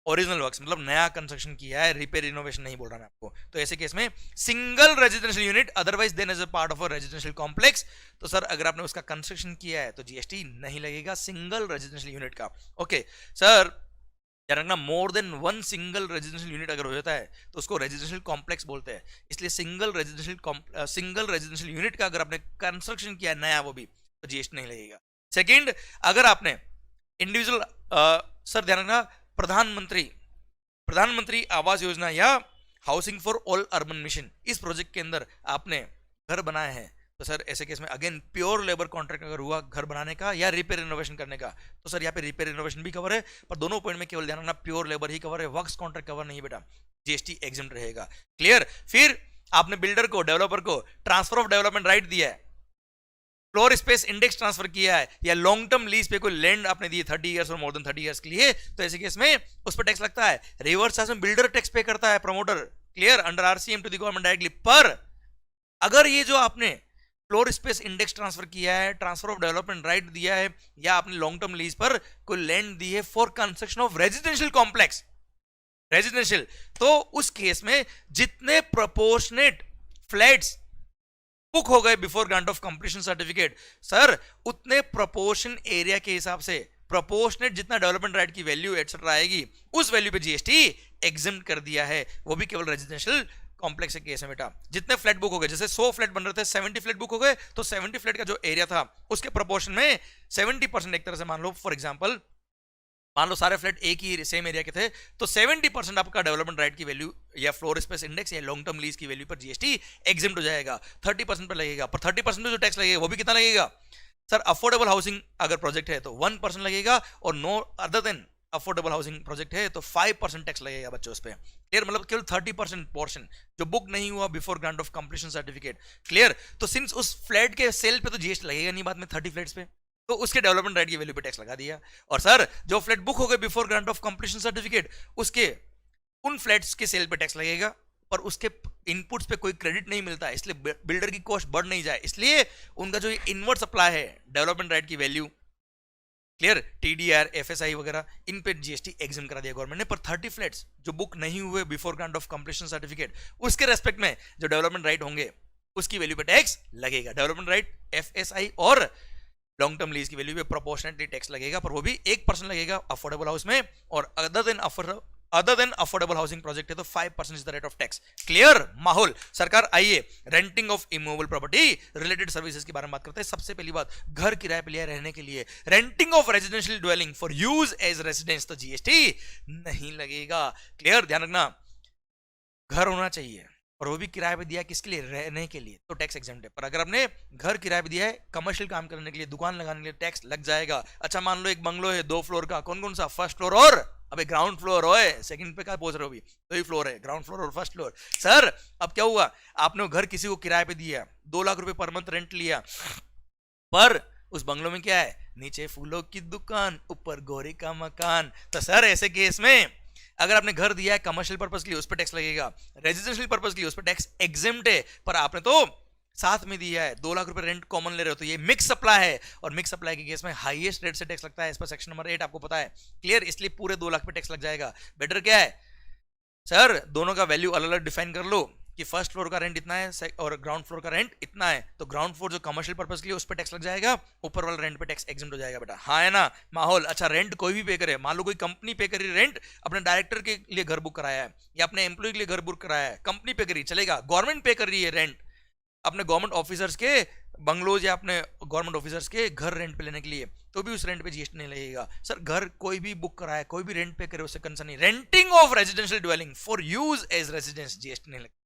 ओरिजिनल वर्क्स मतलब नया कंस्ट्रक्शन किया है, रिपेयर रिनोवेशन नहीं बोल रहा मैं आपको, तो ऐसे केस में single residential unit otherwise than as a part of a residential complex, तो सर अगर आपने उसका कंस्ट्रक्शन किया है तो जीएसटी नहीं लगेगा सिंगल रेजिडेंशियल यूनिट का। ओके सर, ध्यान रखना, more than one single residential unit अगर हो जाता है तो उसको रेजिडेंशियल कॉम्प्लेक्स बोलते हैं, इसलिए सिंगल रेजिडेंशियल यूनिट का अगर आपने कंस्ट्रक्शन किया है नया, वो भी, तो जीएसटी नहीं लगेगा। सेकंड, अगर आपने इंडिविजुअल, सर ध्यान रखना, प्रधानमंत्री आवास योजना या housing for all urban mission, इस प्रोजेक्ट के अंदर आपने घर बनाए हैं, तो सर ऐसे केस में अगेन प्योर लेबर कॉन्ट्रैक्ट अगर हुआ घर बनाने का या रिपेयर रिनोवेशन करने का, तो सर यहाँ पे रिपेयर रिनोवेशन भी कवर है, पर दोनों पॉइंट में केवल ध्यान रखना प्योर लेबर ही कवर है, वर्क्स कॉन्ट्रैक्ट कवर नहीं बेटा, जीएसटी एग्जेम्प्ट रहेगा। क्लियर। फिर आपने बिल्डर को, डेवलपर को ट्रांसफर ऑफ डेवलपमेंट राइट दिया है, फ्लोर स्पेस इंडेक्स ट्रांसफर किया है, या लॉन्ग टर्म लीज पे कोई लैंड आपने दी 30 इयर्स और मोर देन 30 इयर्स के लिए, तो ऐसे केस में उस पर टैक्स लगता है। रिवर्स चार्ज में बिल्डर टैक्स पे करता है, promoter, clear, under RCM to the government directly. पर अगर ये जो आपने फ्लोर स्पेस इंडेक्स ट्रांसफर किया है, ट्रांसफर ऑफ डेवलपमेंट राइट दिया है, या आपने लॉन्ग टर्म लीज पर कोई लैंड दी है for construction of residential complex, residential, तो उस केस में जितने प्रोपोर्शनेट फ्लैट्स बुक हो गए before grant of completion certificate, sir उतने प्रोपोर्शन एरिया के हिसाब से प्रोपोर्शनेट जितना डेवलपमेंट राइट की वैल्यू एटसेट्रा आएगी, उस वैल्यू पे जीएसटी एग्जेम्प्ट कर दिया है, वो भी केवल रेजिडेंशियल कॉम्प्लेक्स के केस में बेटा। जितने फ्लैट बुक हो गए, जैसे 100 फ्लैट बन रहे थे, 70 फ्लैट बुक हो गए, तो 70 फ्लैट का जो एरिया था उसके प्रोपोर्शन में 70% एक तरह से मान लो, फॉर एग्जांपल मान लो सारे फ्लैट एक ही सेम एरिया के थे, तो 70% आपका डेवलपमेंट राइट की वैल्यू या फ्लोर स्पेस इंडेक्स या लॉन्ग टर्म लीज की वैल्यू पर जीएसटी एग्जेम्प्ट हो जाएगा, 30% पर लगेगा, पर 30% में जो टैक्स लगेगा वो भी कितना लगेगा सर, अफोर्डेबल हाउसिंग अगर प्रोजेक्ट है तो 1% लगेगा, और no other than affordable housing project है तो 5% टैक्स लगेगा बच्चों उस पर। क्लियर, मतलब केवल 30% पोर्शन जो बुक नहीं हुआ before grant of completion certificate. Clear, तो सिंस उस फ्लैट के सेल पे तो जीएसटी लगेगा नहीं बाद में 30 फ्लैट्स पे, तो उसके डेवलपमेंट राइट की वैल्यू पे टैक्स लगा दिया। और सर जो फ्लैट बुक हो गए before grant of completion certificate, उसके उन फ्लैट्स के सेल पे टैक्स लगेगा, पर उसके इनपुट्स पे कोई क्रेडिट नहीं मिलता है, इसलिए बिल्डर की कॉस्ट बढ़ नहीं जाए, इसलिए उनका जो इनवर्ट सप्लाई है डेवलपमेंट राइट की वैल्यू, क्लियर, टीडीआर, एफएसआई वगैरह, इन पे जीएसटी एग्जाम करा दिया गवर्नमेंट ने। पर 30 फ्लैट्स जो बुक नहीं हुए before grant of completion certificate, उसके रेस्पेक्ट में जो डेवलपमेंट राइट होंगे उसकी वैल्यू पे टैक्स लगेगा। डेवलपमेंट राइट, एफएसआई और लॉन्ग टर्म लीज की वैल्यू पे प्रोपोर्शनेटली टैक्स लगेगा, पर वो भी 1% लगेगा अफोर्डेबल हाउस में, और other than affordable housing project है तो 5% is the rate of tax. Clear माहौल। सरकार आइए renting of immovable property related services के बारे में बात करते हैं। सबसे पहली बात, घर किराए पे लिया रहने के लिए, renting of residential dwelling for use as residence, तो जीएसटी नहीं लगेगा। क्लियर, ध्यान रखना, घर होना चाहिए और वो भी किराए पे दिया किसके लिए, रहने के लिए, तो टैक्स एग्जेम्प्ट है। पर अगर आपने घर किराए पे दिया है कमर्शियल काम करने के लिए, दुकान लगाने के लिए, टैक्स लग जाएगा। अच्छा मान लो एक बंगलो है 2 फ्लोर का, कौन कौन सा, फर्स्ट फ्लोर और अबे ग्राउंड फ्लोर होए, सेकंड पे क्या पहुंच रहे हो, अभी 2 ही फ्लोर है, ग्राउंड फ्लोर और फर्स्ट फ्लोर। सर अब क्या हुआ, आपने वो घर किसी को किराए पे दिया, 2 लाख रुपए पर मंथ रेंट लिया, पर उस बंगलो में क्या है, नीचे फूलों की दुकान, ऊपर गोरी का मकान। तो सर ऐसे केस में अगर आपने घर दिया है कमर्शियल पर्पस के लिए, उस पर टैक्स लगेगा, रेजिडेंशियल पर्पस के लिए उस पर टैक्स एग्जेम्प्ट है, पर आपने तो साथ में दिया है, 2 लाख रुपए रेंट कॉमन ले रहे हो, तो ये मिक्स सप्लाई है, और मिक्स सप्लाई के केस में हाईएस्ट रेट से टैक्स लगता है, इस पर सेक्शन नंबर 8 आपको पता है। क्लियर, इसलिए पूरे 2 लाख पे टैक्स लग जाएगा। बेटर क्या है सर, दोनों का वैल्यू अलग अलग डिफाइन कर लो कि फर्स्ट फ्लोर का रेंट इतना है और ग्राउंड फ्लोर का रेंट इतना है, तो ग्राउंड फ्लोर जो कमर्शियल पर्पस के लिए उस पर टैक्स लग जाएगा, ऊपर वाला रेंट पे टैक्स एग्जेम्प्ट हो जाएगा। बेटा हाँ है ना माहौल। अच्छा, रेंट कोई भी पे करे, मान लो कोई कंपनी पे करी रेंट, अपने डायरेक्टर के लिए घर बुक कराया है या अपने एम्प्लॉय के लिए घर बुक कराया है, कंपनी पे करी चलेगा, गवर्नमेंट पे कर रही है रेंट, अपने गवर्नमेंट ऑफिसर्स के बंगलोज या अपने गवर्नमेंट ऑफिसर्स के घर रेंट पे लेने के लिए, तो भी उस रेंट पे जीएसटी नहीं लगेगा। सर घर कोई भी बुक कराए, कोई भी रेंट पे करे, उससे कंसर्न नहीं। Renting of residential dwelling for use as residence, GST नहीं लगेगा।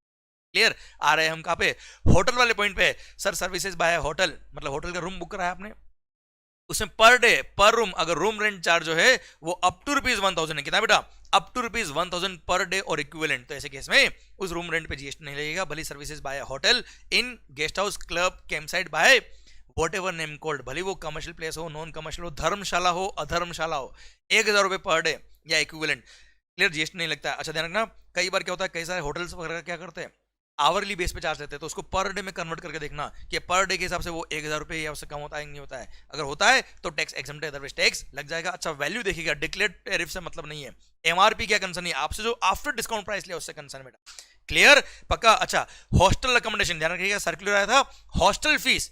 क्लियर, आ रहे हैं हम कहां पे, होटल वाले पॉइंट पे। सर सर्विसेज बाय होटल, मतलब होटल का रूम बुक कराया आपने, उसमें पर डे पर रूम अगर रूम रेंट चार्ज जो है वो अप टू ₹1000 है, कितना बेटा, अप टू ₹1000 पर डे और इक्विवेलेंट, तो ऐसे केस में उस रूम रेंट पे जीएसटी नहीं लगेगा। भली services by hotel, in, guest house, club, camp site by what ever name cold, भले वो कमर्शियल प्लेस हो, नॉन कमर्शियल हो, धर्मशाला हो, अधर्मशाला हो, 1000 रुपए पर डे या इक्विवेलेंट, क्लियर, जीएसटी नहीं लगता है। अच्छा ध्यान रखना, कई बार क्या होता है, कई सारे होटल्स वगैरह क्या करते हैं, आवरली बेस पे चार्ज देते हैं, तो उसको पर डे में कन्वर्ट करके देखना कि पर डे के हिसाब से वो 1000 रुपए या उससे कम होता है नहीं होता है। अगर होता है तो टैक्स एग्जेम्प्ट है, अदरवाइज टैक्स लग जाएगा। अच्छा वैल्यू देखिएगा, डिक्लेयर्ड टैरिफ से मतलब नहीं है, एमआरपी क्या कंसर्न है, आपसे जो आफ्टर डिस्काउंट प्राइस लिया उससे कंसर्न बेटा। क्लियर, पक्का। अच्छा हॉस्टल अकोमोडेशन, ध्यान रखिएगा, सर्कुलर आया था, हॉस्टल फीस,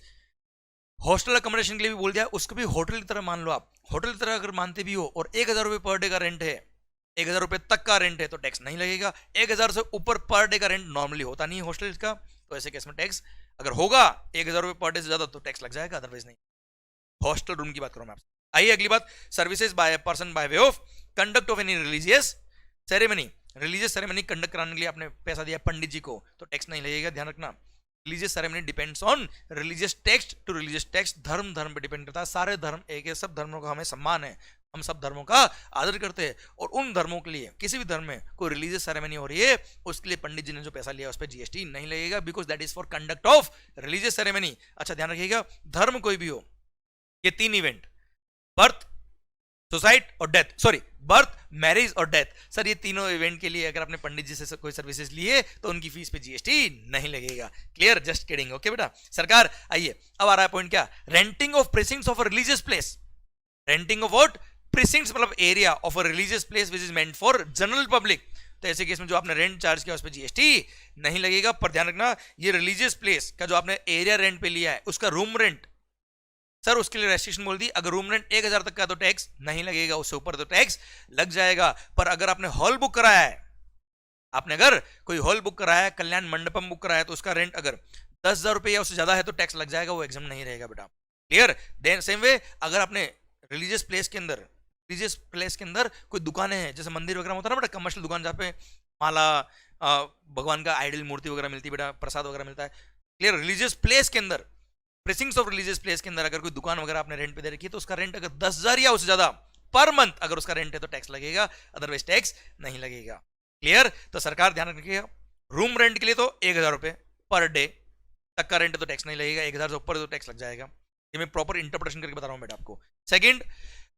हॉस्टल अकोमोडेशन के लिए भी बोल दिया, उसको भी होटल की तरह मान लो आप, होटल की तरह अगर मानते भी हो और 1000 रुपए पर डे का रेंट है, 1000 रुपए तक का रेंट है तो टैक्स नहीं लगेगा। 1000 से ऊपर पर डे का रेंट नॉर्मली होता नहीं है हॉस्टल का, तो ऐसे केस में टैक्स अगर होगा 1000 रुपए पर डे से ज्यादा तो टैक्स लग जाएगा, अदरवाइज नहीं। हॉस्टल रूम की बात करूं मैं आपसे। आइए अगली बात, services by person by way of conduct of any religious ceremony, religious ceremony conduct कराने के लिए आपने पैसा दिया पंडित जी को, तो टैक्स नहीं लगेगा। ध्यान रखना, religious ceremony depends on religious text to religious text, धर्म धर्म पे डिपेंड करता है। सारे धर्म एक है, सब धर्मों का हमें सम्मान है, हम सब धर्मों का आदर करते हैं, और उन धर्मों के लिए किसी भी धर्म में कोई रिलीजियस सेरेमनी हो रही है उसके लिए पंडित जी ने जो पैसा लिया उस पर जीएसटी नहीं लगेगा, because that is for conduct of religious ceremony. अच्छा ध्यान रखिएगा, धर्म कोई भी हो, ये 3 इवेंट, बर्थ, सुसाइड और डेथ, सॉरी बर्थ, मैरिज और डेथ, सर ये तीनों इवेंट के लिए अगर आपने पंडित जी से कोई सर्विसेज लिए तो उनकी फीस पे जीएसटी नहीं लगेगा। क्लियर, जस्ट किडिंग, ओके बेटा। सरकार आइए, अब आ रहा है पॉइंट क्या, renting of precincts of a religious place, renting of what, precincts मतलब area of a religious place which is meant for general public, तो ऐसे केस में जो आपने रेंट चार्ज किया उस पर जीएसटी नहीं लगेगा। पर ध्यान रखना, ये रिलीजियस प्लेस का जो आपने एरिया रेंट पे लिया है उसका रूम रेंट, सर उसके लिए रेस्ट्रिक्शन बोल दी, अगर रूम रेंट 1000 तक का तो टैक्स नहीं लगेगा, उससे ऊपर तो टैक्स लग जाएगा। पर अगर आपने हॉल बुक कराया है, आपने अगर कोई हॉल बुक कराया है, कल्याण मंडपम बुक कराया है, तो उसका रेंट अगर 10,000 रुपए या उससे ज्यादा है तो टैक्स लग जाएगा, वो एग्जाम नहीं रहेगा बेटा। क्लियर, देन सेम वे अगर आपने रिलीजियस प्लेस के अंदर कोई दुकानें हैं, जैसे मंदिर वगैरह होता है ना बेटा, कमर्शियल दुकान जहाँ पे माला, भगवान का आइडल मूर्ति वगैरह मिलती है बेटा, प्रसाद वगैरह मिलता है। क्लियर, रिलीजियस प्लेस के अंदर, प्रेसिंग्स ऑफ रिलीजियस प्लेस के अंदर अगर कोई दुकान वगैरह आपने रेंट पे दे रखी है तो उसका रेंट अगर 10,000 या उससे ज्यादा पर मंथ अगर उसका रेंट है तो टैक्स लगेगा, अदरवाइज टैक्स नहीं लगेगा। क्लियर, तो सरकार ध्यान रखिएगा, रूम रेंट के लिए तो 1000 रुपए पर डे तक का रेंट है तो टैक्स नहीं लगेगा, 1000 से ऊपर तो टैक्स लग जाएगा। ये मैं प्रॉपर इंटरप्रिटेशन करके बता रहा हूं बेटा आपको। सेकंड,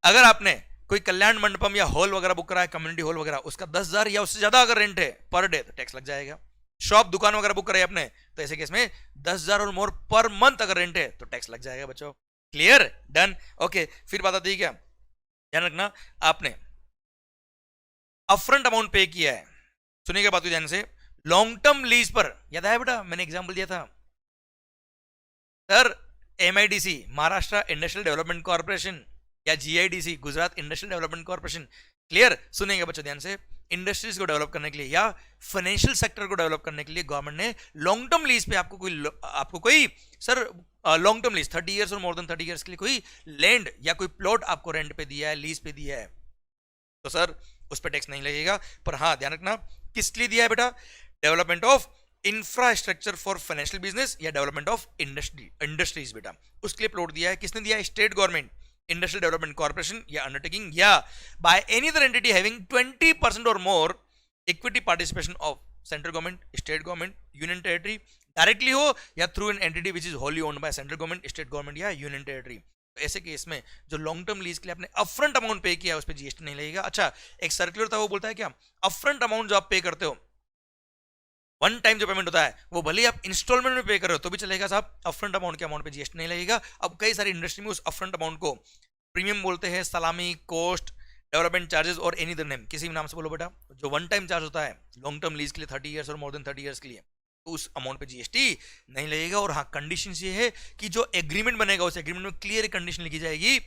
अगर आपने कोई कल्याण मंडपम या हॉल वगैरह बुक करा है, कम्युनिटी हॉल वगैरह, उसका 10,000 या उससे ज्यादा अगर रेंट है पर डे तो टैक्स लग जाएगा। शॉप दुकान वगैरह बुक करे आपने, तो ऐसे केस में 10,000 और मोर पर मंथ अगर रेंट है तो टैक्स लग जाएगा बच्चों। Clear, done, okay. फिर बात आती है क्या, ध्यान रखना, आपने अपफ्रंट अमाउंट पे किया है, सुनिएगा बात ध्यान से, लॉन्ग टर्म लीज पर, याद है बेटा मैंने एग्जांपल दिया था sir, MIDC Maharashtra industrial development corporation या GIDC Gujarat industrial development corporation. Clear, सुनेंगे बच्चों ध्यान से, इंडस्ट्रीज को डेवलप करने के लिए या फाइनेंशियल सेक्टर को डेवलप करने के लिए गवर्नमेंट ने लॉन्ग टर्म लीज पे आपको कोई sir long term lease 30 years और मोर देन 30 इयर्स के लिए कोई लैंड या कोई प्लॉट आपको रेंट पे दिया है, लीज पे दिया है, तो सर उस पर टैक्स नहीं लगेगा। पर हाँ ध्यान रखना, किस लिए दिया है बेटा, development of infrastructure for financial business या डेवलपमेंट ऑफ इंडस्ट्रीज बेटा, उसके लिए प्लॉट दिया है। किसने दिया है, state government, industrial development corporation या अंडरटेकिंग या by any other entity having 20% और more equity participation of central government, state government, union territory, directly हो या through an entity which is wholly owned by central government, state government या यूनियन टेरिटरी। तो ऐसे केस में जो लॉन्ग टर्म लीज के लिए आपने अपफ्रंट अमाउंट पे किया उस पर जीएसटी नहीं लगेगा। अच्छा, एक सर्कुलर था वो बोलता है क्या, अपफ्रंट अमाउंट जो आप पे करते हो, वन टाइम जो पेमेंट होता है वो भले ही आप इंस्टॉलमेंट में पे कर रहे हो तो भी चलेगा साहब, अपफ्रंट अमाउंट के अमाउंट पे जीएसटी नहीं लगेगा। अब कई सारी इंडस्ट्री में उस अपफ्रंट अमाउंट को प्रीमियम बोलते हैं, सलामी, कोस्ट, डेवलपमेंट चार्जेस और एनी अदर नेम, किसी भी नाम से बोलो बेटा, जो वन टाइम चार्ज होता है लॉन्ग टर्म लीज के लिए 30 इयर्स और मोर देन 30 इयर्स के लिए, तो उस अमाउंट पे जीएसटी नहीं लगेगा। और हाँ, कंडीशन ये है कि जो एग्रीमेंट बनेगा उस एग्रीमेंट में क्लियर कंडीशन लिखी जाएगी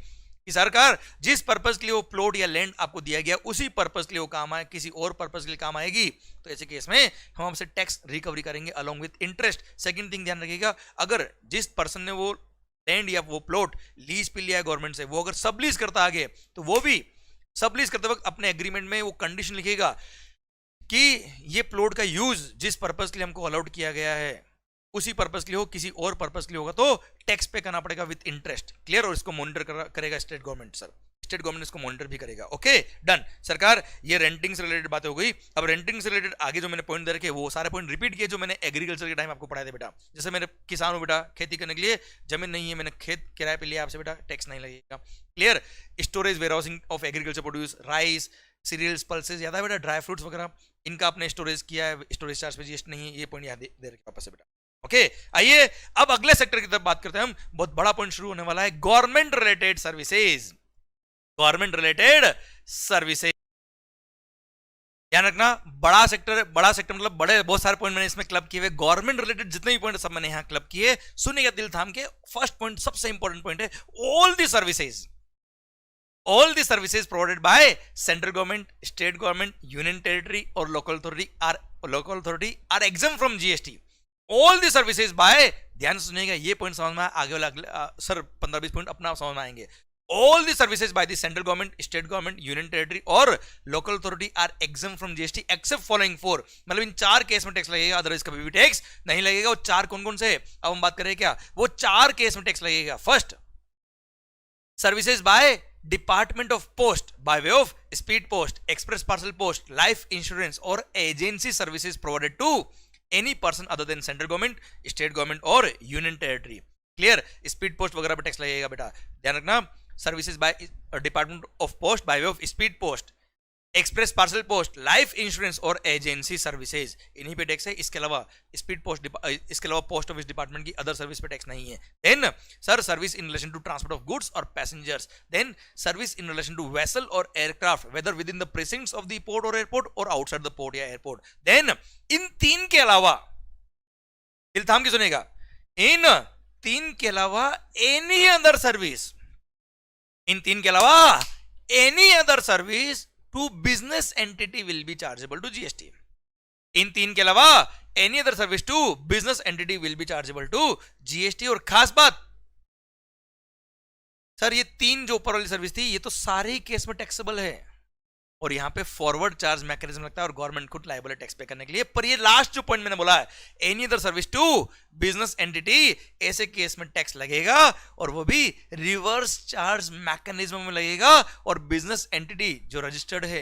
कि सरकार जिस पर्पस के लिए वो प्लॉट या लैंड आपको दिया गया उसी पर्पस के लिए वो काम आए, किसी और पर्पस के लिए काम आएगी तो ऐसे केस में हम आपसे टैक्स रिकवरी करेंगे along with interest. Second thing ध्यान रखिएगा, अगर जिस पर्सन ने वो लैंड या वो प्लॉट लीज पे लिया है गवर्नमेंट से, वो अगर सब लीज करता आगे तो वो भी सब लीज करते वक्त अपने एग्रीमेंट में वो कंडीशन लिखेगा कि ये प्लॉट का यूज जिस पर्पस के लिए हमको अलाउड किया गया है उसी पर्पस के लिए हो, किसी और पर्पस के लिए होगा तो टैक्स पे करना पड़ेगा विद इंटरेस्ट। क्लियर, और इसको मॉनिटर करेगा state government, sir state government इसको मॉनिटर भी करेगा। ओके डन सरकार, ये रेंटिंग से रिलेटेड बातें हो गई। अब रेंटिंग से रिलेटेड आगे जो मैंने पॉइंट दे रखे वो सारे पॉइंट रिपीट किए जो मैंने एग्रीकल्चर के टाइम आपको पढ़ाए थे बेटा। जैसे मेरे किसान हूं बेटा, खेती करने के लिए जमीन नहीं है, मैंने खेत किराए पे लिया आपसे बेटा, टैक्स नहीं लगेगा। Clear, storage warehousing of agriculture produce, rice, cereals, pulses, याद है बेटा, ड्राई फ्रूट्स वगैरह, इनका आपने स्टोरेज किया है, स्टोरेज चार्ज पे जीएसटी नहीं है, ये पॉइंट याद दे रखे वापस से बेटा। ओके आइए अब अगले सेक्टर की तरफ बात करते हैं हम। बहुत बड़ा पॉइंट शुरू होने वाला है, government related services. Government related services ध्यान रखना, बड़ा सेक्टर मतलब बड़े बहुत सारे पॉइंट मैंने इसमें क्लब किए हुए, गवर्नमेंट रिलेटेड जितने भी पॉइंट सब मैंने यहां क्लब किए। सुनिएगा दिल थाम के, फर्स्ट पॉइंट सबसे इंपॉर्टेंट पॉइंट है, all the services provided by central government, state government, union territory और local authority are exempt from GST. All the services by, ध्यान से सुनिएगा ये पॉइंट समझ में आगे वाला सर 15-20 पॉइंट अपना समझ में आएंगे। All the services by the central government, state government, union territory और local authority are exempt from GST except following 4, मतलब इन 4 केस में टैक्स लगेगा, अदरवाइज कभी भी टैक्स नहीं लगेगा। वो 4 कौन कौन से, अब हम बात करें क्या, वो 4 केस में टैक्स लगेगा। First, services by department of post by way of speed post, express parcel post, life insurance और agency services provided to any person other than central government, state government और union territory. Clear, speed post वगैरह पे टैक्स लगेगा बेटा, ध्यान रखना। Services by department of post by way of speed post, express parcel post, life insurance और एजेंसी सर्विसेज, इन्हीं पे टैक्स है। इसके अलावा स्पीड पोस्ट, इसके अलावा पोस्ट ऑफिस डिपार्टमेंट की अदर सर्विस पे टैक्स नहीं है। Then sir service in relation to transport of goods और passengers, then service in relation to vessel और aircraft whether within the precincts of the port और एयरपोर्ट और आउटसाइड द पोर्ट या एयरपोर्ट। देन इन 3 के अलावा, दिल थाम के सुनेगा, इन 3 के अलावा एनी अदर सर्विस, इन 3 के अलावा any other service to business entity will be chargeable to GST. इन 3 के अलावा any other service to business entity will be chargeable to GST. और खास बात सर, ये 3 जो ऊपर वाली सर्विस थी ये तो सारे ही केस में टैक्सेबल है, और यहां पे फॉरवर्ड चार्ज मैकेनिज्म लगता है और गवर्नमेंट खुद लायबल है टैक्स पे करने के लिए। पर ये लास्ट जो पॉइंट मैंने बोला है, any other service to business entity, ऐसे केस में टैक्स लगेगा और वो भी रिवर्स चार्ज मैकेनिज्म में लगेगा। और बिजनेस एंटिटी जो रजिस्टर्ड है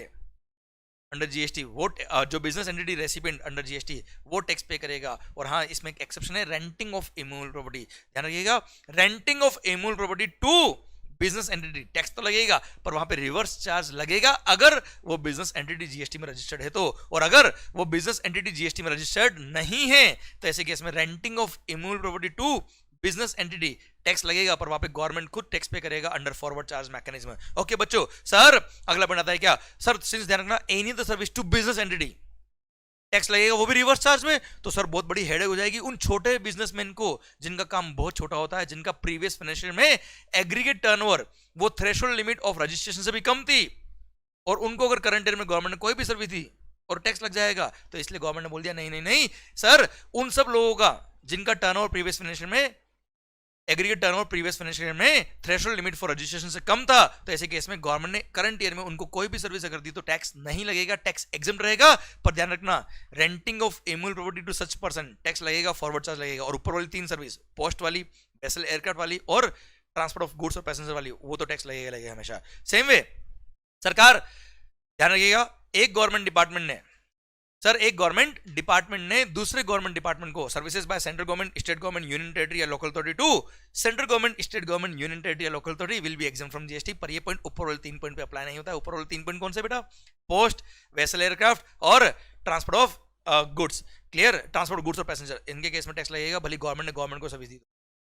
अंडर जीएसटी, वो जो business entity recipient under GST वो टैक्स पे करेगा। और हाँ, इसमें एक एक्सेप्शन है, रेंटिंग ऑफ इमूवेबल प्रॉपर्टी, ध्यान रखिएगा, renting of immovable property to business entity tax तो लगेगा, पर वहां पे रिवर्स चार्ज लगेगा अगर वो बिजनेस एंटिटी जीएसटी में रजिस्टर्ड है तो, और अगर वो बिजनेस एंटिटी जीएसटी में रजिस्टर्ड नहीं है तो ऐसे केस में renting of immovable property to business entity tax लगेगा, पर वहां पे गवर्नमेंट खुद टैक्स पे करेगा under forward charge mechanism. Okay बच्चों, सर अगला पॉइंट आता है क्या, सर सिंस ध्यान रखना any of the service to business entity tax लगेगा, वो भी रिवर्स चार्ज में, तो सर बहुत बड़ी हेडेक हो जाएगी उन छोटे बिजनेसमैन को जिनका काम बहुत छोटा होता है, जिनका प्रीवियस फाइनेंशियल में एग्रीगेट टर्नओवर वो थ्रेशोल्ड लिमिट ऑफ रजिस्ट्रेशन से भी कम थी, और उनको अगर करंट ईयर में गवर्नमेंट ने कोई भी सर्विस दी और टैक्स लग जाएगा, तो इसलिए गवर्नमेंट ने बोल दिया नहीं नहीं नहीं सर, उन सब लोगों का जिनका टर्नओवर प्रीवियस फाइनेंशियल में aggregate turnover previous financial year में थ्रेशोल्ड लिमिट फॉर रजिस्ट्रेशन से कम था, तो ऐसे केस में गवर्नमेंट ने करंट ईयर में उनको कोई भी सर्विस अगर दी तो टैक्स नहीं लगेगा, टैक्स एग्जम्प्ट रहेगा। पर ध्यान रखना renting of immovable property to such person tax लगेगा, फॉरवर्ड चार्ज लगेगा, और ऊपर वाली 3 सर्विस पोस्ट वाली, वेसल एयरक्राफ्ट वाली और ट्रांसपोर्ट ऑफ गुड्स और पैसेंजर वाली, वो तो टैक्स लगेगा हमेशा। सेम वे सरकार ध्यान रखिएगा, एक गवर्नमेंट डिपार्टमेंट ने दूसरे गवर्नमेंट डिपार्टमेंट को services by central government, state government, union territory या local authority to central government, state government, union territory या local authority will be exempt from GST. पर ये पॉइंट ऊपर वाले 3 पॉइंट पे अप्लाई नहीं होता है। ऊपर वाले 3 पॉइंट कौन से बेटा, पोस्ट, वेसल एयरक्राफ्ट और transport of goods. Clear, transport goods और पैसेंजर, इनके केस में टैक्स लगेगा भले गवर्नमेंट ने गवर्नमेंट को सर्विस दी।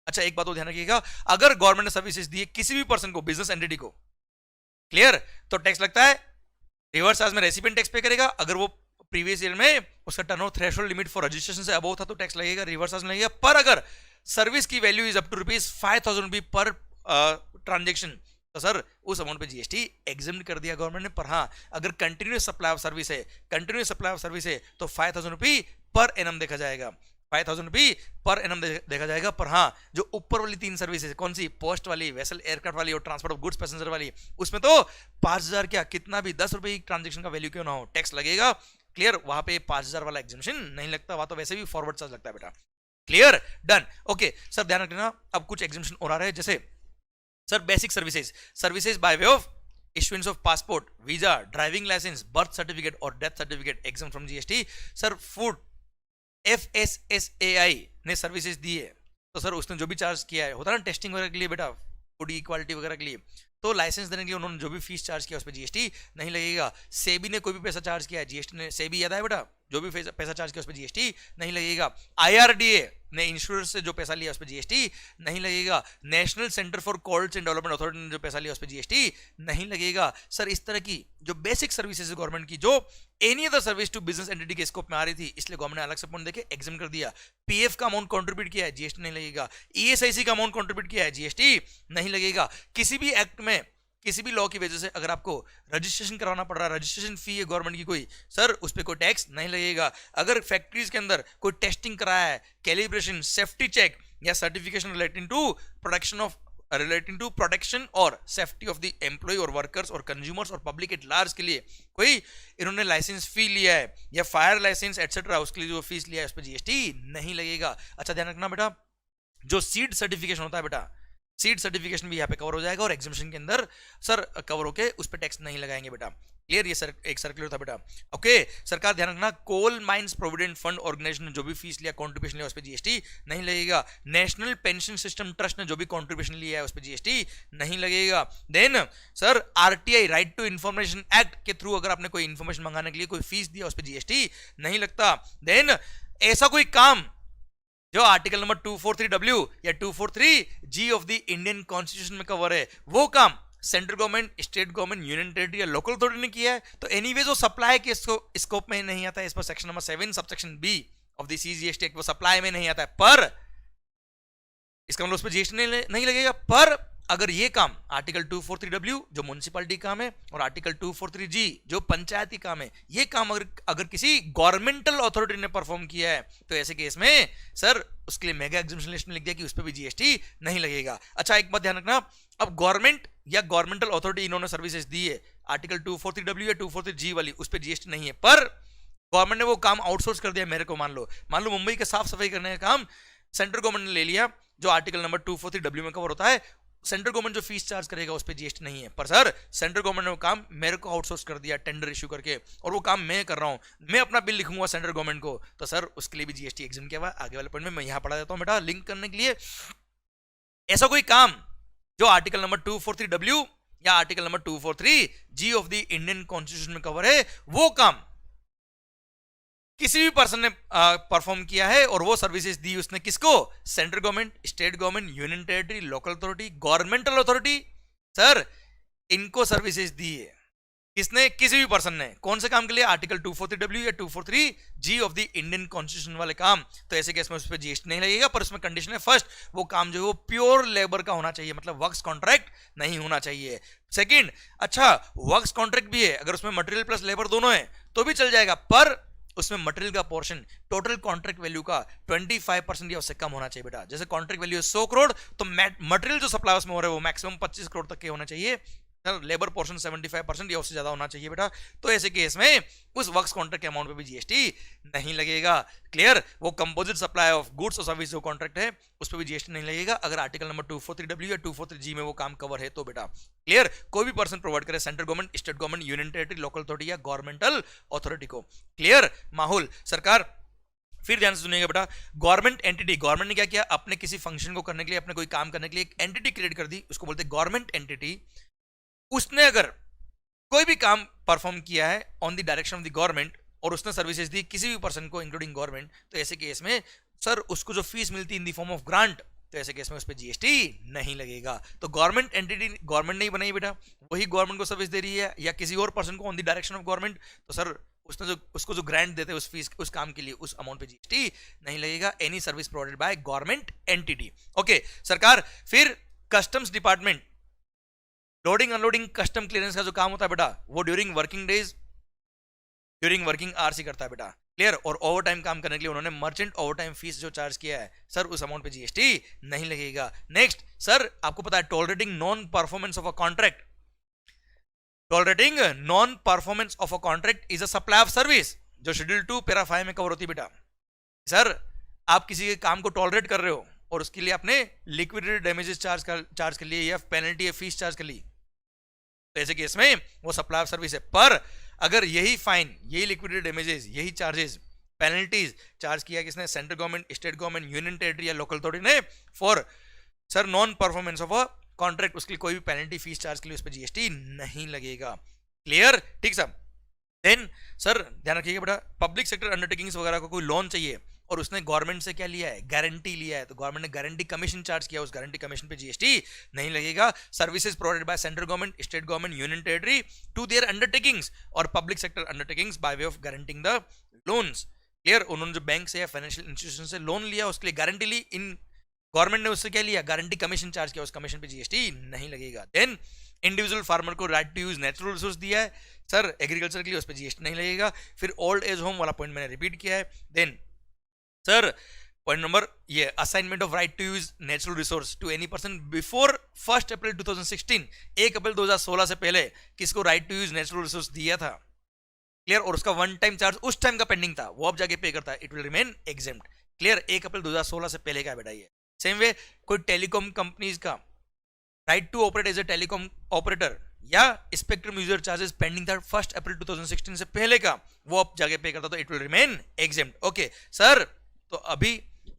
अच्छा एक बात तो ध्यान रखिएगा, अगर गवर्नमेंट ने सर्विसेज दी किसी भी पर्सन को, बिजनेस एंटिटी को, क्लियर, तो टैक्स लगता है, रिवर्स चार्ज में रेसिपिएंट टैक्स पे करेगा, अगर वो प्रीवियस ईयर में उसका turnover threshold limit for registration से अबव था तो टैक्स लगेगा, रिवर्स चार्ज लगेगा। पर अगर सर्विस की value is up to ₹5,000 per transaction, तो सर उस अमाउंट पे जीएसटी एग्जम्प्ट कर दिया गवर्नमेंट ने। पर हाँ, अगर कंटिन्यूअस सप्लाई ऑफ सर्विस है तो ₹5,000 पर एनम देखा जाएगा, ₹5,000 पर एनम देखा जाएगा। पर हाँ, जो ऊपर वाली 3 सर्विसेज, कौन सी, पोस्ट वाली, वेसल एयरक्राफ्ट वाली और ट्रांसपोर्ट ऑफ गुड्स पैसेंजर वाली, उसमें तो 5,000 क्या कितना भी ₹10 की ट्रांजेक्शन का वैल्यू क्यों ना हो, टैक्स लगेगा। क्लियर, वहां पे 5,000 वाला एग्जम्पशन नहीं लगता, वहां तो वैसे भी फॉरवर्ड चार्ज लगता है बेटा। Clear, done. ओके सर ध्यान रखना, अब कुछ एग्जम्पशन और आ रहे हैं, जैसे sir basic services by way of issuance of passport, visa, driving license, birth certificate और death certificate exempt from GST। Sir food FSSAI ने सर्विसेज दी है, तो सर उसने जो भी चार्ज किया है, होता है ना टेस्टिंग वगैरह के लिए बेटा, फूड की क्वालिटी वगैरह के लिए, तो लाइसेंस देने के लिए उन्होंने जो भी फीस चार्ज किया उस पर जीएसटी नहीं लगेगा। सेबी ने कोई भी पैसा चार्ज किया है, जीएसटी ने, सेबी याद है बेटा, जो भी पैसा चार्ज किया उस पर जीएसटी नहीं लगेगा। IRDA ने इंश्योरेंस से जो पैसा लिया उस पर जीएसटी नहीं लगेगा। National centre for colds and development authority ने जो पैसा लिया उस पर जीएसटी नहीं लगेगा। सर इस तरह की जो बेसिक सर्विसेज गवर्नमेंट की, जो any other service to business entity के स्कोप में आ रही थी, इसलिए गवर्नमेंट ने अलग से पॉइंट देके एग्जाम कर दिया। पीएफ का अमाउंट कंट्रीब्यूट किया है, जीएसटी नहीं लगेगा। ESIC का अमाउंट कंट्रीब्यूट किया है, जीएसटी नहीं लगेगा। किसी भी एक्ट में, किसी भी लॉ की वजह से अगर आपको रजिस्ट्रेशन कराना पड़ रहा है, रजिस्ट्रेशन फी है गवर्नमेंट की कोई, सर उस पर कोई टैक्स नहीं लगेगा। अगर फैक्ट्रीज के अंदर कोई टेस्टिंग कराया है, कैलिब्रेशन, सेफ्टी चेक या सर्टिफिकेशन रिलेटिंग टू प्रोटेक्शन और सेफ्टी ऑफ द एम्प्लॉय और वर्कर्स और कंज्यूमर्स और पब्लिक एट लार्ज के लिए कोई इन्होंने लाइसेंस फी लिया है या फायर लाइसेंस एटसेट्रा, उसके लिए जो फीस लिया है उस पर जीएसटी नहीं लगेगा। अच्छा ध्यान रखना बेटा, जो सीड सर्टिफिकेशन होता है बेटा, सीड सर्टिफिकेशन भी यहाँ पे कवर हो जाएगा और एग्जामिशन के अंदर सर कवर होके उस पर टैक्स नहीं लगाएंगे बेटा। क्लियर, ये सर एक सर्कुलर था बेटा। ओके, सरकार ध्यान रखना, coal mines provident fund organisation ने जो भी फीस लिया, कॉन्ट्रीब्यूशन लिया, उस पर जीएसटी नहीं लगेगा। नेशनल पेंशन सिस्टम ट्रस्ट ने जो भी कॉन्ट्रीब्यूशन लिया है उस पर जीएसटी नहीं लगेगा। Then sir RTI right to information act के थ्रू अगर आपने कोई इन्फॉर्मेशन मंगाने के लिए कोई फीस दिया उस पर जीएसटी नहीं लगता। देन ऐसा कोई काम जो आर्टिकल नंबर 243W या 243G of the Indian constitution में कवर है, वो काम central government, state government, union territory या लोकल अथॉरिटी ने किया है, तो एनीवेज वो सप्लाई के स्कोप में नहीं आता है। इस पर section number 7 subsection B of the CGST act वो सप्लाई में नहीं आता है, पर इसका मतलब उस पर जीएसटी नहीं लगेगा। पर अगर ये काम आर्टिकल 243W जो म्युनिसिपैलिटी काम है और आर्टिकल 243G जो पंचायती काम है, ये काम अगर किसी गवर्नमेंटल अथॉरिटी ने परफॉर्म किया है तो ऐसे केस में सर उसके लिए मेगा एग्जामिनेशन लिस्ट में लिख दिया कि उस पर भी जीएसटी नहीं लगेगा। अच्छा एक बात ध्यान रखना, अब गवर्नमेंट या गवर्नमेंटल अथॉरिटी इन्होंने सर्विसेज दी है, आर्टिकल 243W या 243G वाली, उस पर जीएसटी नहीं है, पर गवर्नमेंट ने वो काम आउटसोर्स कर दिया। मेरे को मान लो मुंबई का साफ सफाई करने का काम सेंट्रल गवर्नमेंट ने ले लिया, जो आर्टिकल नंबर 243W में कवर होता है। सेंट्रल गवर्नमेंट जो फीस चार्ज करेगा उस पर जीएसटी नहीं है, पर सर सेंट्रल गवर्नमेंट ने वो काम मेरे को आउटसोर्स कर दिया टेंडर इश्यू करके, और वो काम मैं कर रहा हूं, मैं अपना बिल लिखूंगा सेंट्रल गवर्नमेंट को, तो सर उसके लिए भी जीएसटी एग्जाम किया हुआ। आगे वाले पॉइंट में मैं यहां पढ़ा देता हूं बेटा लिंक करने के लिए। ऐसा कोई काम जो आर्टिकल नंबर 243W या article number 243G of the Indian constitution में कवर है, वो काम किसी भी पर्सन ने परफॉर्म किया है और वो सर्विसेज दी उसने किसको? Central government, state government, union territory, local authority, governmental authority. Sir इनको सर्विसेज दी है किसने? किसी भी पर्सन ने। कौन से काम के लिए? आर्टिकल 243W या 243G of the Indian constitution वाले काम। तो ऐसे केस में उस पर जीएसटी नहीं लगेगा, पर उसमें कंडीशन है, फर्स्ट वो काम जो है वो प्योर लेबर का होना चाहिए, मतलब वर्क्स कॉन्ट्रैक्ट नहीं होना चाहिए। सेकंड, अच्छा वर्क्स कॉन्ट्रैक्ट भी है, अगर उसमें मटेरियल प्लस लेबर दोनों है तो भी चल जाएगा, पर उसमें मटेरियल का पोर्शन टोटल कॉन्ट्रैक्ट वैल्यू का 25% या उससे कम होना चाहिए बेटा। जैसे कॉन्ट्रैक्ट वैल्यू है 100 करोड़, तो मटेरियल जो सप्लाई उसमें हो रहा है वो मैक्सिमम 25 करोड़ तक के होना चाहिए, लेबर पोर्शन 75% या उससे ज्यादा होना चाहिए बेटा। तो ऐसे केस में उस वर्क्स कॉन्ट्रैक्ट के अमाउंट पे भी जीएसटी नहीं लगेगा। क्लियर? वो कंपोजिट सप्लाई ऑफ गुड्स और सर्विस जो कॉन्ट्रैक्ट है उस पर भी जीएसटी नहीं लगेगा, अगर आर्टिकल नंबर 243W या 243G में वो काम कवर है तो बेटा। क्लियर? कोई भी पर्सन प्रोवाइड करे central government, state government, union territory, local authority या गवर्नमेंटल अथॉरिटी को। क्लियर? माहौल सरकार फिर ध्यान से सुनिएगा बेटा, गवर्नमेंट एंटिटी, गवर्नमेंट ने क्या किया? अपने किसी फंक्शन को करने के लिए, अपने कोई काम करने के लिए एक एंटिटी क्रिएट कर दी, उसको बोलते हैं गवर्नमेंट एंटिटी। उसने अगर कोई भी काम परफॉर्म किया है on the direction of the government और उसने सर्विसेज दी किसी भी पर्सन को इंक्लूडिंग गवर्नमेंट, तो ऐसे केस में सर उसको जो फीस मिलती है in the form of grant, तो ऐसे केस में उस पर जीएसटी नहीं लगेगा। तो गवर्नमेंट एंटिटी गवर्नमेंट नहीं बनाई बेटा, वही गवर्नमेंट को सर्विस दे रही है या किसी और पर्सन को on the direction of government, तो सर उसने जो उसको जो ग्रांट देते हैं उस फीस उस काम के लिए उस अमाउंट पे जीएसटी नहीं लगेगा। Any service provided by government entity. Okay सरकार, फिर customs department loading unloading custom clearance का जो काम होता है बेटा वो during working days, during working hours ही करता है बेटा। क्लियर? और ओवर टाइम काम करने के लिए उन्होंने मर्चेंट ओवर टाइम फीस जो चार्ज किया है सर उस अमाउंट पे जीएसटी नहीं लगेगा। नेक्स्ट सर, आपको पता है tolerating non performance of a contract, tolerating non performance of a contract is a supply of service, जो शेड्यूल 2 पैरा 5 में कवर होती है बेटा। सर आप किसी के काम को टॉलरेट कर रहे हो और उसके लिए आपने लिक्विडेटरी डैमेजेस चार्ज कर लिए या पेनल्टी या फीस चार्ज कर ली, तो ऐसे केस में वो सप्लाई ऑफ सर्विस है। पर अगर यही फाइन, यही लिक्विडेटरी डैमेजेस, यही चार्जेस, पेनल्टीज चार्ज किया किसने? Central government, state government, union territory या लोकल अथॉरिटी ने for sir non performance of a contract, उसके लिए कोई भी पेनल्टी फीस चार्ज के लिए उस पर जीएसटी नहीं लगेगा। क्लियर? ठीक साहब। देन सर ध्यान रखिएगा बेटा, पब्लिक सेक्टर अंडरटेकिंग्स वगैरह को कोई लोन चाहिए और उसने गवर्नमेंट से क्या लिया है? गारंटी लिया है, तो गवर्नमेंट ने गारंटी कमीशन चार्ज किया, उस गारंटी कमीशन पे जीएसटी नहीं लगेगा। Services provided by central government, state government, union territory to their undertakings और public sector undertakings by way of guaranteeing the loans. Clear? उन्होंने जो बैंक से या फाइनेंशियल इंस्टीट्यूशन से लोन लिया उसके लिए गारंटी ली, इन गवर्नमेंट ने उससे क्या लिया? गारंटी कमीशन चार्ज किया, उस कमीशन पे जीएसटी नहीं लगेगा। देन इंडिविजुअल फार्मर को right to use natural resource दिया है सर एग्रीकल्चर के लिए, उस पर जीएसटी नहीं लगेगा। फिर ओल्ड एज होम वाला पॉइंट मैंने रिपीट किया है। देन सर पॉइंट नंबर ये assignment of right to use natural resource to any person before 1 अप्रैल 2016, 1 अप्रैल 2016 से पहले किसको right to use natural resource दिया था? क्लियर? और उसका वन टाइम चार्ज उस टाइम का पेंडिंग था, वो अब जाके पे करता है, it will remain exempt. Clear? 1 अप्रैल 2016 से पहले का बेटा ये। सेम वे कोई टेलीकॉम कंपनीज का right to operate as a telecom operator या स्पेक्ट्रम यूजर चार्जेस पेंडिंग था 1 अप्रैल 2016 से पहले का, वो अब जाके पे करता, तो it will remain exempt. Okay sir, तो अभी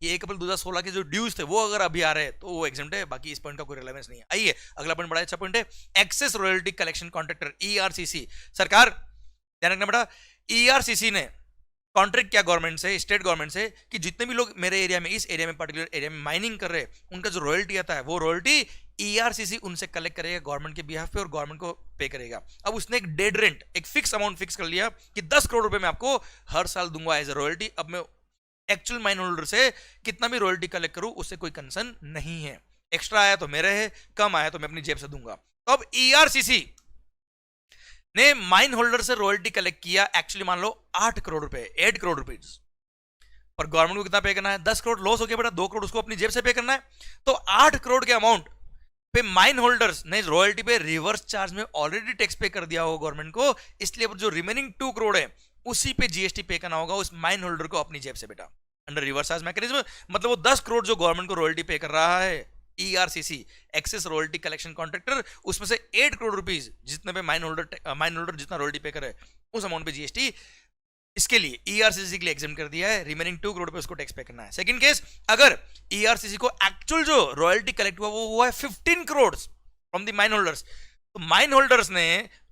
ये 1 अप्रैल 2016 के जो ड्यूज थे वो अगर अभी आ रहे हैं तो वो एग्जेम्प्ट है, बाकी इस पॉइंट का कोई रिलेवेंस नहीं है। आइए अगला पॉइंट बड़ा अच्छा पॉइंट है, एक्सेस रॉयल्टी कलेक्शन कॉन्ट्रैक्टर ईआरसीसी। सरकार ध्यान रखना बेटा, ईआरसीसी ने कॉन्ट्रैक्ट किया गवर्नमेंट से, स्टेट गवर्नमेंट से, कि जितने भी लोग मेरे एरिया में, इस एरिया में, पर्टिकुलर एरिया में माइनिंग कर रहे हैं उनका जो रॉयल्टी आता है वो रॉयल्टी ईआरसीसी उनसे कलेक्ट करेगा गवर्नमेंट के बिहाफ पे और गवर्नमेंट को पे करेगा। अब उसने एक डेड रेंट, एक फिक्स अमाउंट फिक्स कर लिया कि 10 करोड़ रुपए मैं आपको हर साल दूंगा एज ए रॉयल्टी। अब मैं एक्चुअल माइन होल्डर से कितना भी रॉयल्टी कलेक्ट करूं उससे कोई कंसर्न नहीं है, एक्स्ट्रा आया तो मेरे है, कम आया तो मैं अपनी जेब से दूंगा। तो अब ईआरसीसी ने माइन होल्डर से रॉयल्टी कलेक्ट किया, एक्चुअली मान लो 8 करोड़ रुपए, 8 करोड़ रुपीज, पर गवर्नमेंट को कितना पे करना है? 10 करोड़ लॉस हो गया बेटा, 2 करोड़ उसको अपनी जेब से पे करना है। तो 8 करोड़ के अमाउंट पे माइन होल्डर्स ने रॉयल्टी पे रिवर्स चार्ज में ऑलरेडी टैक्स पे कर दिया होगा गवर्नमेंट को, इसलिए जो रिमेनिंग 2 करोड़ है उसी पे जीएसटी पे करना होगा उस माइन होल्डर को अपनी जेब से बेटा, अंडर रिवर्स चार्ज मैकेनिज्म। मतलब वो 10 करोड़ जो गवर्नमेंट को रॉयल्टी पे कर रहा है ईआरसीसी एक्सेस रॉयल्टी कलेक्शन कॉन्ट्रैक्टर, उसमें से 8 करोड़ रुपीज जितने पे माइन होल्डर जितना रॉयल्टी पे करे उस अमाउंट पे जीएसटी इसके लिए ईआरसीसी के लिए एग्जाम कर दिया है, रिमेनिंग 2 करोड़ पे उसको टैक्स पे करना है। सेकंड केस, अगर ईआरसीसी को एक्चुअल जो रॉयल्टी कलेक्ट हुआ वो हुआ है 15 crore, from the mine holders. तो माइन होल्डर्स ने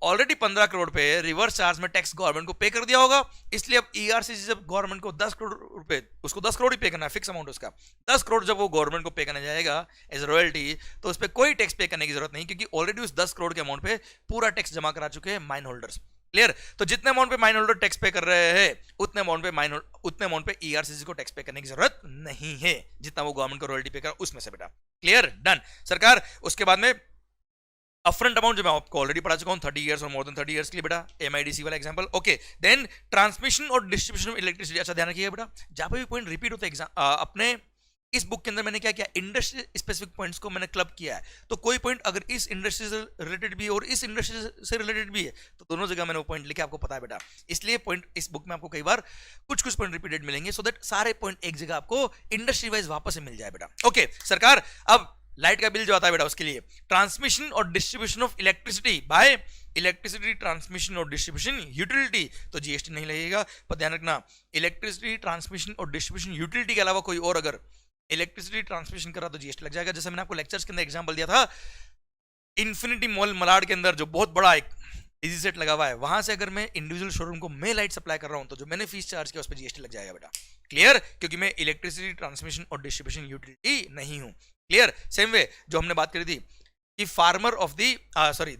ऑलरेडी 15 करोड़ पे रिवर्स चार्ज में टैक्स गवर्नमेंट को पे कर दिया होगा, इसलिए अब ईआरसीसी जब गवर्नमेंट को 10 करोड़ रुपए, उसको 10 करोड़ ही पे करना है, फिक्स अमाउंट उसका 10 करोड़ जब वो गवर्नमेंट को पे करने जाएगा एज रॉयल्टी, तो उस पर कोई टैक्स पे करने की जरूरत नहीं, क्योंकि ऑलरेडी उस 10 करोड़ के अमाउंट पे पूरा टैक्स जमा करा चुके हैं माइन होल्डर्स। क्लियर? तो जितने अमाउंट पे माइन होल्डर टैक्स पे कर रहे हैं उतने अमाउंट पे ईआरसीसी को टैक्स पे करने की जरूरत नहीं है, जितना वो गवर्नमेंट को रॉयल्टी पे कर उसमें से बेटा। क्लियर? डन। सरकार उसके बाद में अपफ्रंट अमाउंट जो मैं आपको ऑलरेडी पढ़ा चुका हूं 30 इयर्स और मोर देन 30 इयर्स के लिए बेटा, एमआईडीसी वाला एग्जांपल। ओके, देन ट्रांसमिशन और डिस्ट्रीब्यूशन ऑफ इलेक्ट्रिसिटी। अच्छा ध्यान रखिएगा बेटा, जहां पे भी पॉइंट रिपीट होता है अपने इस बुक के अंदर मैंने क्या किया, इंडस्ट्री स्पेसिफिक पॉइंट्स को मैंने क्लब किया है। तो कोई पॉइंट अगर इस इंडस्ट्री से रिलेटेड भी है और इस इंडस्ट्री से रिलेटेड भी है, तो दोनों जगह मैंने वो पॉइंट लिखे, आपको पता है बेटा। इसलिए पॉइंट इस बुक में आपको कई बार कुछ कुछ पॉइंट रिपीटेड मिलेंगे, सो दैट सारे पॉइंट एक जगह आपको इंडस्ट्री वाइज वापस से मिल जाए बेटा। ओके सरकार, अब लाइट का बिल जो आता है बेटा उसके लिए ट्रांसमिशन और distribution of electricity bye electricity transmission और डिस्ट्रीब्यूशन यूटिलिटी, तो जीएसटी नहीं लगेगा। पर ध्यान रखना, इलेक्ट्रिसिटी ट्रांसमिशन और डिस्ट्रीब्यूशन यूटिलिटी के अलावा कोई और अगर इलेक्ट्रिसिटी ट्रांसमिशन करा तो जीएसटी लग जाएगा। जैसे मैंने आपको लेक्चर्स के अंदर एग्जांपल दिया था, इन्फिनिटी मॉल मलाड के अंदर जो बहुत बड़ा एक इजी सेट लगा हुआ है, वहां से अगर मैं इंडिविजुअल शोरूम को मैं लाइट सप्लाई कर रहा हूं, तो जो मैंने फीस चार्ज किया उस पर जीएसटी लग जाएगा बेटा। क्लियर? क्योंकि मैं इलेक्ट्रिसिटी ट्रांसमिशन और डिस्ट्रीब्यूशन यूटिलिटी नहीं हूं। क्लियर? सेम वे जो हमने बात करी थी कि फार्मर ऑफ दी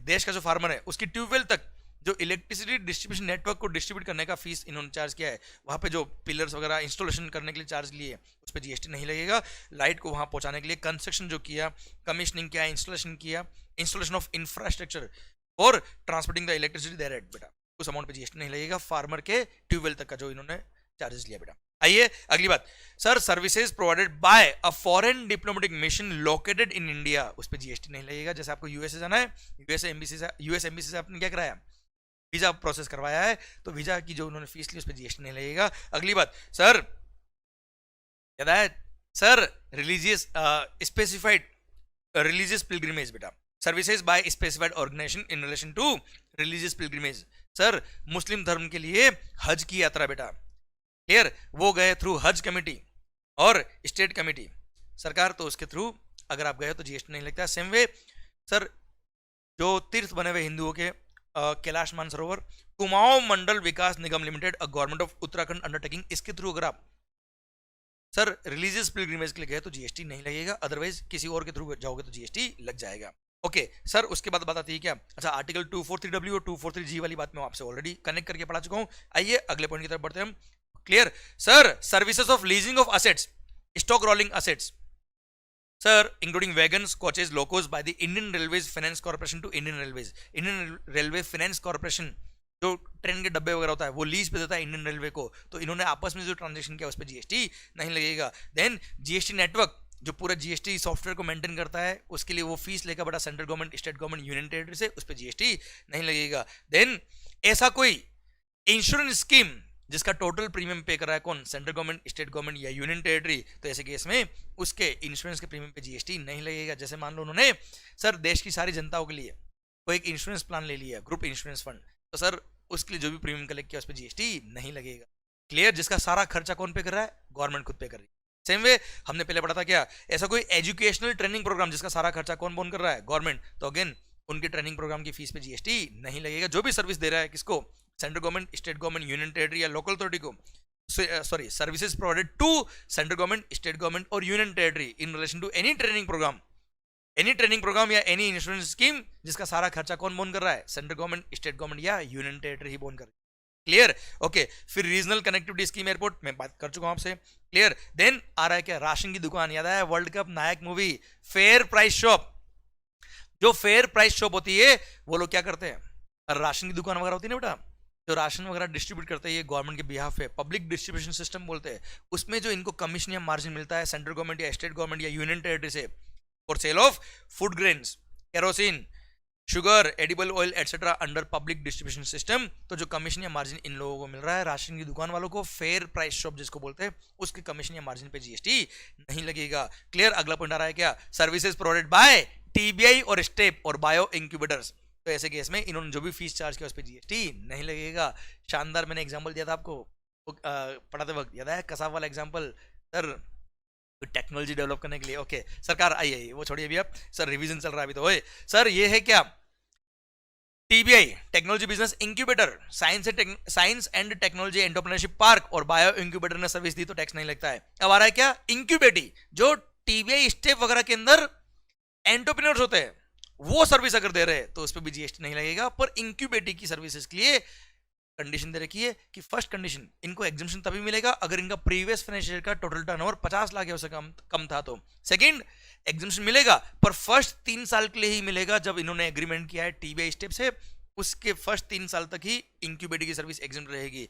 देश का जो फार्मर है उसकी ट्यूबवेल तक जो इलेक्ट्रिसिटी डिस्ट्रीब्यूशन नेटवर्क को डिस्ट्रीब्यूट करने का फीस इन्होंने चार्ज किया है, वहां पे जो पिलर्स वगैरह इंस्टॉलेशन करने के लिए चार्ज लिए उस पर जीएसटी नहीं लगेगा। लाइट को वहां पहुंचाने के लिए कंस्ट्रक्शन जो किया, कमीशनिंग किया, इंस्टॉलेशन किया, इंस्टॉलेशन ऑफ इंफ्रास्ट्रक्चर और ट्रांसपोर्टिंग द इलेक्ट्रिसिटी देयर बेटा, उस अमाउंट पे जीएसटी नहीं लगेगा फार्मर के ट्यूबवेल तक का जो इन्होंने चार्जेस लिया बेटा। आइए अगली बात, sir services provided by a foreign diplomatic mission located in India, उस पर जीएसटी नहीं लगेगा। जैसे आपको यूएसए जाना है, यूएस एम्बेसी से आपने क्या कराया, वीजा प्रोसेस करवाया है, तो वीजा की जो उन्होंने फीस ली उस पर जीएसटी नहीं लगेगा। अगली बात, सर याद है sir religious specified religious pilgrimage बेटा, services by specified organization in relation to religious pilgrimage. Sir मुस्लिम धर्म के लिए हज की यात्रा बेटा, क्लियर, वो गए थ्रू हज कमेटी और स्टेट कमेटी सरकार, तो उसके थ्रू अगर आप गए तो जीएसटी नहीं लगता। सेम वे सर जो तीर्थ बने हुए हिंदुओं के Kailash Mansarovar, Kumaon Mandal Vikas Nigam limited, a government of Uttarakhand undertaking, इसके थ्रू अगर आप सर रिलीजियस पिलग्रिमेज के लिए गए तो जीएसटी नहीं लगेगा, अदरवाइज किसी और के थ्रू जाओगे तो जीएसटी लग जाएगा। ओके सर, उसके बाद बात आती है क्या, अच्छा आर्टिकल 243W और 243G वाली बात मैं आपसे ऑलरेडी कनेक्ट करके पढ़ा चुका हूं। आइए अगले पॉइंट की तरफ बढ़ते हैं हम। Clear? Sir services of leasing of assets, stock rolling assets, sir including wagons, coaches, locos by the Indian railways finance corporation to Indian railways. Indian railway finance corporation जो ट्रेन के डब्बे वगैरह होता है वो लीज पे देता है इंडियन रेलवे को, तो इन्होंने आपस में जो ट्रांजेक्शन किया उस पर जीएसटी नहीं लगेगा। देन जीएसटी नेटवर्क जो पूरा जीएसटी सॉफ्टवेयर को मेंटेन करता है, उसके लिए वो फीस लेकर बड़ा central government, state government, union territory से, उस पर जीएसटी नहीं लगेगा। देन ऐसा कोई इंश्योरेंस स्कीम जिसका टोटल प्रीमियम पे कर रहा है कौन, सेंट्रल गवर्नमेंट, स्टेट गवर्नमेंट या यूनियन टेरिटरी, तो ऐसे केस में उसके इंश्योरेंस के प्रीमियम पे जीएसटी नहीं लगेगा। जैसे मान लो उन्होंने सर देश की सारी जनताओं के लिए कोई एक इंश्योरेंस प्लान ले लिया, ग्रुप इंश्योरेंस फंड, तो सर उसके लिए जो भी प्रीमियम कलेक्ट किया उस पर जीएसटी नहीं लगेगा। क्लियर? जिसका सारा खर्चा कौन पे कर रहा है, गवर्नमेंट खुद पे कर रही है। सेम वे हमने पहले पढ़ा था क्या, ऐसा कोई एजुकेशनल ट्रेनिंग प्रोग्राम जिसका सारा खर्चा कौन बोन कर रहा है, गवर्नमेंट, तो अगेन उनके ट्रेनिंग प्रोग्राम की फीस पे जीएसटी नहीं लगेगा। जो भी सर्विस दे रहा है किसको, central government, state government, union territory या लोकल अथॉरिटी को, services provided to central government, state government और union territory in relation to any training program या एनी इंश्योरेंस स्कीम जिसका सारा खर्चा कौन बोन कर रहा है, सेंट्रल गवर्नमेंट, स्टेट गवर्नमेंट या यूनियन टेरिटरी ही बोन कर रही है। क्लियर? ओके, फिर रीजनल कनेक्टिविटी स्कीम एयरपोर्ट में बात कर चुका हूं आपसे। क्लियर? देन आ रहा है क्या, राशन की दुकान, याद है वर्ल्ड कप नायक मूवी, फेयर प्राइस शॉप। जो फेयर प्राइस शॉप होती है वो लोग क्या करते हैं, राशन की दुकान वगैरह होती है ना बेटा, जो राशन वगैरह डिस्ट्रीब्यूट करते हैं ये गवर्नमेंट के बिहाफ पे, पब्लिक डिस्ट्रीब्यूशन सिस्टम बोलते हैं, उसमें जो इनको कमीशन या मार्जिन मिलता है सेंट्रल गवर्नमेंट या स्टेट गवर्नमेंट या यूनियन टेरिटरी से for sale of food grains, kerosene, sugar, edible oil etcetera under public distribution system, तो जो कमीशन या मार्जिन इन लोगों को मिल रहा है, राशन की दुकान वालों को, फेयर प्राइस शॉप जिसको बोलते हैं, उसके कमीशन या मार्जिन पे जीएसटी नहीं लगेगा। क्लियर? अगला पॉइंट आ रहा है क्या, सर्विसेज प्रोवाइडेड बाय टीबीआई और स्टेप और बायो इंक्यूबेटर्स, तो ऐसे केस में इन्होंने जो भी फीस चार्ज किया उस पर जीएसटी नहीं लगेगा। शानदार मैंने एग्जांपल दिया था आपको पढ़ाते वक्त, याद है कसाव वाला एग्जांपल, सर टेक्नोलॉजी डेवलप करने के लिए। ओके सरकार आइए वो छोड़िए अभी, आप सर रिवीजन चल रहा है अभी तो। ओए सर ये है क्या, TBI technology business incubator, science and technology entrepreneurship park और बायो इंक्यूबेटर ने सर्विस दी तो टैक्स नहीं लगता है। अब आ रहा है क्या, इंक्यूबेटी, जो टीबीआई स्टेप वगैरह के अंदर एंटरप्रेन्योर्स होते हैं वो सर्विस अगर दे रहे हैं तो उस पर भी जीएसटी नहीं लगेगा। पर इंक्यूबेटी की सर्विसेज के लिए कंडीशन दे रखी है कि फर्स्ट कंडीशन इनको एग्जम्पशन तभी मिलेगा अगर इनका प्रीवियस फाइनेंशियल का टोटल टर्नओवर 50 लाख या उससे कम था तो। सेकंड, एग्जम्पशन मिलेगा पर फर्स्ट 3 साल के लिए ही मिलेगा जब इन्होंने एग्रीमेंट किया है टीबीआई स्टेप से, उसके फर्स्ट 3 साल तक ही इंक्यूबेटी की सर्विस एग्जम्प्ट रहेगी।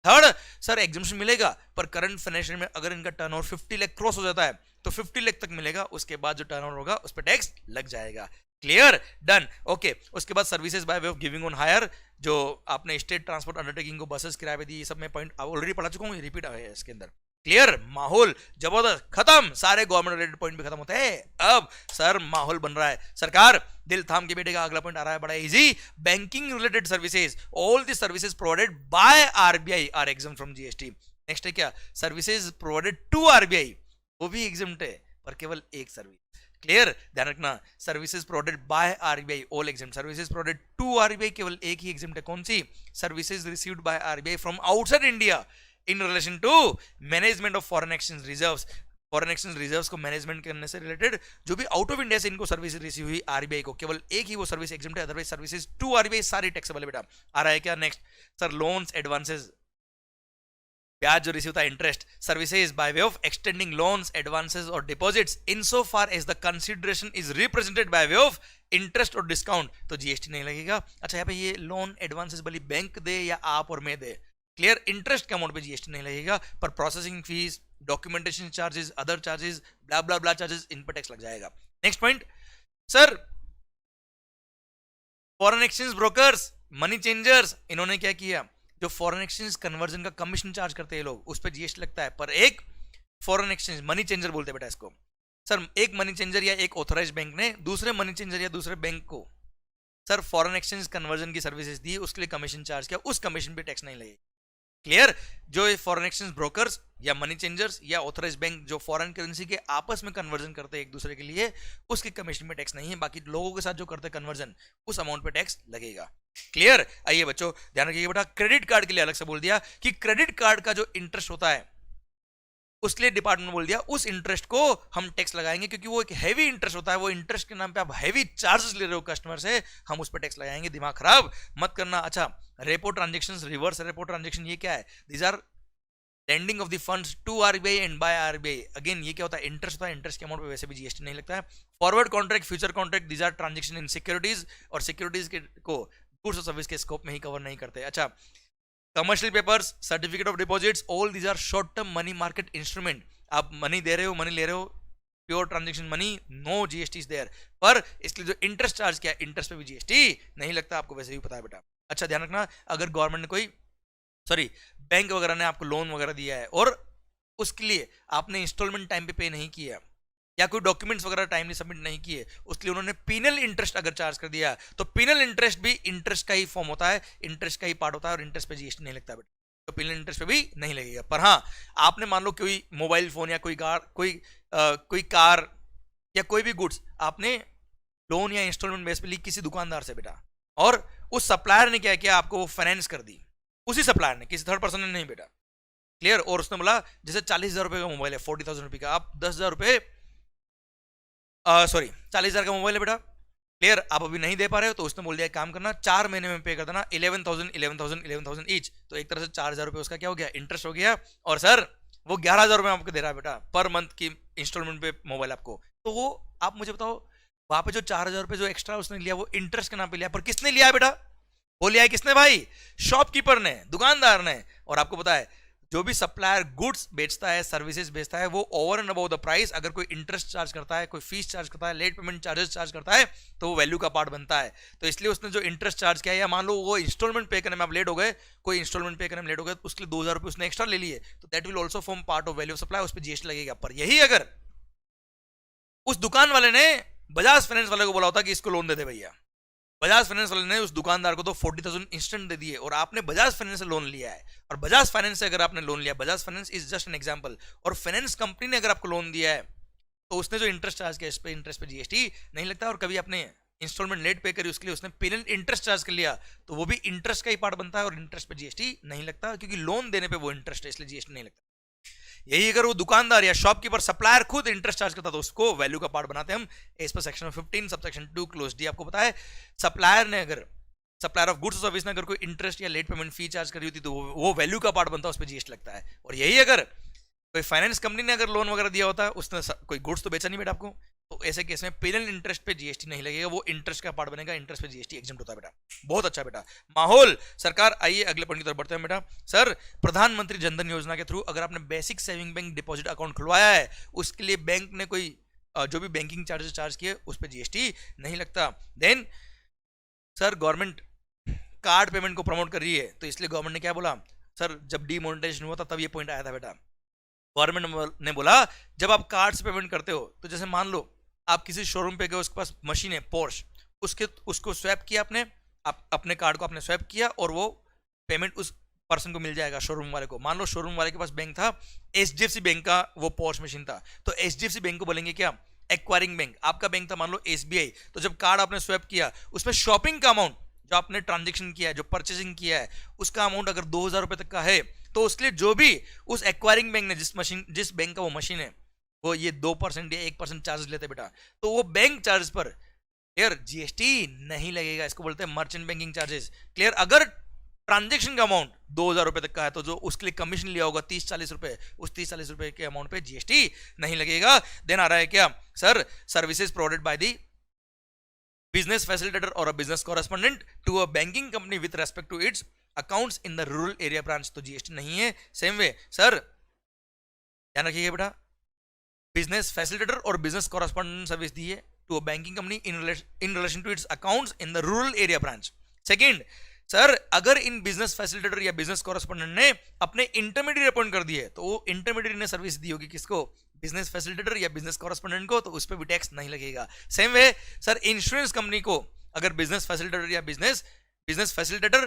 थर्ड, सर एग्जम्पशन मिलेगा पर करंट फाइनेंशियल में अगर इनका टर्नओवर 50 लाख क्रॉस हो जाता है तो 50 लाख तक मिलेगा, उसके बाद जो टर्नओवर होगा उस पर टैक्स लग जाएगा। Clear, done, okay. उसके बाद services by way of giving on hire, जो आपने स्टेट ट्रांसपोर्ट अंडरटेकिंग को बसेस किराए पे दी, ये सब मैं पॉइंट ऑलरेडी पढ़ा चुका हूँ, रिपीट है इसके अंदर। क्लियर, माहौल जबरदस्त, खत्म, सारे गवर्नमेंट रिलेटेड पॉइंट भी खत्म होते हैं। अब सर माहौल बन रहा है, सरकार दिल थाम के बेटे का अगला पॉइंट आ रहा है, बड़ा easy. Banking related services, all the services provided by RBI are exempt from GST. Next है क्या, सर्विसेज प्रोवाइडेड टू आरबीआई, वो भी एग्जम्प्ट है पर केवल एक सर्विस। क्लियर, ध्यान रखना, services provided by RBI all exempt, services provided to RBI केवल एक ही एग्जम्प्ट है, कौन सी, services received by RBI from outside India in relation to management of foreign exchange reserves. Foreign exchange reserves को मैनेजमेंट करने से रिलेटेड जो भी आउट ऑफ इंडिया से इनको सर्विस रिसीव हुई आरबीआई को, केवल एक ही वो सर्विस एग्जम्प्ट है, अदरवाइज सर्विसेज टू आरबीआई सारी टैक्सेबल है बेटा। आ रहा है क्या, नेक्स्ट सर लोन्स एडवांसेज, ब्याज जो रिसीव होता है interest, services by way of extending loans advances और deposits in so far as the consideration is represented by way of interest और डिस्काउंट, तो जीएसटी नहीं लगेगा। अच्छा यहाँ पे ये लोन एडवांसेस भले बैंक दे या आप और मैं दे, क्लियर, इंटरेस्ट के अमाउंट पे जीएसटी नहीं लगेगा, पर processing fees, documentation charges, other charges, blah blah blah charges, इन पर टैक्स लग जाएगा। Next point, sir foreign exchange brokers, money changers, इन्होंने क्या किया, जो फॉरेन एक्सचेंज कन्वर्जन का कमीशन चार्ज करते हैं लोग, उस पर जीएसटी लगता है, पर एक फॉरेन एक्सचेंज मनी चेंजर बोलते हैं बेटा इसको, सर एक मनी चेंजर या एक ऑथराइज्ड बैंक ने दूसरे मनी चेंजर या दूसरे बैंक को सर फॉरेन एक्सचेंज कन्वर्जन की सर्विसेज दी, उसके लिए कमीशन चार्ज किया, उस कमीशन पे टैक्स नहीं लगेगा। क्लियर, जो फॉरेन एक्सचेंज ब्रोकर्स या मनी चेंजर्स या ऑथराइज्ड बैंक जो फॉरेन करेंसी के आपस में कन्वर्जन करते हैं एक दूसरे के लिए, उसके कमीशन पे टैक्स नहीं है, बाकी लोगों के साथ जो करते हैं कन्वर्जन उस अमाउंट पे टैक्स लगेगा। क्लियर, आइए बच्चों ध्यान रखिए बेटा, क्रेडिट कार्ड के लिए अलग से बोल दिया कि क्रेडिट कार्ड का जो इंटरेस्ट होता है उसके लिए डिपार्टमेंट बोल दिया उस इंटरेस्ट को हम टैक्स लगाएंगे, क्योंकि वो एक हैवी इंटरेस्ट होता है, वो इंटरेस्ट के नाम पे आप हैवी चार्जेस ले रहे हो कस्टमर से, हम उस पर टैक्स लगाएंगे, दिमाग खराब मत करना। अच्छा, repo transactions, reverse repo transaction, ये क्या है, these are lending of the funds to RBI and by RBI, again ये क्या होता है, इंटरेस्ट होता है, इंटरेस्ट के अमाउंट पे वैसे भी जीएसटी नहीं लगता है। Forward contract, future contract, these are transaction in securities, और सिक्योरिटीज को गुड्स और सर्विस के स्कोप में ही कवर नहीं करते। अच्छा, commercial papers, certificate of deposits, all these are short term money market instrument, आप मनी दे रहे हो, मनी ले रहे हो, pure transaction money, no GST is there, पर इसके लिए जो इंटरेस्ट चार्ज किया, इंटरेस्ट पे भी जीएसटी नहीं लगता, आपको वैसे भी पता है बेटा। अच्छा ध्यान रखना, अगर गवर्नमेंट ने कोई बैंक वगैरह ने आपको लोन वगैरह दिया है और उसके लिए आपने इंस्टॉलमेंट टाइम पे नहीं किया या कोई डॉक्यूमेंट्स वगैरह टाइमली सबमिट नहीं किए, उसके लिए उन्होंने पीनल इंटरेस्ट अगर चार्ज कर दिया, तो पीनल इंटरेस्ट भी इंटरेस्ट का ही फॉर्म होता है, इंटरेस्ट का ही पार्ट होता है, और इंटरेस्ट पे जीएसटी नहीं लगता बेटा, तो पीनल इंटरेस्ट पे भी नहीं लगेगा। पर हाँ, आपने मान लो कोई मोबाइल फोन या कोई कार या कोई भी गुड्स आपने लोन या इंस्टॉलमेंट बेस पे ली किसी दुकानदार से बेटा, और उस सप्लायर ने क्या किया, आपको वो फाइनेंस कर दी, उसी सप्लायर ने, किसी थर्ड पर्सन ने नहीं बेटा। क्लियर, और उसने बोला जैसे 40,000 रुपए का मोबाइल है, 40,000 रुपए का, आप 10,000 रुपए 40,000 का मोबाइल है बेटा, क्लियर, आप अभी नहीं दे पा रहे हो, तो उसने बोल दिया काम करना 4 महीने में पे कर देना 11,000 ईच, तो एक तरह से 4,000 रुपए उसका क्या हो गया, इंटरेस्ट हो गया, और सर वो 11,000 रुपए आपको दे रहा है बेटा पर मंथ की इंस्टॉलमेंट पे मोबाइल आपको, तो वो आप मुझे बताओ वहां पे जो 4,000 रुपए जो एक्स्ट्रा उसने लिया वो इंटरेस्ट के नाम पे लिया, पर किसने लिया है बेटा, वो लिया है किसने भाई, शॉपकीपर ने, दुकानदार ने। और आपको पता है जो भी सप्लायर गुड्स बेचता है, सर्विसेज बेचता है, वो over and above the price अगर कोई इंटरेस्ट चार्ज करता है, कोई फीस चार्ज करता है, लेट पेमेंट चार्जेस चार्ज करता है, तो वो वैल्यू का पार्ट बनता है। तो इसलिए उसने जो इंटरेस्ट चार्ज किया, या मान लो वो इंस्टॉलमेंट पे करने में आप लेट हो गए, कोई इंस्टॉलमेंट पे करने में लेट हो गए, तो उसके लिए 2,000 रुपए उसने एक्स्ट्रा ले लिए, तो that will also form part of value of supply, उस पर जीएसटी लगेगा। पर यही अगर उस दुकान वाले ने बजाज फाइनेंस वाले को बोला होता कि इसको लोन दे दे भैया, बजाज फाइनेंस वाले ने उस दुकानदार को तो 40,000 इंस्टेंट दे दिए, और आपने बजाज फाइनेंस से लोन लिया है, और बजाज फाइनेंस से अगर आपने लोन लिया, Bajaj finance is just an example, और फाइनेंस कंपनी ने अगर आपको लोन दिया है तो उसने जो इंटरेस्ट चार्ज किया, इस पे इंटरेस्ट पे जीएसटी नहीं लगता। और कभी आपने इंस्टॉलमेंट लेट पे करी, उसके लिए उसने पेनल इंटरेस्ट चार्ज कर लिया, तो वो भी इंटरेस्ट का ही पार्ट बनता है, और इंटरेस्ट पे जीएसटी नहीं लगता, क्योंकि लोन देने पे वो इंटरेस्ट है, इसलिए जीएसटी नहीं लगता। यही अगर वो दुकानदार या शॉपकीपर सप्लायर खुद इंटरेस्ट चार्ज करता तो उसको वैल्यू का पार्ट बनाते हैं हम, as per section 15 subsection 2 close D. आपको पता है सप्लायर ने अगर, सप्लायर ऑफ गुड्स और सर्विस ने अगर कोई इंटरेस्ट या लेट पेमेंट फी चार्ज करी होती तो वो वैल्यू का पार्ट बनता है, उस पर जीएसटी लगता है। और यही अगर कोई फाइनेंस कंपनी ने अगर लोन वगैरह दिया होता है, उसने कोई गुड्स तो बेचा नहीं बेटा आपको, तो ऐसे केस में पेनल इंटरेस्ट पे जीएसटी नहीं लगेगा, वो इंटरेस्ट का पार्ट बनेगा, इंटरेस्ट पे जीएसटी एग्जम्प्ट होता है बेटा। बहुत अच्छा बेटा। माहौल सरकार, आइए अगले पॉइंट की तरफ बढ़ते हैं बेटा। सर, प्रधानमंत्री जनधन योजना के थ्रू अगर आपने basic saving bank deposit account खुलवाया है, उसके लिए बैंक ने कोई जो भी बैंकिंग चार्जेस चार्ज किए उस पर जीएसटी नहीं लगता। Then sir, government card payment को प्रमोट कर रही है, तो इसलिए गवर्नमेंट ने क्या बोला सर, जब डीमोनेटाइजेशन हुआ था तब ये पॉइंट आया था बेटा। गवर्नमेंट ने बोला जब आप कार्ड से पेमेंट करते हो, तो जैसे मान लो आप किसी शोरूम पे गए, उसके पास मशीन है पोर्श, उसको स्वैप किया आपने, आप अपने कार्ड को आपने स्वैप किया, और वो पेमेंट उस पर्सन को मिल जाएगा, शोरूम वाले को। मान लो शोरूम वाले के पास बैंक था, एचडीएफसी बैंक का वो पोर्श मशीन था, तो एचडीएफसी बैंक को बोलेंगे क्या, एक्वायरिंग बैंक। आपका बैंक था मान लो एसबीआई, तो जब कार्ड आपने स्वैप किया, उसमें शॉपिंग का अमाउंट जो आपने ट्रांजेक्शन किया है, जो परचेसिंग किया है, उसका अमाउंट अगर 2,000 रुपए तक का है, तो उसके लिए जो भी उस एक्वायरिंग बैंक ने जिस बैंक का वो मशीन है, वो ये 2% या 1% चार्ज लेते बेटा, तो वो बैंक चार्ज पर क्लियर जीएसटी नहीं लगेगा। इसको बोलते हैं मर्चेंट बैंकिंग चार्जेस। क्लियर, अगर ट्रांजेक्शन का अमाउंट 2,000 रुपए तक का है, तो जो उसके लिए कमीशन लिया होगा 30-40 रुपए, उस 30-40 रुपए के अमाउंट पे जीएसटी नहीं लगेगा। देन आ रहा है क्या sir, services provided by the business facilitator or a business correspondent to a banking company with respect to its accounts in the rural area branch, तो जीएसटी नहीं है। सेम वे सर, ध्यान रखिएगा बेटा, बिजनेस फैसिलिटेटर और बिजनेस कॉरेस्पॉन्डेंट सर्विस दी है to a banking company in relation to its accounts in the rural area branch. Second sir, अगर इन बिजनेस फैसिलिटेटर या बिजनेस कॉरेस्पॉन्डेंट ने अपने इंटरमीडिएट अपॉइंट कर दिए, तो वो इंटरमीडिएट ने सर्विस दी होगी किसको, बिजनेस फैसिलिटेटर या बिजनेस कॉरेस्पॉन्डेंट को, तो उस पर भी टैक्स नहीं लगेगा। Same way sir, insurance company को अगर बिजनेस फैसिलिटेटर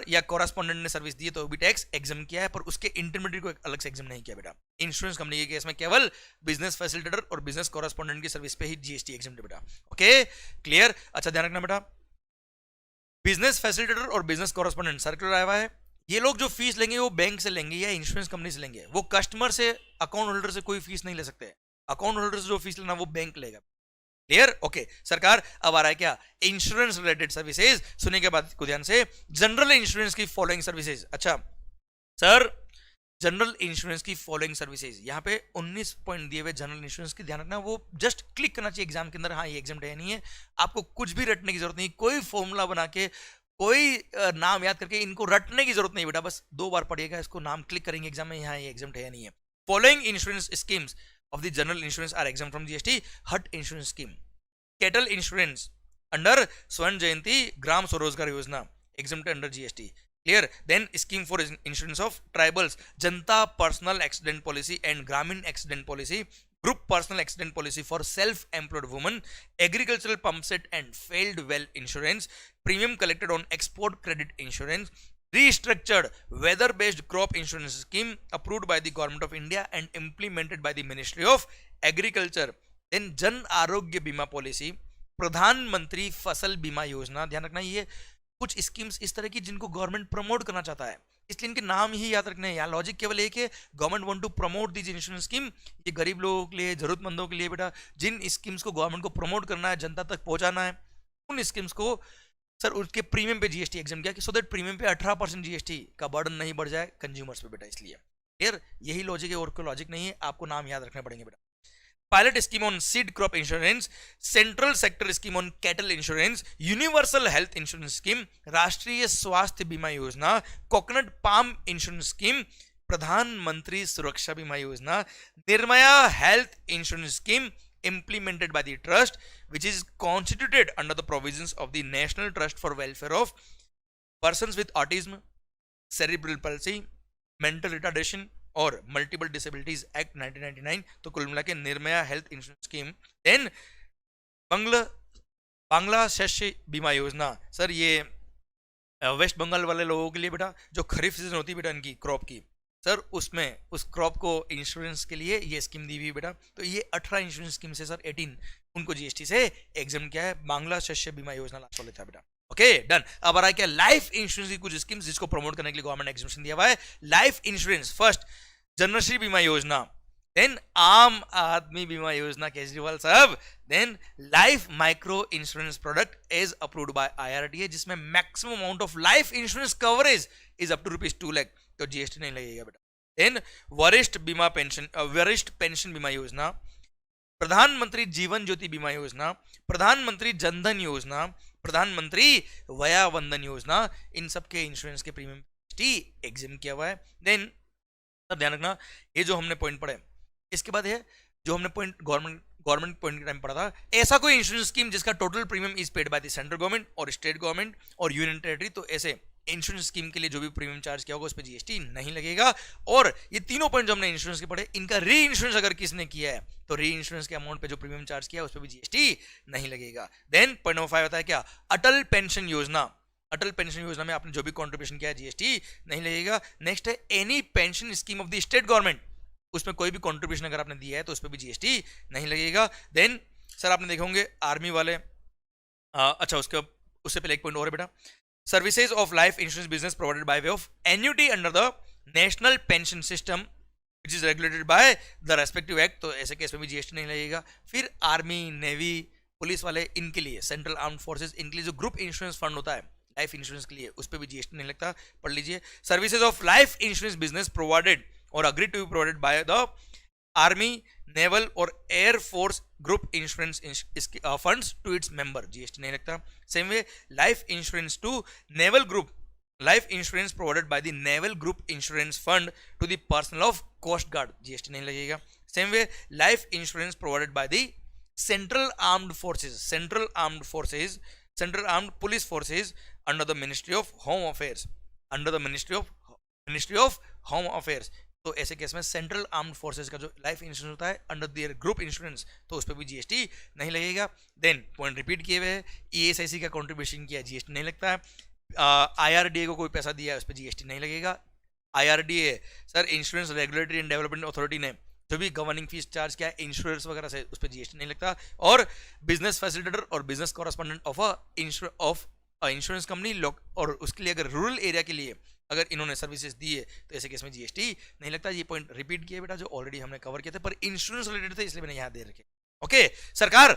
या कॉरेस्पॉन्डेंट ने सर्विस दी है, तो भी टैक्स एग्जाम किया है, पर उसके इंटरमीडिएट को अलग से एग्जाम नहीं किया बेटा। इंश्योरेंस कंपनी के केस में केवल बिजनेस फैसिलिटेटर और बिजनेस कॉरेस्पॉन्डेंट की सर्विस पे ही जीएसटी एग्जाम है बेटा। ओके क्लियर, अच्छा ध्यान रखना बेटा। बिजनेस फैसिलिटेटर और बिजनेस कॉरेस्पॉन्डेंट सर्कुलर आया हुआ है, ये लोग जो फीस लेंगे वो बैंक से लेंगे या इंश्योरेंस कंपनी से लेंगे, वो कस्टमर से, अकाउंट होल्डर से कोई फीस नहीं ले सकते। अकाउंट होल्डर से जो फीस लेना वो बैंक लेगा। क्लियर, ओके सरकार, अब आ रहा है क्या, इंश्योरेंस रिलेटेड सर्विसेज। सुनने के बाद को ध्यान से, जनरल इंश्योरेंस की फॉलोइंग सर्विसेज। अच्छा सर, जनरल इंश्योरेंस की फॉलोइंग सर्विसेज, यहाँ पे 19 पॉइंट दिए हुए जनरल इंश्योरेंस की, ध्यान रखना, वो जस्ट क्लिक करना चाहिए एग्जाम के अंदर, हाँ ये एग्जाम है नहीं है, आपको कुछ भी रटने की जरूरत नहीं, कोई फॉर्मूला बना के, कोई नाम याद करके इनको रटने की जरूरत नहीं बेटा, बस 2 बार पढ़िएगा इसको, नाम क्लिक करेंगे एग्जाम में, यहाँ ये एग्जाम है नहीं है। Following insurance schemes of the general insurance are exempt from GST. What insurance scheme, cattle insurance under Swarna Jayanti Gram Swarozgar Yojana, exempt under GST. Clear. Then scheme for insurance of tribals, Janta personal accident policy and Gramin accident policy, group personal accident policy for self-employed women, agricultural pump set and failed well insurance, premium collected on export credit insurance, restructured weather-based crop insurance scheme approved by the government of India and implemented by the Ministry of Agriculture. Then Jan Arogya Bima policy, प्रधानमंत्री फसल बीमा योजना। ध्यान रखना, ये कुछ स्कीम्स इस तरह की जिनको गवर्नमेंट प्रमोट करना चाहता है, इसलिए इनके नाम ही याद रखने हैं। यहाँ लॉजिक केवल एक है, government want to promote these insurance scheme. ये गरीब लोगों के लिए, जरूरतमंदों के लिए बेटा, जिन स्कीम्स को गवर्नमेंट को प्रमोट करना है, जनता तक पहुंचाना है, उन स्कीम्स को सर उसके प्रीमियम पे जीएसटी एग्जाम किया, सो दैट प्रीमियम पे 18% जीएसटी का बर्डन नहीं बढ़ जाए कंज्यूमर्स पे बेटा, इसलिए क्लियर, यही लॉजिक है और कोई लॉजिक नहीं है, आपको नाम याद रखने पड़ेंगे बेटा। Pilot scheme on seed crop insurance, central sector scheme on cattle insurance, universal health insurance scheme, राष्ट्रीय स्वास्थ्य बीमा योजना, coconut palm insurance scheme, प्रधानमंत्री सुरक्षा बीमा योजना, Nirbhaya health insurance scheme implemented by the trust which is constituted under the provisions of the National Trust for Welfare of Persons with Autism, Cerebral Palsy, Mental Retardation और मल्टीपल डिसेबिलिटीज एक्ट 1999। तो कुल मिला के Niramaya health insurance scheme. Then Bangla Shasya Bima योजना, सर ये वेस्ट बंगाल वाले लोगों के लिए बेटा, जो खरीफ सीजन होती है बेटा इनकी क्रॉप की, सर उसमें उस क्रॉप को इंश्योरेंस के लिए ये स्कीम दी हुई है बेटा। तो ये 18 इंश्योरेंस स्कीम से सर 18 उनको जीएसटी से एग्जाम किया है। बांग्ला शस्य बीमा योजना लास्ट वाले था बेटा। Okay done. अब आ रहा है क्या, लाइफ इंश्योरेंस की कुछ स्कीम्स जिसको प्रमोट करने के लिए गवर्नमेंट एग्जामेशन दिया हुआ है। लाइफ इंश्योरेंस, फर्स्ट जनश्री बीमा योजना, देन आम आदमी बीमा योजना केजरीवाल साहब, then life micro insurance product is approved by IRDA, जिसमें maximum amount of life insurance coverage is up to ₹2 lakh, तो जीएसटी नहीं लगेगा बेटा। देन वरिष्ठ पेंशन बीमा योजना, प्रधानमंत्री जीवन ज्योति बीमा योजना, प्रधानमंत्री जनधन योजना, प्रधानमंत्री वया वंदन योजना, इन सब के इंश्योरेंस के प्रीमियम जीएसटी एग्जाम किया हुआ है। देन सब ध्यान रखना, ये जो हमने पॉइंट पढ़े, इसके बाद है जो हमने पॉइंट गवर्नमेंट पॉइंट के टाइम पढ़ा था, ऐसा कोई इंश्योरेंस स्कीम जिसका total premium is paid by the central government और स्टेट गवर्नमेंट और यूनियन टेरिटरी, तो ऐसे इंश्योरेंस स्कीम के लिए जो भी प्रीमियम चार्ज किया होगा उस पर जीएसटी नहीं लगेगा। और ये तीनों पॉइंट जो हमने इंश्योरेंस के पढ़े, इनका री इंश्योरेंस अगर किसने किया है तो री इंश्योरेंस के अमाउंट पे जो प्रीमियम चार्ज किया है उस पर भी जीएसटी नहीं लगेगा। देन पॉइंट नंबर 5 होता है क्या, अटल पेंशन योजना। अटल पेंशन योजना में आपने जो भी कॉन्ट्रीब्यूशन किया है जीएसटी नहीं लगेगा। नेक्स्ट है any pension scheme of the state government, उसमें कोई भी कॉन्ट्रीब्यूशन अगर आपने दिया है तो उस पर भी जीएसटी नहीं लगेगा। देन सर आपने देखे होंगे आर्मी वाले, अच्छा उससे पहले एक पॉइंट और है बेटा, services of life insurance business provided by way of annuity under the national pension system which is regulated by the respective act, तो ऐसे केस में भी जीएसटी नहीं लगेगा। फिर आर्मी, नेवी, पुलिस वाले, इनके लिए सेंट्रल आर्म्ड फोर्सेज, इनके लिए जो ग्रुप इंश्योरेंस फंड होता है लाइफ इंश्योरेंस के लिए, उस पर भी जीएसटी नहीं लगता, पढ़ लीजिए। Services of life insurance business provided और agree to be provided by the army, naval और air force group insurance funds to its member, GST नहीं लगता। Same way life insurance to naval group, life insurance provided by the naval group insurance fund to the personnel of coast guard, GST नहीं लगेगा। Same way life insurance provided by the central armed police forces under the ministry of home affairs, ministry of home affairs, तो ऐसे केस में सेंट्रल आर्म्ड फोर्सेज का जो लाइफ इंश्योरेंस होता है अंडर देयर ग्रुप इंश्योरेंस, तो उस पर भी जीएसटी नहीं लगेगा। देन पॉइंट रिपीट किए हुए हैं, ईएसआईसी का कंट्रीब्यूशन किया जीएसटी नहीं लगता है। आईआरडीए को कोई पैसा दिया है उस पर जीएसटी नहीं लगेगा। IRDA sir insurance regulatory and development authority ने जो भी गवर्निंग फीस चार्ज किया है इंश्योरेंस वगैरह से, उस पर जीएसटी नहीं लगता। और बिजनेस फैसिलिटेटर और business correspondent of insurance company और उसके लिए अगर रूरल एरिया के लिए अगर इन्होंने सर्विसेज दी है तो ऐसे केस में जीएसटी नहीं लगता। ये पॉइंट रिपीट किए बेटा जो ऑलरेडी हमने कवर किए थे, पर इंश्योरेंस रिलेटेड थे इसलिए मैंने यहां दे रखे। ओके सरकार,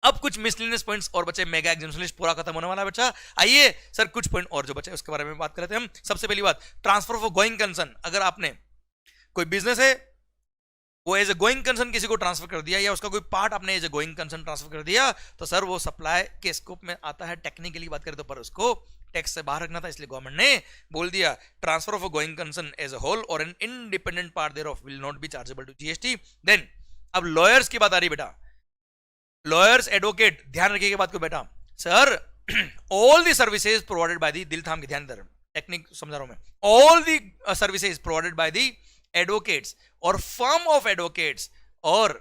अब कुछ मिसलिनियस पॉइंट्स और बचे, मेगा एग्जामिनेशन लिस्ट पूरा खत्म होने वाला है बच्चा। आइए सर कुछ पॉइंट और जो बचे उसके बारे में बात करते हैं हम। सबसे पहली बात, ट्रांसफर ऑफ गोइंग कंसर्न, अगर आपने कोई बिजनेस है वो एज ए गोइंग कंसर्न किसी को ट्रांसफर कर दिया या उसका कोई पार्ट आपने as a going concern transfer कर दिया, तो सर वो सप्लाई के स्कोप में आता है। टेक्निकली बात करें तो पर उसको टैक्स से बाहर रखना था, इसलिए गवर्नमेंट ने बोल दिया transfer of a going concern as a whole और an independent part thereof will not be chargeable to GST. Then अब लॉयर्स की बात आ रही बेटा, लॉयर्स एडवोकेट, ध्यान रखिएगा बात को बेटा। Sir all the services provided by the, दिल थाम के ध्यान दर, टेक्निक समझा रहा हूं मैं, all the services provided by the advocates और फर्म ऑफ एडवोकेट्स और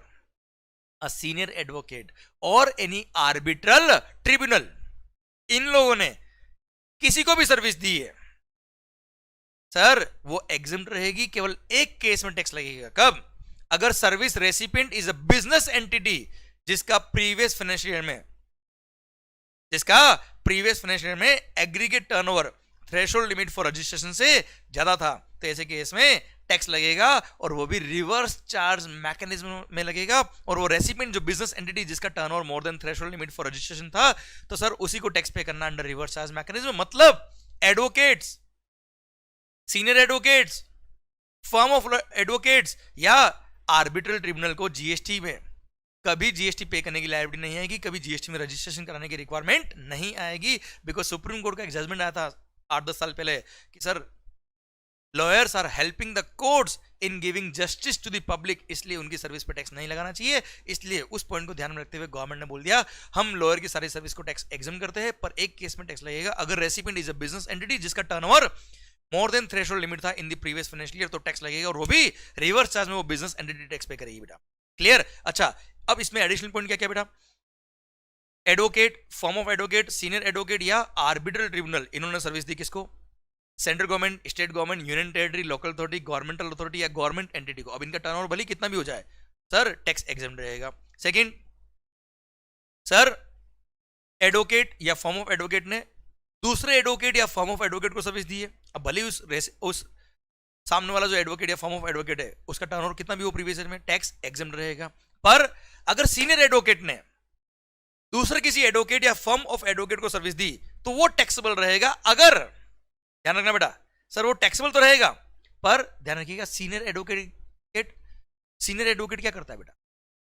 अ सीनियर एडवोकेट और एनी आर्बिट्रल ट्रिब्यूनल, इन लोगों ने किसी को भी सर्विस दी है सर वो एग्जम्प्ट रहेगी। केवल एक केस में टैक्स लगेगा, कब? अगर service recipient is a business entity जिसका प्रीवियस फाइनेंशियल ईयर में aggregate turnover threshold limit for registration से ज्यादा था, तो ऐसे केस में टैक्स लगेगा और वो भी रिवर्स चार्ज मैकेनिज्म में लगेगा। और वो रेसिपिएंट जो बिजनेस एंटिटी जिसका turnover more than threshold limit for registration था, तो सर उसी को टैक्स पे करना अंडर रिवर्स चार्ज मैकेनिज्म। मतलब advocates, senior advocates, firm of advocates या आर्बिट्रल ट्रिब्यूनल को जीएसटी में कभी जीएसटी पे करने की लायबिलिटी नहीं आएगी, कभी जीएसटी में रजिस्ट्रेशन कराने की रिक्वायरमेंट नहीं आएगी। बिकॉज सुप्रीम कोर्ट का एक जजमेंट आया था 8-10 साल पहले कि sir lawyers are helping the courts in giving justice to the public, इसलिए उनकी सर्विस पे टैक्स नहीं लगाना चाहिए। इसलिए उस पॉइंट को ध्यान में रखते हुए गवर्नमेंट ने बोल दिया हम लॉयर की सारी सर्विस को टैक्स एग्जाम करते हैं, पर एक केस में टैक्स लगेगा, अगर recipient is a business entity जिसका turnover more than threshold limit था in the previous financial year, तो टैक्स लगेगा और वो भी रिवर्स चार्ज में वो बिजनेस एंटिटी टैक्स पे करेगी बेटा। क्लियर? अच्छा अब इसमें एडिशनल पॉइंट क्या क्या बेटा, advocate, form of advocate, senior advocate या आर्बिट्रल ट्रिब्यूनल, इन्होंने सर्विस दी किसको? Central government, state government, union territory, local authority, governmental authority या गवर्नमेंट एंटिटी को। अब इनका टर्नओवर भले कितना भी हो जाए सर, टैक्स एग्जेम्प्ट रहेगा। सेकंड सर, एडवोकेट या फॉर्म ऑफ एडवोकेट ने दूसरे एडवोकेट या फॉर्म ऑफ एडवोकेट को सर्विस दी है। अब भले उस सामने वाला जो एडवोकेट या फॉर्म ऑफ एडवोकेट है उसका टर्नओवर कितना भी हो प्रीवियस ईयर में, टैक्स एग्जेम्प्ट रहेगा। पर अगर सीनियर एडवोकेट ने दूसरे किसी एडवोकेट या फर्म ऑफ एडवोकेट को सर्विस दी तो वो टैक्सेबल रहेगा। अगर, ध्यान रखना बेटा, सर वो टैक्सेबल तो रहेगा, पर ध्यान रखिएगा सीनियर एडवोकेट क्या करता है बेटा?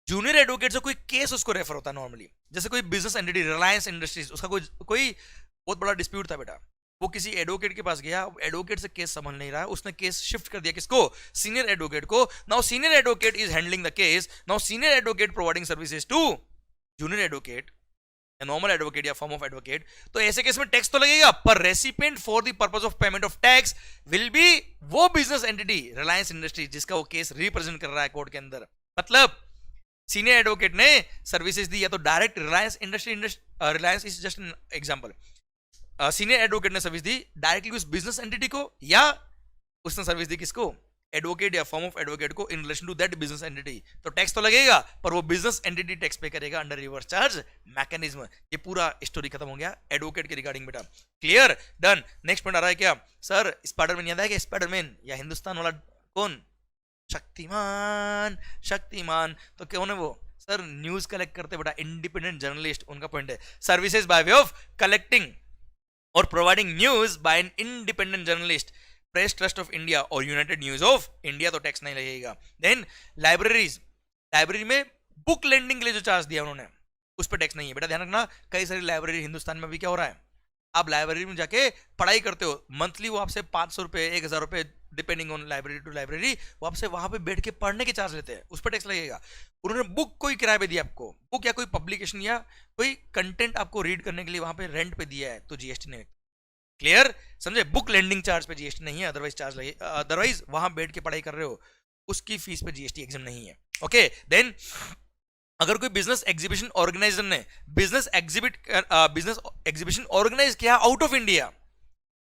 जूनियर एडवोकेट से कोई केस उसको रेफर होता है नॉर्मली, जैसे कोई बिजनेस एंटिटी, रिलायंस इंडस्ट्रीज, उसका कोई बहुत बड़ा डिस्प्यूट था बेटा, वो किसी एडवोकेट के पास गया, एडवोकेट से केस समझ नहीं रहा, उसने केस शिफ्ट कर दिया किसको? सीनियर एडवोकेट को। Now senior advocate is handling the case, now senior advocate providing services to junior advocate, normal advocate या फॉर्म ऑफ एडवोकेट। तो ऐसे केस में टैक्स तो लगेगा, पर recipient for the purpose of payment of tax will be वो बिजनेस एंटिटी रिलायंस इंडस्ट्रीज जिसका वो केस रिप्रेजेंट कर रहा है कोर्ट के अंदर। मतलब सीनियर एडवोकेट ने सर्विसेज दी या तो direct Reliance Reliance is just an example, senior advocate ने सर्विस दी डायरेक्टली उस बिजनेस एंटिटी को, या उसने सर्विस दी किसको? एडवोकेट या फॉर्म ऑफ एडवोकेट को in relation to that business entity. तो टैक्स तो लगेगा, पर वो बिजनेस एंटिटी टैक्स पे करेगा अंडर रिवर्स चार्ज मैकेनिज्म। ये पूरा स्टोरी खत्म हो गया एडवोकेट के रिगार्डिंग बेटा। क्लियर? डन। नेक्स्ट पॉइंट आ रहा है क्या सर? स्पाइडरमैन याद है क्या? स्पाइडरमैन या हिंदुस्तान वाला कौन? शक्तिमान। शक्तिमान तो कौन है वो? सर न्यूज कलेक्ट करते बेटा, इंडिपेंडेंट जर्नलिस्ट। उनका पॉइंट है services by way of collecting और providing news by an independent journalist, press trust of India और यूनाइटेड न्यूज ऑफ इंडिया, तो टैक्स नहीं लगेगा। देन लाइब्रेरीज, लाइब्रेरी में बुक लेंडिंग के लिए जो चार्ज दिया उन्होंने उस पर टैक्स नहीं है बेटा। ध्यान रखना, कई सारी लाइब्रेरी हिंदुस्तान में भी क्या हो रहा है, आप लाइब्रेरी में जाके पढ़ाई करते हो, मंथली वो आपसे 500 रुपए 1000 रुपए depending on library to library, वो आपसे वहां पे बैठ के पढ़ने के चार्ज लेते हैं, उस पर टैक्स लगेगा। उन्होंने बुक कोई किराए पे दिया आपको, बुक या कोई पब्लिकेशन या कोई कंटेंट आपको रीड करने के लिए वहां पे रेंट पे दिया है, तो जीएसटी नहीं। क्लियर? समझे? बुक लेंडिंग चार्ज पे जीएसटी नहीं है, अदरवाइज चार्ज लगे, अदरवाइज वहां बैठ के पढ़ाई कर रहे हो उसकी फीस पे जीएसटी एग्जाम नहीं है। ओके देन, अगर कोई बिजनेस एग्जीबिशन ऑर्गेनाइजर ने बिजनेस एग्जीबिशन ऑर्गेनाइज किया आउट ऑफ इंडिया,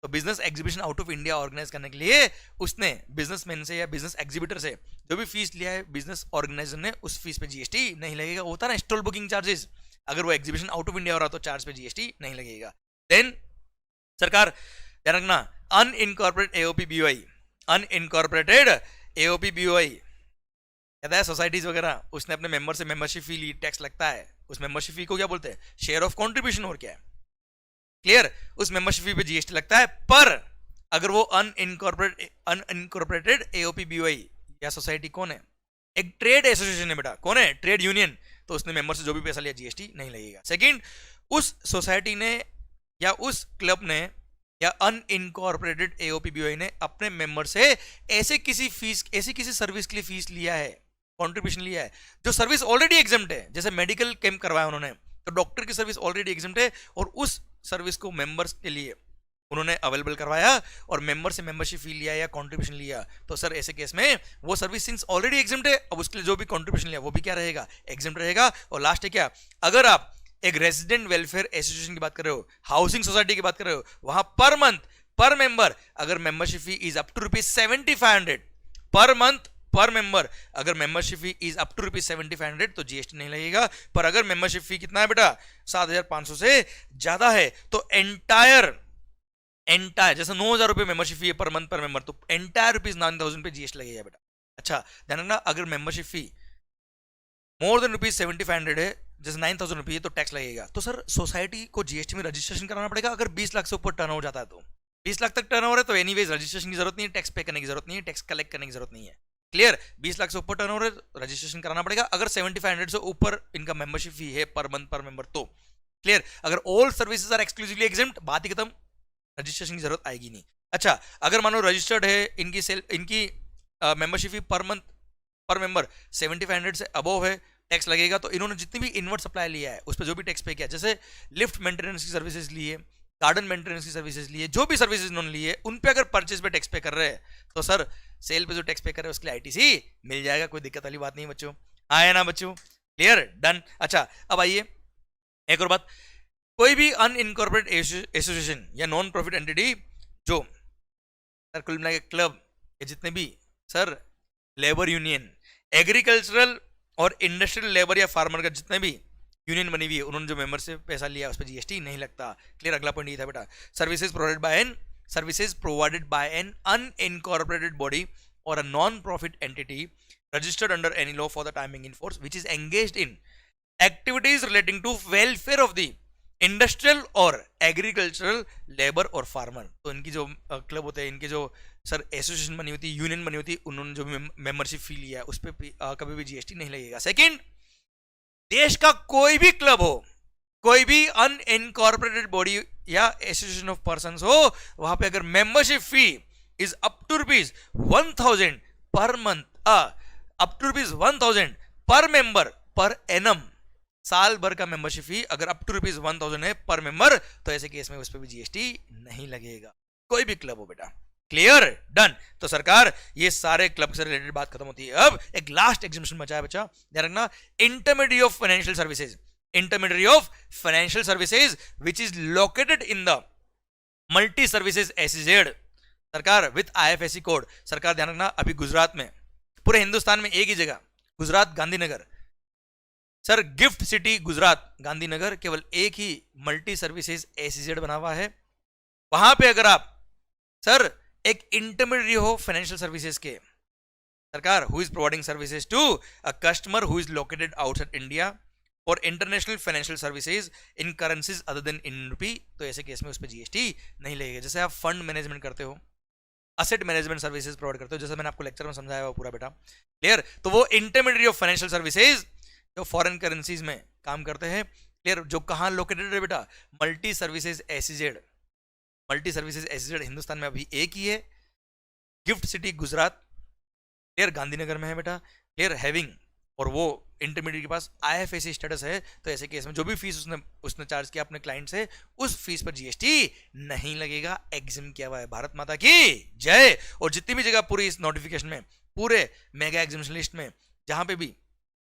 तो business exhibition out of India organise करने के लिए उसने बिजनेसमैन से या बिजनेस एग्जीबिटर से जो भी फीस लिया है बिजनेस ऑर्गेनाइजर ने, उस फीस पे जीएसटी नहीं लगेगा। होता है ना स्टॉल बुकिंग चार्जेस, अगर वो एग्जीबिशन आउट ऑफ इंडिया हो रहा तो चार्ज पे जीएसटी नहीं लगेगा। देन सरकार ध्यान रखना, अनइनकॉर्पोरेटेड एओपीबीओआई, अनइनकॉर्पोरेटेड एओपीबीओआई कहता है सोसाइटीज वगैरह, उसने अपने मेंबर से मेंबरशिप फी ली, टैक्स लगता है। उस मेंबरशिप फी को क्या बोलते हैं? Share of contribution. और क्या है? क्लियर? उस मेंबरशिप फी पे जीएसटी लगता है, पर अगर वो अनइनकॉर्पोरेटेड एओपीबीओआई या सोसाइटी कौन है? एक ट्रेड एसोसिएशन है बेटा। कौन है? Trade union. तो उसने मेंबर से जो भी पैसा लिया जीएसटी नहीं लगेगा। सेकंड, उस सोसाइटी ने या उस क्लब ने या अनइनकॉर्पोरेटेड एओपीबीओआई ने अपने मेंबर से ऐसे किसी सर्विस के लिए फीस लिया है, कंट्रीब्यूशन लिया है जो सर्विस ऑलरेडी एग्जेम्प्ट है, जैसे मेडिकल कैंप करवाया उन्होंने तो डॉक्टर की सर्विस ऑलरेडी एग्जेम्प्ट है, और उस सर्विस को मेंबर्स के लिए उन्होंने अवेलेबल करवाया और मेंबर से मेंबरशिप फी लिया या कंट्रीब्यूशन लिया, तो सर ऐसे केस में वो सर्विस सिंस ऑलरेडी एग्जेम्प्ट है, अब उसके लिए जो भी कंट्रीब्यूशन लिया वो भी क्या रहेगा? एग्जेम्प्ट रहेगा। और लास्ट है क्या, अगर आप एक रेजिडेंट वेलफेयर एसोसिएशन की बात कर रहे हो, हाउसिंग सोसाइटी की बात कर रहे हो, वहां पर मंथ पर मेंबर अगर membership fee is up to ₹7500 per month per member, अगर membership fee is up to ₹7500 तो जीएसटी नहीं लगेगा। पर अगर मेंबरशिप फी कितना है बेटा? 7500 से ज्यादा है तो एंटायर जैसे 9000 रुपए मेंबरशिप फी है पर मंथ पर मेंबर, तो एंटायर ₹9000 पे जीएसटी लगेगा बेटा। अच्छा ध्यान रखना, अगर मेंबरशिप फी मोर देन ₹7500 है, जैसे 9000 रुपये, तो टैक्स लगेगा। तो सर सोसाइटी को जीएसटी में रजिस्ट्रेशन कराना पड़ेगा अगर 20 लाख से ऊपर टर्न हो जाता है, तो 20 लाख तक टर्न हो रहा है तो एनीवेज रजिस्ट्रेशन की जरूरत नहीं है, टैक्स पे करने की जरूरत नहीं है, टैक्स कलेक्ट करने की जरूरत नहीं है। क्लियर? 20 लाख से ऊपर टर्न हो रहा है रजिस्ट्रेशन कराना पड़ेगा, अगर 7500 से ऊपर इनका मेंबरशिप फी है पर मंथ पर मेंबर तो। क्लियर? अगर all services are exclusively exempt, बात ही खत्म, रजिस्ट्रेशन की जरूरत आएगी नहीं। अच्छा अगर मानो रजिस्टर्ड है, इनकी मेंबरशिप फी पर मंथ पर मेंबर 7500 से अबव है, टैक्स लगेगा। तो इन्होंने जितनी भी इनवर्ट सप्लाई लिया है उस पर जो भी टैक्स पे किया, जैसे लिफ्ट मेंटेनेंस की सर्विसेज ली है, गार्डन मेंटेनेंस की सर्विसेज ली है, जो भी सर्विसेज इन्होंने ली है उन पे अगर परचेज पे टैक्स पे कर रहे हैं तो सर सेल पे जो टैक्स पे कर रहे हैं उसके लिए आईटीसी मिल जाएगा, कोई दिक्कत वाली बात नहीं बच्चों। आए ना बच्चों? क्लियर? डन। अच्छा अब आइए एक और बात, कोई भी अनइनकॉर्पोरेट एसोसिएशन या नॉन प्रॉफिट एंटिटी जो सर कुल मिला के क्लब या जितने भी सर लेबर यूनियन, एग्रीकल्चरल और इंडस्ट्रियल लेबर या फार्मर का जितने भी यूनियन बनी हुई है, उन्होंने जो मेंबर से पैसा लिया उस पर जीएसटी नहीं लगता। क्लियर। अगला पॉइंट ये था बेटा, services provided by an unincorporated body और a non profit entity registered under any law for the timing in force which is engaged in activities relating to welfare of the industrial और एग्रीकल्चरल लेबर और फार्मर। तो इनकी जो क्लब होते हैं, इनके जो सर एसोसिएशन बनी होती है, यूनियन बनी होती है, उन्होंने जो भी मेंबरशिप फी लिया है उस पर कभी भी जीएसटी नहीं लगेगा। सेकंड, देश का कोई भी क्लब हो, कोई भी अनइनकॉर्पोरेटेड बॉडी या एसोसिएशन ऑफ पर्संस हो, वहां पे अगर membership fee is up to ₹1000 per month, up to ₹1000 पर मेंबर पर एनम, साल भर का मेंबरशिप फी अगर अप टू ₹1000 है पर मेंबर, तो ऐसे केस में उस पर भी जीएसटी नहीं लगेगा, कोई भी क्लब हो बेटा। Clear, done. तो सरकार ये सारे क्लब से रिलेटेड बात खत्म होती है। अब एक लास्ट एग्जामिशन बचा है बच्चा, ध्यान रखना, intermediate of financial services, intermediate of financial services which is located in the multi services SEZ सरकार विथ आईएफएससी कोड। सरकार ध्यान रखना, अभी गुजरात में, पूरे हिंदुस्तान में एक ही जगह, Gujarat Gandhinagar, sir gift city Gujarat Gandhinagar, केवल एक ही मल्टी सर्विसेज एसईजेड बना हुआ है। वहां पे अगर आप सर एक इंटरमीडिएट हो फाइनेंशियल सर्विसेज के, सरकार who is providing services to a customer who is located outside India और international financial services in currencies other than in rupee, तो ऐसे केस में उस पर जीएसटी नहीं लगेगा। जैसे आप फंड मैनेजमेंट करते हो, असेट मैनेजमेंट सर्विसेज प्रोवाइड करते हो, जैसे मैंने आपको लेक्चर में समझाया हुआ पूरा बेटा, क्लियर। तो वो इंटरमीडिएट ऑफ फाइनेंशियल सर्विसेज जो फॉरेन करेंसीज में काम करते हैं, क्लियर, जो कहां लोकेटेड है बेटा, multi services SEZ, multi services SEZ Hindustan में अभी एक ही है, gift city Gujarat, clear, Gandhinagar में है बेटा, क्लियर, हैविंग, और वो इंटरमीडिएट के पास आईएफएससी स्टेटस है, तो ऐसे केस में जो भी फीस उसने चार्ज किया अपने क्लाइंट से, उस फीस पर जीएसटी नहीं लगेगा, एग्जिम किया हुआ है। भारत माता की जय। और जितनी भी जगह पूरी इस नोटिफिकेशन में, पूरे मेगा एग्जामिनेशन लिस्ट में जहां पे भी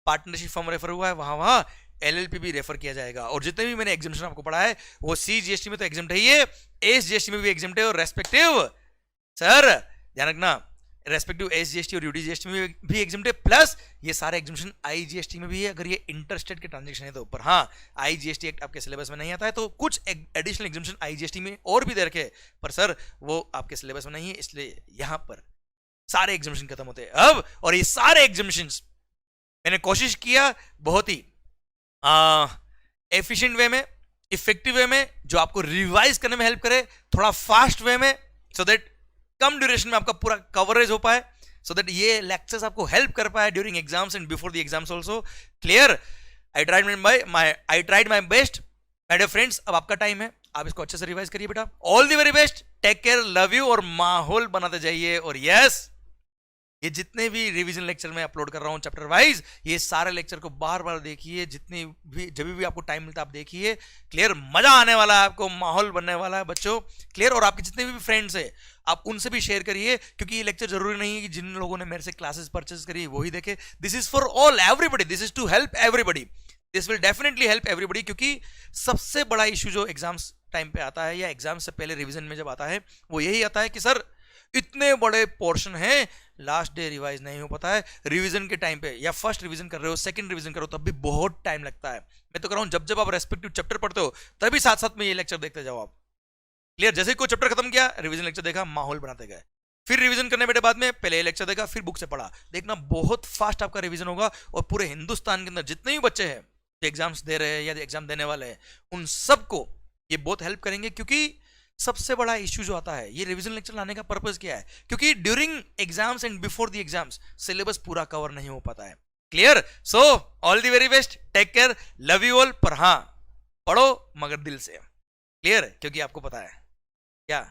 पार्टनरशिप फॉर्म रेफर हुआ है, वहां एलएलपी भी रेफर किया जाएगा। और जितने भी मैंने एग्जामिनेशन आपको पढ़ा है वो सी जीएसटी में तो एग्जाम्प्ट है ही है, एस जीएसटी में भी एग्जाम्प्ट है, और रेस्पेक्टिव सर ध्यान रखना, रेस्पेक्टिव एस जीएसटी और यूडी जीएसटी में भी एग्जाम्प्ट है, प्लस ये सारे एग्जामिनेशन आई जीएसटी में भी है अगर ये इंटरस्टेट के ट्रांजेक्शन है तो। ऊपर हाँ, आई जीएसटी एक्ट आपके सिलेबस में नहीं आता है, तो कुछ एडिशनल एग्जामिनेशन आई जीएसटी में और भी दे रखे, पर सर वो आपके सिलेबस में नहीं है, इसलिए यहां पर सारे एग्जामिनेशन खत्म होते हैं अब। और ये सारे एग्जामिनेशन मैंने कोशिश किया बहुत ही एफिशिएंट वे में, इफेक्टिव वे में, जो आपको रिवाइज करने में हेल्प करे, थोड़ा फास्ट वे में, सो दैट कम ड्यूरेशन में आपका पूरा कवरेज हो पाए, सो दैट ये लेक्चर्स आपको हेल्प कर पाए during exams and before the exams also. Clear, I tried my best my dear friends. अब आपका टाइम है, आप इसको अच्छे से रिवाइज करिए बेटा। All the very best, take care, love you, और माहौल बनाते जाइए। और यस, ये जितने भी रिवीजन लेक्चर मैं अपलोड कर रहा हूं चैप्टर वाइज, ये सारे लेक्चर को बार बार देखिए, जितनी भी जब भी आपको टाइम मिलता है आप देखिए। क्लियर, मजा आने वाला है आपको, माहौल बनने वाला है बच्चों। क्लियर, और आपके जितने भी फ्रेंड्स हैं आप उनसे भी शेयर करिए, क्योंकि ये लेक्चर जरूरी नहीं है कि जिन लोगों ने मेरे से क्लासेस परचेज करी वही देखे। This is for all, everybody, this is to help everybody, this will definitely help everybody. क्योंकि सबसे बड़ा इश्यू जो एग्जाम्स टाइम पे आता है या एग्जाम से पहले रिविजन में जब आता है, वो यही आता है कि सर इतने बड़े पोर्शन हैं, लास्ट डे रिवाइज नहीं हो पाता है, रिवीजन के टाइम पे, या फर्स्ट रिवीजन कर रहे हो, सेकंड रिवीजन करो तब भी बहुत टाइम लगता है। मैं तो कर रहा हूं जब जब आप रेस्पेक्टिव चैप्टर पढ़ते हो तभी साथ साथ में ये लेक्चर देखते जाओ आप। क्लियर, जैसे कोई चैप्टर खत्म किया, रिवीजन लेक्चर देखा, माहौल बनाते गए, फिर रिवीजन करने बैठे बाद में पहले ये लेक्चर देखा, फिर बुक से पढ़ा, देखना बहुत फास्ट आपका रिवीजन होगा। और पूरे हिंदुस्तान के अंदर जितने भी बच्चे हैं जो एग्जाम्स दे रहे हैं या एग्जाम देने वाले हैं, उन सबको ये बहुत हेल्प करेंगे। क्योंकि सबसे बड़ा इश्यू जो आता है, ये रिवीजन लेक्चर लाने का पर्पस क्या है, क्योंकि during exams and before the exams syllabus पूरा कवर नहीं हो पाता है। Clear, so all the very best, take care, love you all. पर हाँ, पढ़ो मगर दिल से। क्लियर, क्योंकि आपको पता है क्या,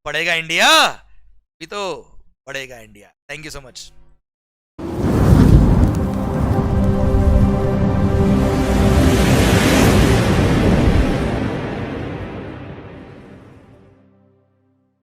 पढ़ेगा इंडिया भी तो बढ़ेगा India. Thank you so much.